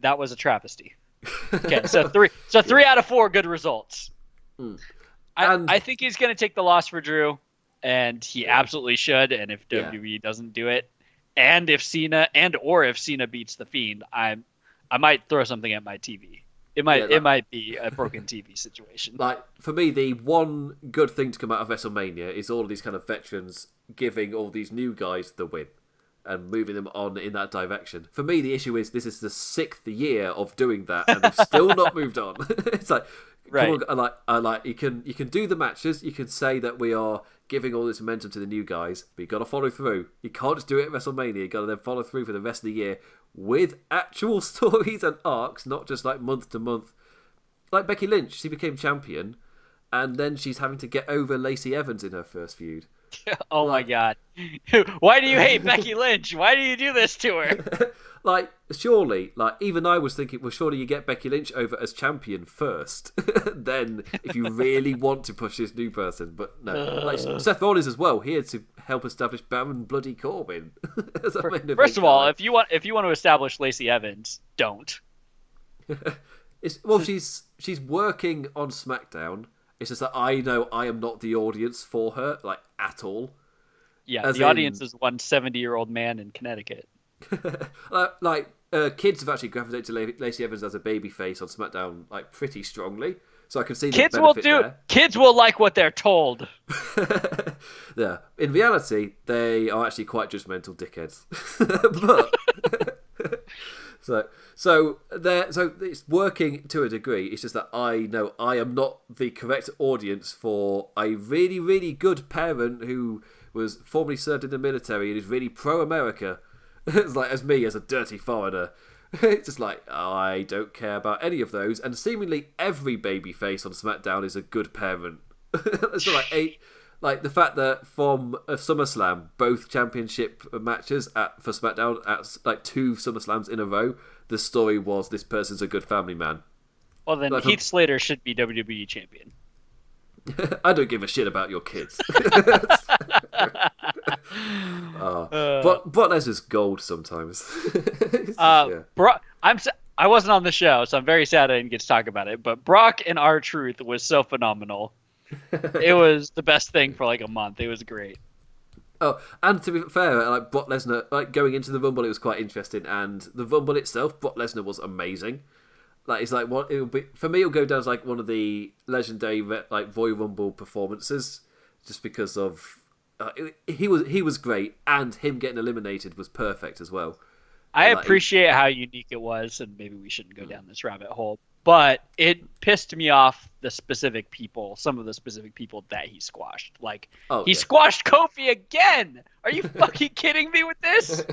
That was a travesty. Okay, so three out of 4 good results. I think he's going to take the loss for Drew, and he absolutely should. And if WWE doesn't do it, and if Cena beats The Fiend, I might throw something at my TV. It might be a broken TV situation. Like, for me, the one good thing to come out of WrestleMania is all of these kind of veterans giving all these new guys the win and moving them on in that direction. For me, the issue is this is the 6th year of doing that, and they've still not moved on. It's like, right. Come on, you can do the matches. You can say that we are giving all this momentum to the new guys, but you got to follow through. You can't just do it at WrestleMania. You got to then follow through for the rest of the year with actual stories and arcs, not just like month to month. Like Becky Lynch, she became champion, and then she's having to get over Lacey Evans in her first feud. Oh my God. Why do you hate Becky Lynch? Why do you do this to her? like, surely, like, even I was thinking, well, surely you get Becky Lynch over as champion first. Then, if you really want to push this new person. But no. Like, Seth Rollins as well, here to help establish Baron Bloody Corbin. First of all, if you want to establish Lacey Evans, don't. She's working on SmackDown. It's just that I know I am not the audience for her, like, at all. Yeah, the audience is one 70-year-old man in Connecticut. Kids have actually gravitated to Lacey Evans as a babyface on SmackDown, like, pretty strongly. So I can see the benefit there. Kids will like what they're told. Yeah. In reality, they are actually quite judgmental dickheads. But so it's working to a degree. It's just that I know I am not the correct audience for a really, really good parent who was formerly served in the military and is really pro-America. It's like, as me, as a dirty foreigner. It's just like, I don't care about any of those. And seemingly every babyface on SmackDown is a good parent. So like the fact that from SummerSlam, both championship matches for SmackDown at like 2 SummerSlams in a row, the story was this person's a good family man. Well, then Heath Slater should be WWE champion. I don't give a shit about your kids. But Lesnar's gold sometimes. I wasn't on the show, so I'm very sad I didn't get to talk about it. But Brock and R-Truth was so phenomenal. It was the best thing for like a month. It was great. Oh, and to be fair, like Brock Lesnar, like going into the Rumble, it was quite interesting, and the Rumble itself, Brock Lesnar was amazing. Like, it's like what it'll be for me. It'll go down as like one of the legendary like Royal Rumble performances, just because of he was great, and him getting eliminated was perfect as well. I appreciate how unique it was, and maybe we shouldn't go down this rabbit hole, but it pissed me off some of the specific people that he squashed. Like, he squashed Kofi again! Are you fucking kidding me with this?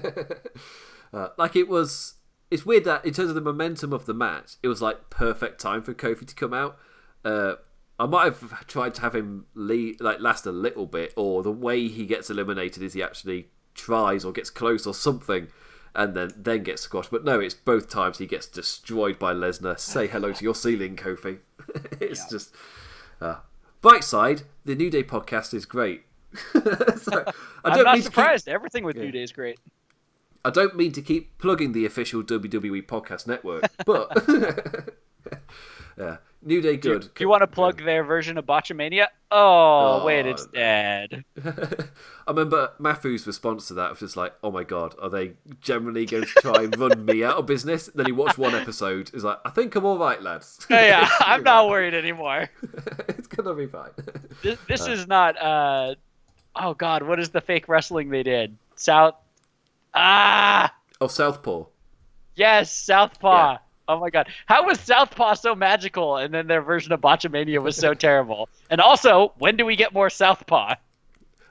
It's weird that in terms of the momentum of the match, it was like perfect time for Kofi to come out. I might have tried to have him last a little bit, or the way he gets eliminated is he actually tries or gets close or something, and then gets squashed. But no, it's both times he gets destroyed by Lesnar. Say hello to your ceiling, Kofi. It's just... Bright side, the New Day podcast is great. I'm not surprised. Everything with New Day is great. I don't mean to keep plugging the official WWE podcast network, but... New Day good. Do you want to plug their version of Botchamania? Oh, wait, it's dead. I remember Mafu's response to that was just like, oh my god, are they generally going to try and run me out of business? And then he watched one episode. He's like, I think I'm all right, lads. Yeah, I'm not worried anymore. It's going to be fine. This is not... oh god, what is the fake wrestling they did? Southpaw. Yes, Southpaw. Yeah. Oh my god. How was Southpaw so magical and then their version of Botchamania was so terrible? And also, when do we get more Southpaw?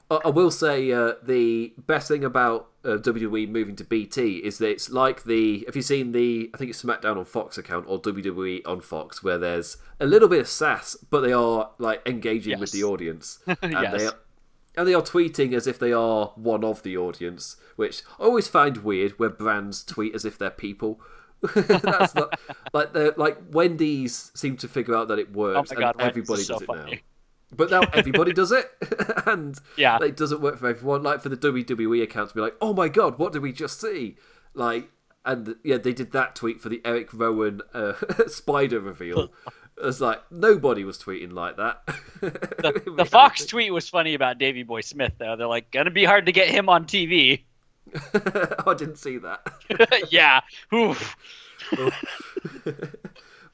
I will say the best thing about WWE moving to BT is that it's like have you seen I think it's SmackDown on Fox account or WWE on Fox, where there's a little bit of sass, but they are like engaging with the audience. And they are tweeting as if they are one of the audience, which I always find weird where brands tweet as if they're people. That's not like Wendy's seem to figure out that it works, and everybody does it now. But now everybody does it, and it doesn't work for everyone. Like for the WWE accounts, be like, "Oh my god, what did we just see?" Like, and they did that tweet for the Eric Rowan spider reveal. It's like nobody was tweeting like that. The Fox tweet was funny about Davey Boy Smith, though. They're like, "Gonna be hard to get him on TV." I didn't see that. Yeah. Oof.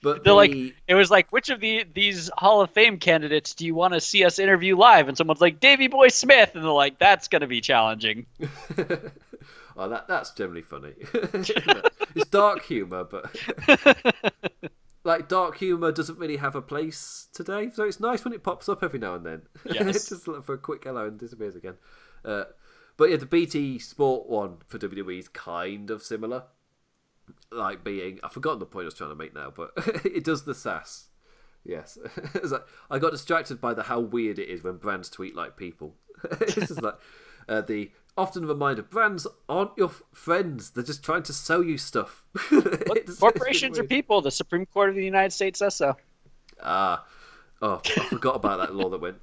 But it was like, which of these Hall of Fame candidates do you want to see us interview live? And someone's like, Davey Boy Smith, and they're like, that's going to be challenging. Well, that's generally funny. It's dark humor, but like dark humor doesn't really have a place today, so it's nice when it pops up every now and then. Yes. It's just for a quick hello and disappears again. But yeah, the BT Sport one for WWE is kind of similar. Like I've forgotten the point I was trying to make now, but it does the sass. Yes. It's like, I got distracted by how weird it is when brands tweet like people. It's just like often a reminder: brands aren't your friends; they're just trying to sell you stuff. Corporations are people. The Supreme Court of the United States says so. I forgot about that law that went.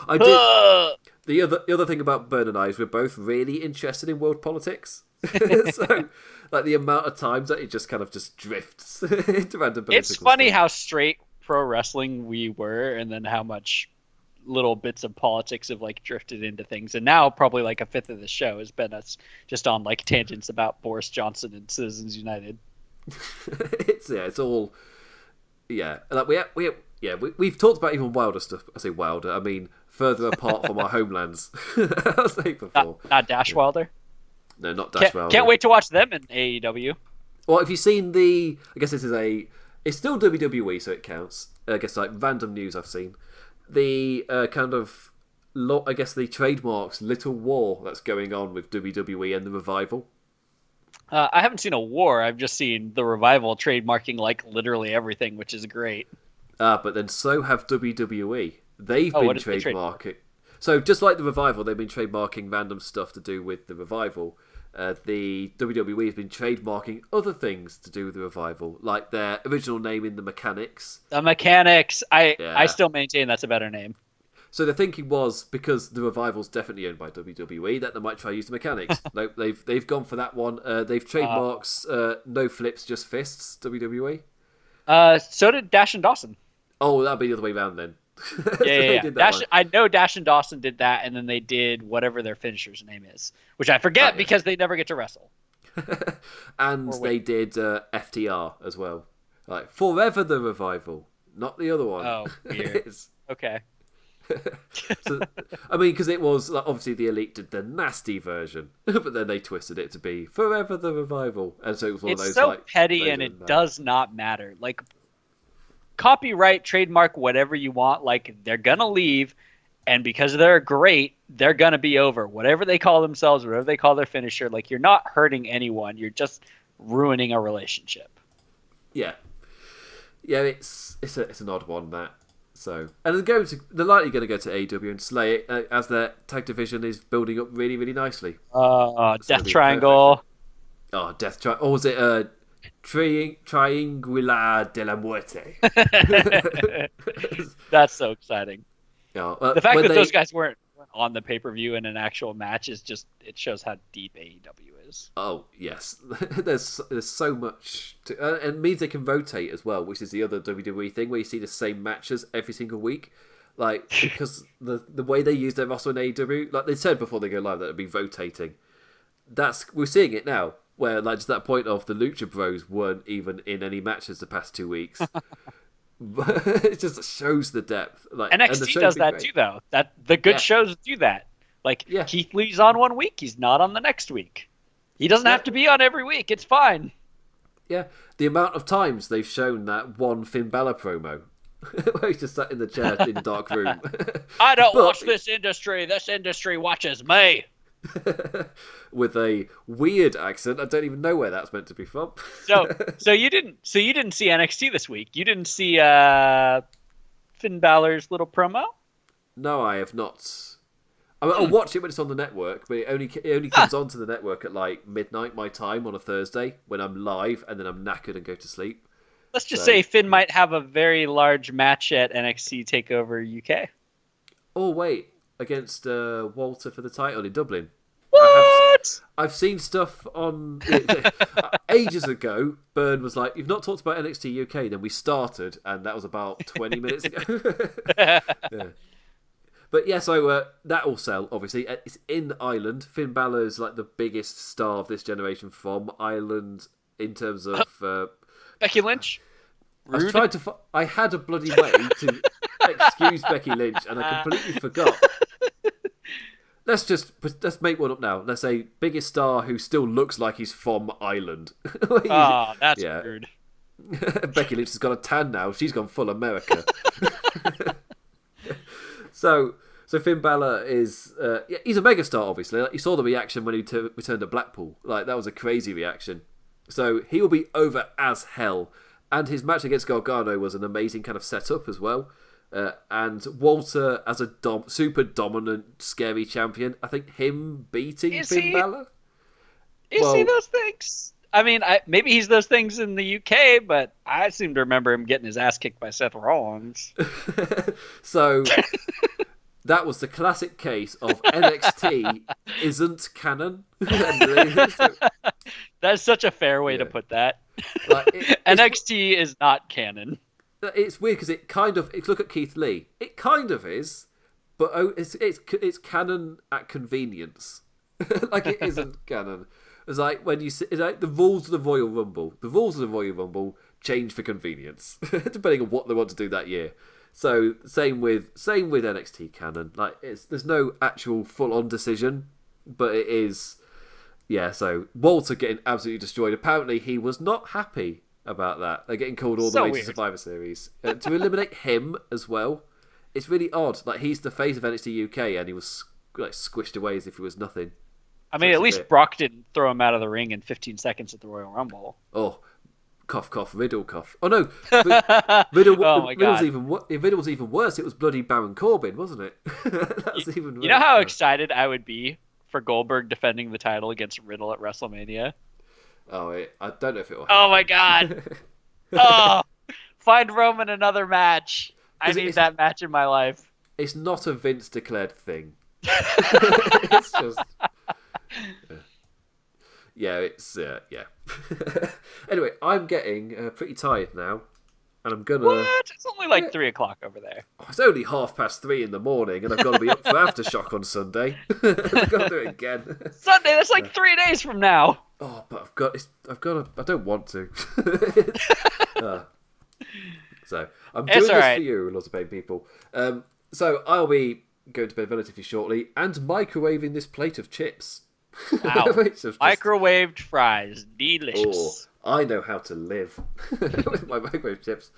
I did. The other thing about Bern and I is we're both really interested in world politics. So, like the amount of times that it just kind of just drifts into random political It's funny stuff. how straight pro wrestling we were, and then how much little bits of politics have like drifted into things. And now probably like a fifth of the show has been us just on like tangents about Boris Johnson and Citizens United. It's all like we've talked about even wilder stuff. I say wilder, I mean further apart from our homelands. I'll say before. Not Dash Wilder. No, not Dash Wilder. Can't wait to watch them in AEW. Well, have you seen I guess it's still WWE, so it counts. I guess like random news I've seen. The I guess the trademarks little war that's going on with WWE and the Revival. I haven't seen a war. I've just seen the Revival trademarking like literally everything, which is great. But then so have WWE. They've been trademarking. So just like the Revival, they've been trademarking random stuff to do with the Revival. The WWE has been trademarking other things to do with the Revival, like their original name in the Mechanics. The Mechanics. I still maintain that's a better name. So the thinking was, because the Revival's definitely owned by WWE, that they might try to use the Mechanics. Nope, they've gone for that one. They've trademarked no flips, just fists, WWE. So did Dash and Dawson. Oh, that'd be the other way around then. Yeah. I know Dash and Dawson did that, and then they did whatever their finisher's name is, which I forget because they never get to wrestle. And they did FTR as well. Like, Forever the Revival, not the other one. Oh, weird. Okay. So, I mean, because it was like, obviously the Elite did the nasty version, but then they twisted it to be Forever the Revival, and so it was one of those so like petty, and it does not matter. Like, copyright, trademark, whatever you want. Like, they're gonna leave, and because they're great, they're gonna be over. Whatever they call themselves, whatever they call their finisher, like you're not hurting anyone. You're just ruining a relationship. Yeah, it's an odd one, that. So, and they're likely going to go to AEW and slay it as their tag division is building up really, really nicely. Death Triangle. Death Triangle. Or was it Triangula de la Muerte? That's so exciting. Yeah, the fact that those guys weren't on the pay-per-view in an actual match is just, it shows how deep AEW is. Oh, yes. There's so much and it means they can rotate as well, which is the other WWE thing where you see the same matches every single week. Like, because the way they use their roster in AEW, like they said before they go live that it'd be rotating. We're seeing it now, where like just that point of the Lucha Bros weren't even in any matches the past 2 weeks. It just shows the depth. Like, NXT does that too, though. The good shows do that. Like, Keith Lee's on 1 week, he's not on the next week. He doesn't have to be on every week. It's fine. Yeah, the amount of times they've shown that one Finn Balor promo where he's just sat in the chair in the dark room. I don't watch this industry. This industry watches me. With a weird accent. I don't even know where that's meant to be from. So you didn't see NXT this week. You didn't see Finn Balor's little promo? No, I have not. I mean, I'll watch it when it's on the network, but it only comes onto the network at like midnight my time on a Thursday when I'm live and then I'm knackered and go to sleep. Let's just say Finn might have a very large match at NXT TakeOver UK. Oh wait, against Walter for the title in Dublin. What? I've seen stuff on ages ago. Burn was like, "You've not talked about NXT UK." Then we started, and that was about 20 minutes ago. Yeah. But yeah, so that will sell, obviously. It's in Ireland. Finn Balor is like the biggest star of this generation from Ireland in terms of... Becky Lynch? Rude. I had a bloody way to excuse Becky Lynch, and I completely forgot. Let's make one up now. Let's say biggest star who still looks like he's from Ireland. That's rude. Becky Lynch has got a tan now. She's gone full America. So Finn Balor is he's a megastar, obviously. Like, you saw the reaction when he returned to Blackpool. Like, that was a crazy reaction. So he will be over as hell. And his match against Gargano was an amazing kind of setup as well. And Walter as a super dominant, scary champion. I think him beating Finn Balor. Is he those things? I mean, maybe he's those things in the UK, but I seem to remember him getting his ass kicked by Seth Rollins. So that was the classic case of NXT isn't canon. That's such a fair way to put that. NXT is not canon. It's weird because it kind of. Look at Keith Lee. It kind of is, but it's canon at convenience. Like it isn't canon. It's like when you see, it's like the rules of the Royal Rumble. The rules of the Royal Rumble change for convenience, depending on what they want to do that year. So same with NXT canon. Like there's no actual full on decision, but it is. Yeah. So Walter getting absolutely destroyed. Apparently he was not happy about that. They're getting called all the way to Survivor Series to eliminate him as well. It's really odd. Like he's the face of NXT UK, and he was like squished away as if he was nothing. I mean, at least Brock didn't throw him out of the ring in 15 seconds at the Royal Rumble. Oh, cough, cough, Riddle, cough. Oh no, Riddle. Oh my God. Riddle was even worse. It was bloody Baron Corbin, wasn't it? That was even worse. You know how excited I would be for Goldberg defending the title against Riddle at WrestleMania? Oh, I don't know if it will happen. Oh my God. Oh, find Roman another match. I need that match in my life. It's not a Vince declared thing. It's just. Yeah, it's yeah. Anyway, I'm getting pretty tired now, and I'm gonna. What? It's only like 3:00 over there. Oh, it's only 3:30 in the morning, and I've got to be up for Aftershock on Sunday. I've got to do it again. Sunday? That's like 3 days from now. Oh, but I've got to. I don't want to. So I'm doing this for you, lots of paid people. So I'll be going to bed relatively shortly and microwaving this plate of chips. Wow. Microwaved fries. Delicious. Oh, I know how to live with my microwave chips.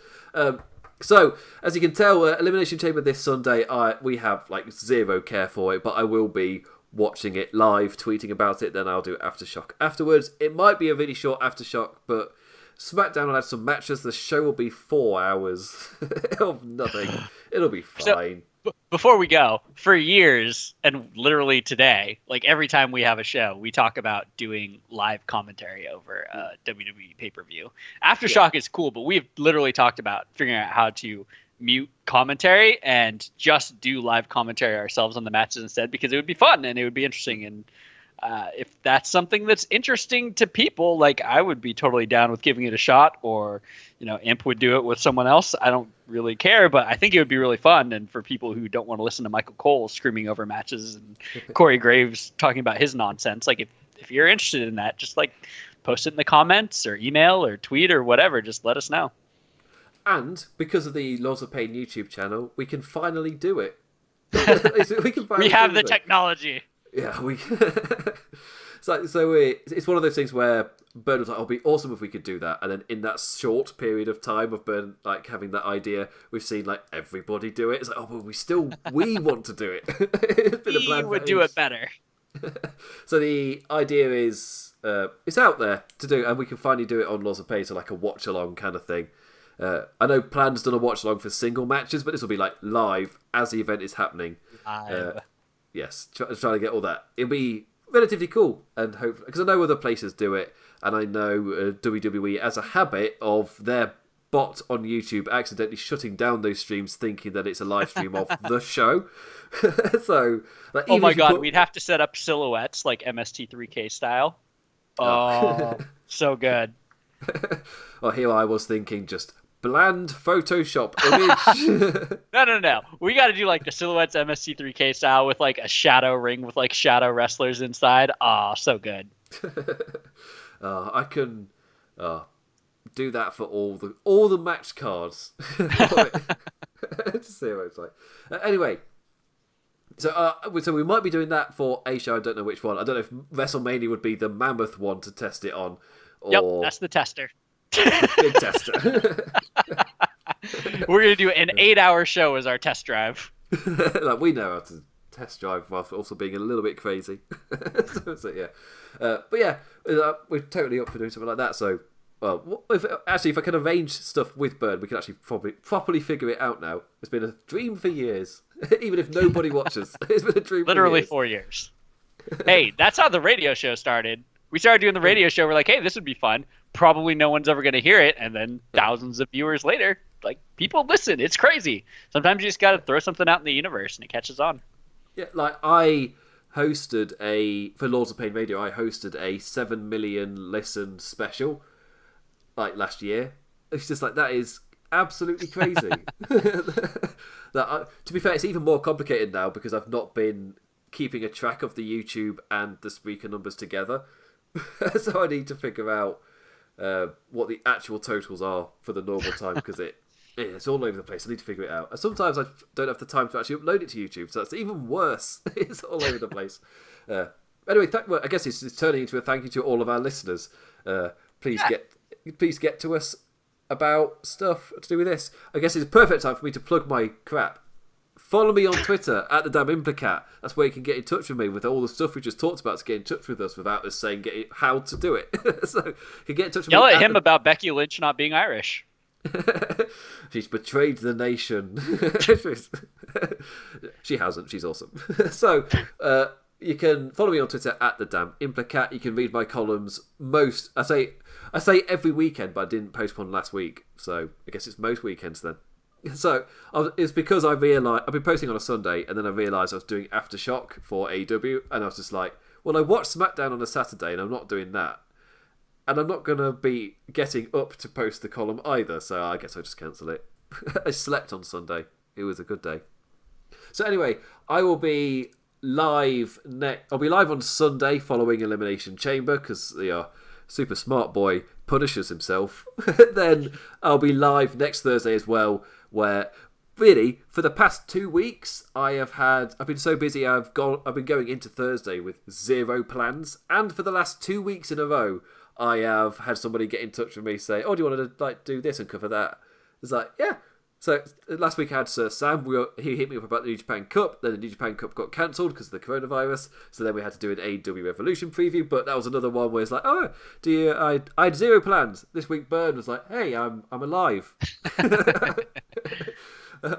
So, as you can tell, Elimination Chamber this Sunday, we have like zero care for it, but I will be watching it live, tweeting about it, then I'll do Aftershock afterwards. It might be a really short Aftershock, but SmackDown will have some matches. The show will be 4 hours of nothing. It'll be fine. Before we go, for years, and literally today, like every time we have a show, we talk about doing live commentary over WWE pay-per-view. Aftershock is cool, but we've literally talked about figuring out how to mute commentary and just do live commentary ourselves on the matches instead, because it would be fun and it would be interesting. And if that's something that's interesting to people, like I would be totally down with giving it a shot, or Imp would do it with someone else. I don't really care, but I think it would be really fun. And for people who don't want to listen to Michael Cole screaming over matches and Corey Graves talking about his nonsense, like if you're interested in that, just like post it in the comments or email or tweet or whatever, just let us know. And because of the Laws of Pain YouTube channel, we can finally do it. We have the technology. Yeah, it's one of those things where Burn was like, "Oh, it'd be awesome if we could do that." And then in that short period of time of Burn like having that idea, we've seen like everybody do it. It's like, oh, but we want to do it. It's been a plan would do it better. So the idea is it's out there to do, and we can finally do it on Laws of Pain, so like a watch along kind of thing. I know Plan's done a watch along for single matches, but this will be like live as the event is happening. Yes, trying to get all that. It'll be relatively cool, and hopefully, because I know other places do it, and I know WWE has a habit of their bot on YouTube accidentally shutting down those streams, thinking that it's a live stream of the show. So, like, oh my God, we'd have to set up silhouettes like MST3K style. Oh, so good. Well, here I was thinking just bland Photoshop image. No. We got to do like the silhouettes MST3K style with like a shadow ring with like shadow wrestlers inside. Oh, so good. I can do that for all the match cards. To see what it's like. Anyway, so we might be doing that for a show. I don't know which one. I don't know if WrestleMania would be the mammoth one to test it on. Or... Yep, that's the tester. Big tester. We're going to do an 8-hour show as our test drive. Like, we know how to test drive while also being a little bit crazy. So yeah. But yeah, we're totally up for doing something like that. So Well, if I can arrange stuff with Burn, we can actually probably properly figure it out now. It's been a dream for years. Even if nobody watches, it's been a dream Literally for years. 4 years. Hey, that's how the radio show started. We started doing the radio show. We're like, hey, this would be fun. Probably no one's ever going to hear it. And then thousands of viewers later, like, people listen. It's crazy. Sometimes you just got to throw something out in the universe and it catches on. Yeah, like I hosted for Lords of Pain Radio, I hosted a 7 million listen special like last year. It's just like, that is absolutely crazy. To be fair, it's even more complicated now because I've not been keeping a track of the YouTube and the Spreaker numbers together. So I need to figure out what the actual totals are for the normal time because it's all over the place. I need to figure it out. And sometimes I don't have the time to actually upload it to YouTube, so that's even worse. It's all over the place. Anyway, I guess it's turning into a thank you to all of our listeners. Please get to us about stuff to do with this. I guess it's a perfect time for me to plug my crap. Follow me on Twitter at the damn Implicat. That's where you can get in touch with me with all the stuff we just talked about to get in touch with us without us saying how to do it. So you can get in touch with me. Yell at him about Becky Lynch not being Irish. She's betrayed the nation. She hasn't. She's awesome. So you can follow me on Twitter at the damn Implicat. You can read my columns I say every weekend, but I didn't post one last week, so I guess it's most weekends then. So it's because I realised I've been posting on a Sunday, and then I realised I was doing Aftershock for AEW, and I was just like, well, I watched SmackDown on a Saturday, and I'm not doing that. And I'm not going to be getting up to post the column either, so I guess I'll just cancel it. I slept on Sunday. It was a good day. So anyway, I will be live I'll be live on Sunday following Elimination Chamber, because the super smart boy punishes himself. Then I'll be live next Thursday as well, where really for the past 2 weeks I've been so busy I've been going into Thursday with zero plans, and for the last 2 weeks in a row I have had somebody get in touch with me say, oh, do you want to do this and cover that? It's like, yeah. So last week I had Sir Sam. He hit me up about the New Japan Cup. Then the New Japan Cup got cancelled because of the coronavirus. So then we had to do an AEW Revolution preview. But that was another one where it's like, oh, I had zero plans. This week Burn was like, hey, I'm alive.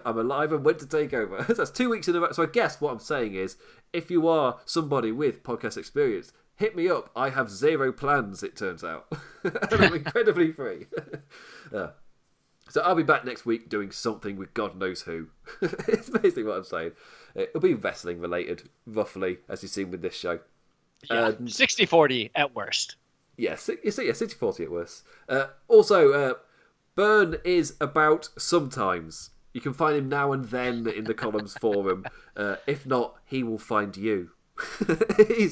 I'm alive and went to take over. That's 2 weeks in a row. So I guess what I'm saying is, if you are somebody with podcast experience, hit me up. I have zero plans, it turns out. And I'm incredibly free. So I'll be back next week doing something with God knows who. It's basically what I'm saying. It'll be wrestling related, roughly, as you've seen with this show. Yeah, 60-40 at worst. Yeah, 60-40 at worst. Also, Burn is about sometimes. You can find him now and then in the columns forum. If not, he will find you.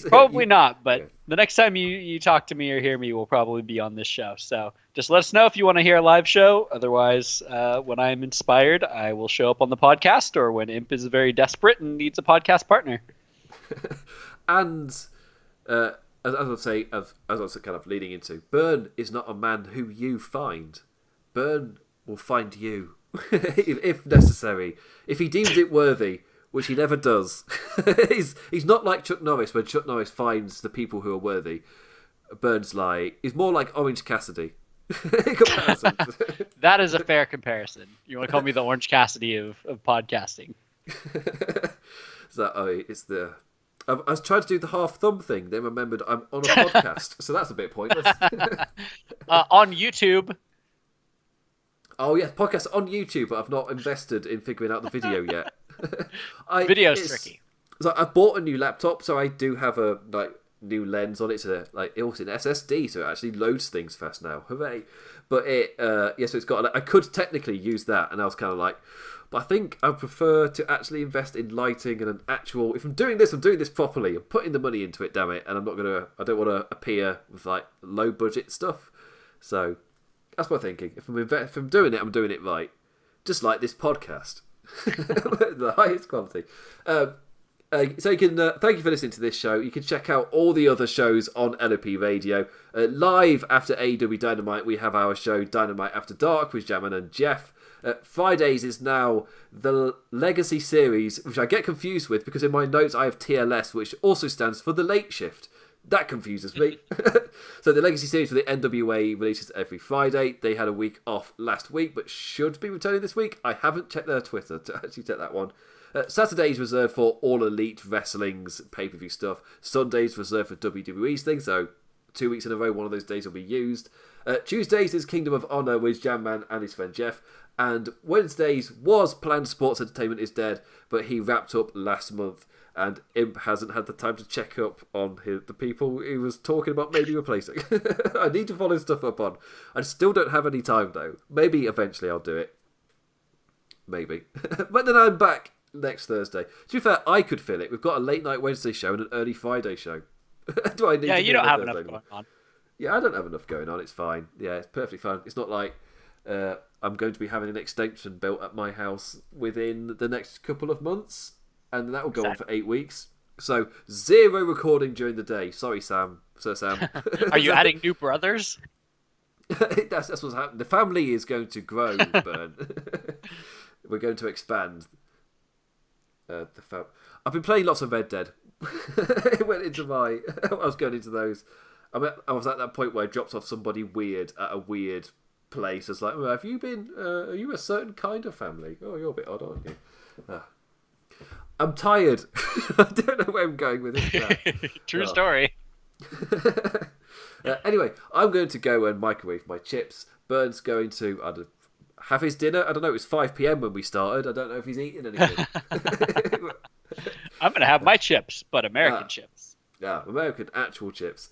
Probably not, but the next time you talk to me or hear me, we'll probably be on this show. So just let us know if you want to hear a live show. Otherwise, when I'm inspired, I will show up on the podcast, or when Imp is very desperate and needs a podcast partner. And as I was kind of leading into, Burn is not a man who you find. Burn will find you if necessary, if he deems it worthy. Which he never does. He's not like Chuck Norris, when Chuck Norris finds the people who are worthy. Burns he's more like Orange Cassidy. In comparison. That is a fair comparison. You want to call me the Orange Cassidy of podcasting? I was trying to do the half thumb thing, then remembered I'm on a podcast, so that's a bit pointless. On YouTube. Oh yeah, podcast on YouTube, but I've not invested in figuring out the video yet. Video's tricky. So I bought a new laptop, so I do have a new lens on it. So it also an SSD, so it actually loads things fast now. Hooray! But so it's got. I could technically use that, and I was kind of like, but I think I prefer to actually invest in lighting and an actual. If I'm doing this properly. I'm putting the money into it. Damn it! And I don't want to appear with low budget stuff. So that's my thinking. If I'm doing it, I'm doing it right. Just like this podcast. The highest quality. So you can thank you for listening to this show. You can check out all the other shows on LOP Radio. Live after AEW Dynamite, we have our show Dynamite After Dark with Jamin and Jeff. Fridays is now the Legacy Series, which I get confused with because in my notes I have TLS, which also stands for The Late Shift. That confuses me. So the Legacy Series for the NWA releases every Friday. They had a week off last week, but should be returning this week. I haven't checked their Twitter to actually check that one. Saturdays reserved for All Elite Wrestling's pay-per-view stuff. Sundays reserved for WWE's thing, so 2 weeks in a row, one of those days will be used. Tuesdays is Kingdom of Honor with Jam Man and his friend Jeff. And Wednesdays was planned Sports Entertainment is Dead, but he wrapped up last month. And Imp hasn't had the time to check up on the people he was talking about maybe replacing. I need to follow stuff up on. I still don't have any time, though. Maybe eventually I'll do it. Maybe. But then I'm back next Thursday. To be fair, I could fill it. We've got a late night Wednesday show and an early Friday show. Do I need to you don't have enough going on. Yeah, I don't have enough going on. It's fine. Yeah, it's perfectly fine. It's not like I'm going to be having an extension built at my house within the next couple of months. And that will go on for 8 weeks. So, 0 recording during the day. Sorry, Sir Sam. Are you adding new brothers? That's what's happening. The family is going to grow, Burn. We're going to expand. I've been playing lots of Red Dead. It went into my... I was going into those. I was at that point where I dropped off somebody weird at a weird place. It's like, have you been... are you a certain kind of family? Oh, you're a bit odd, aren't you? I'm tired. I don't know where I'm going with this. True story. Anyway, I'm going to go and microwave my chips. Burn's going to have his dinner. I don't know. It was 5 p.m. when we started. I don't know if he's eating anything. I'm going to have my chips, but American chips. Yeah, American actual chips.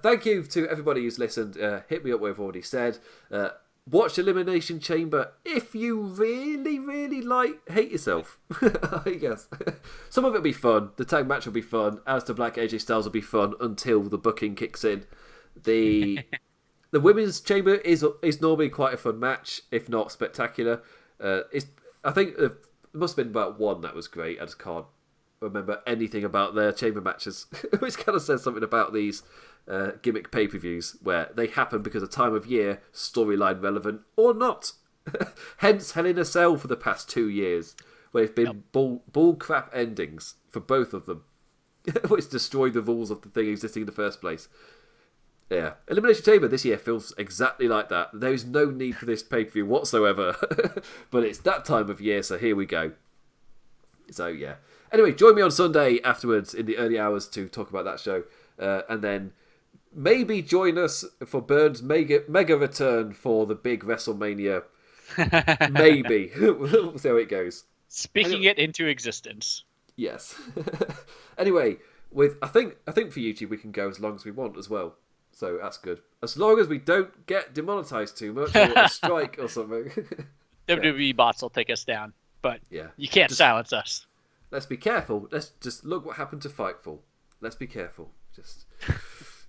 Thank you to everybody who's listened. Hit me up where I've already said. Watch Elimination Chamber if you really, really hate yourself, I guess. Some of it will be fun. The tag match will be fun. As to Black AJ Styles will be fun until the booking kicks in. The Women's Chamber is normally quite a fun match, if not spectacular. I think there must have been about one that was great. I just can't remember anything about their chamber matches, which kind of says something about these gimmick pay-per-views where they happen because of time of year, storyline relevant or not. Hence Hell in a Cell for the past 2 years, where it's been bull crap endings for both of them, which destroyed the rules of the thing existing in the first place. Yeah, Elimination Chamber this year feels exactly like that. There is no need for this pay-per-view whatsoever, but it's that time of year, so here we go. So yeah. Anyway, join me on Sunday afterwards in the early hours to talk about that show, and then maybe join us for Burn's mega return for the big WrestleMania. Maybe. We'll see how it goes. Speaking it into existence. Yes. Anyway, I think for YouTube we can go as long as we want as well. So that's good. As long as we don't get demonetized too much or a strike or something. WWE bots will take us down, but you can't silence us. Let's be careful. Let's just look what happened to Fightful. Let's be careful. Just...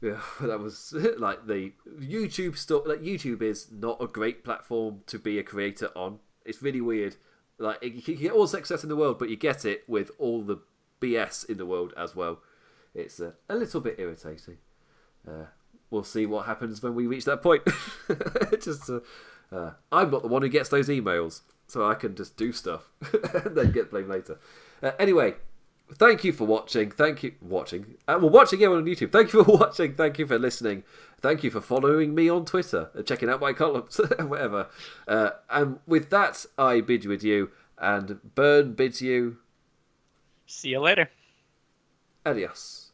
Yeah, that was like the YouTube stuff. Like, YouTube is not a great platform to be a creator on. It's really weird. Like, you can get all the success in the world, but you get it with all the BS in the world as well. It's a little bit irritating. We'll see what happens when we reach that point. I'm not the one who gets those emails, so I can just do stuff and then get blamed later. Anyway. Thank you for watching. Thank you watching. Watching here on YouTube. Thank you for watching. Thank you for listening. Thank you for following me on Twitter and checking out my columns, whatever. And with that, I bid you adieu, and Burn bids you. See you later. Adios.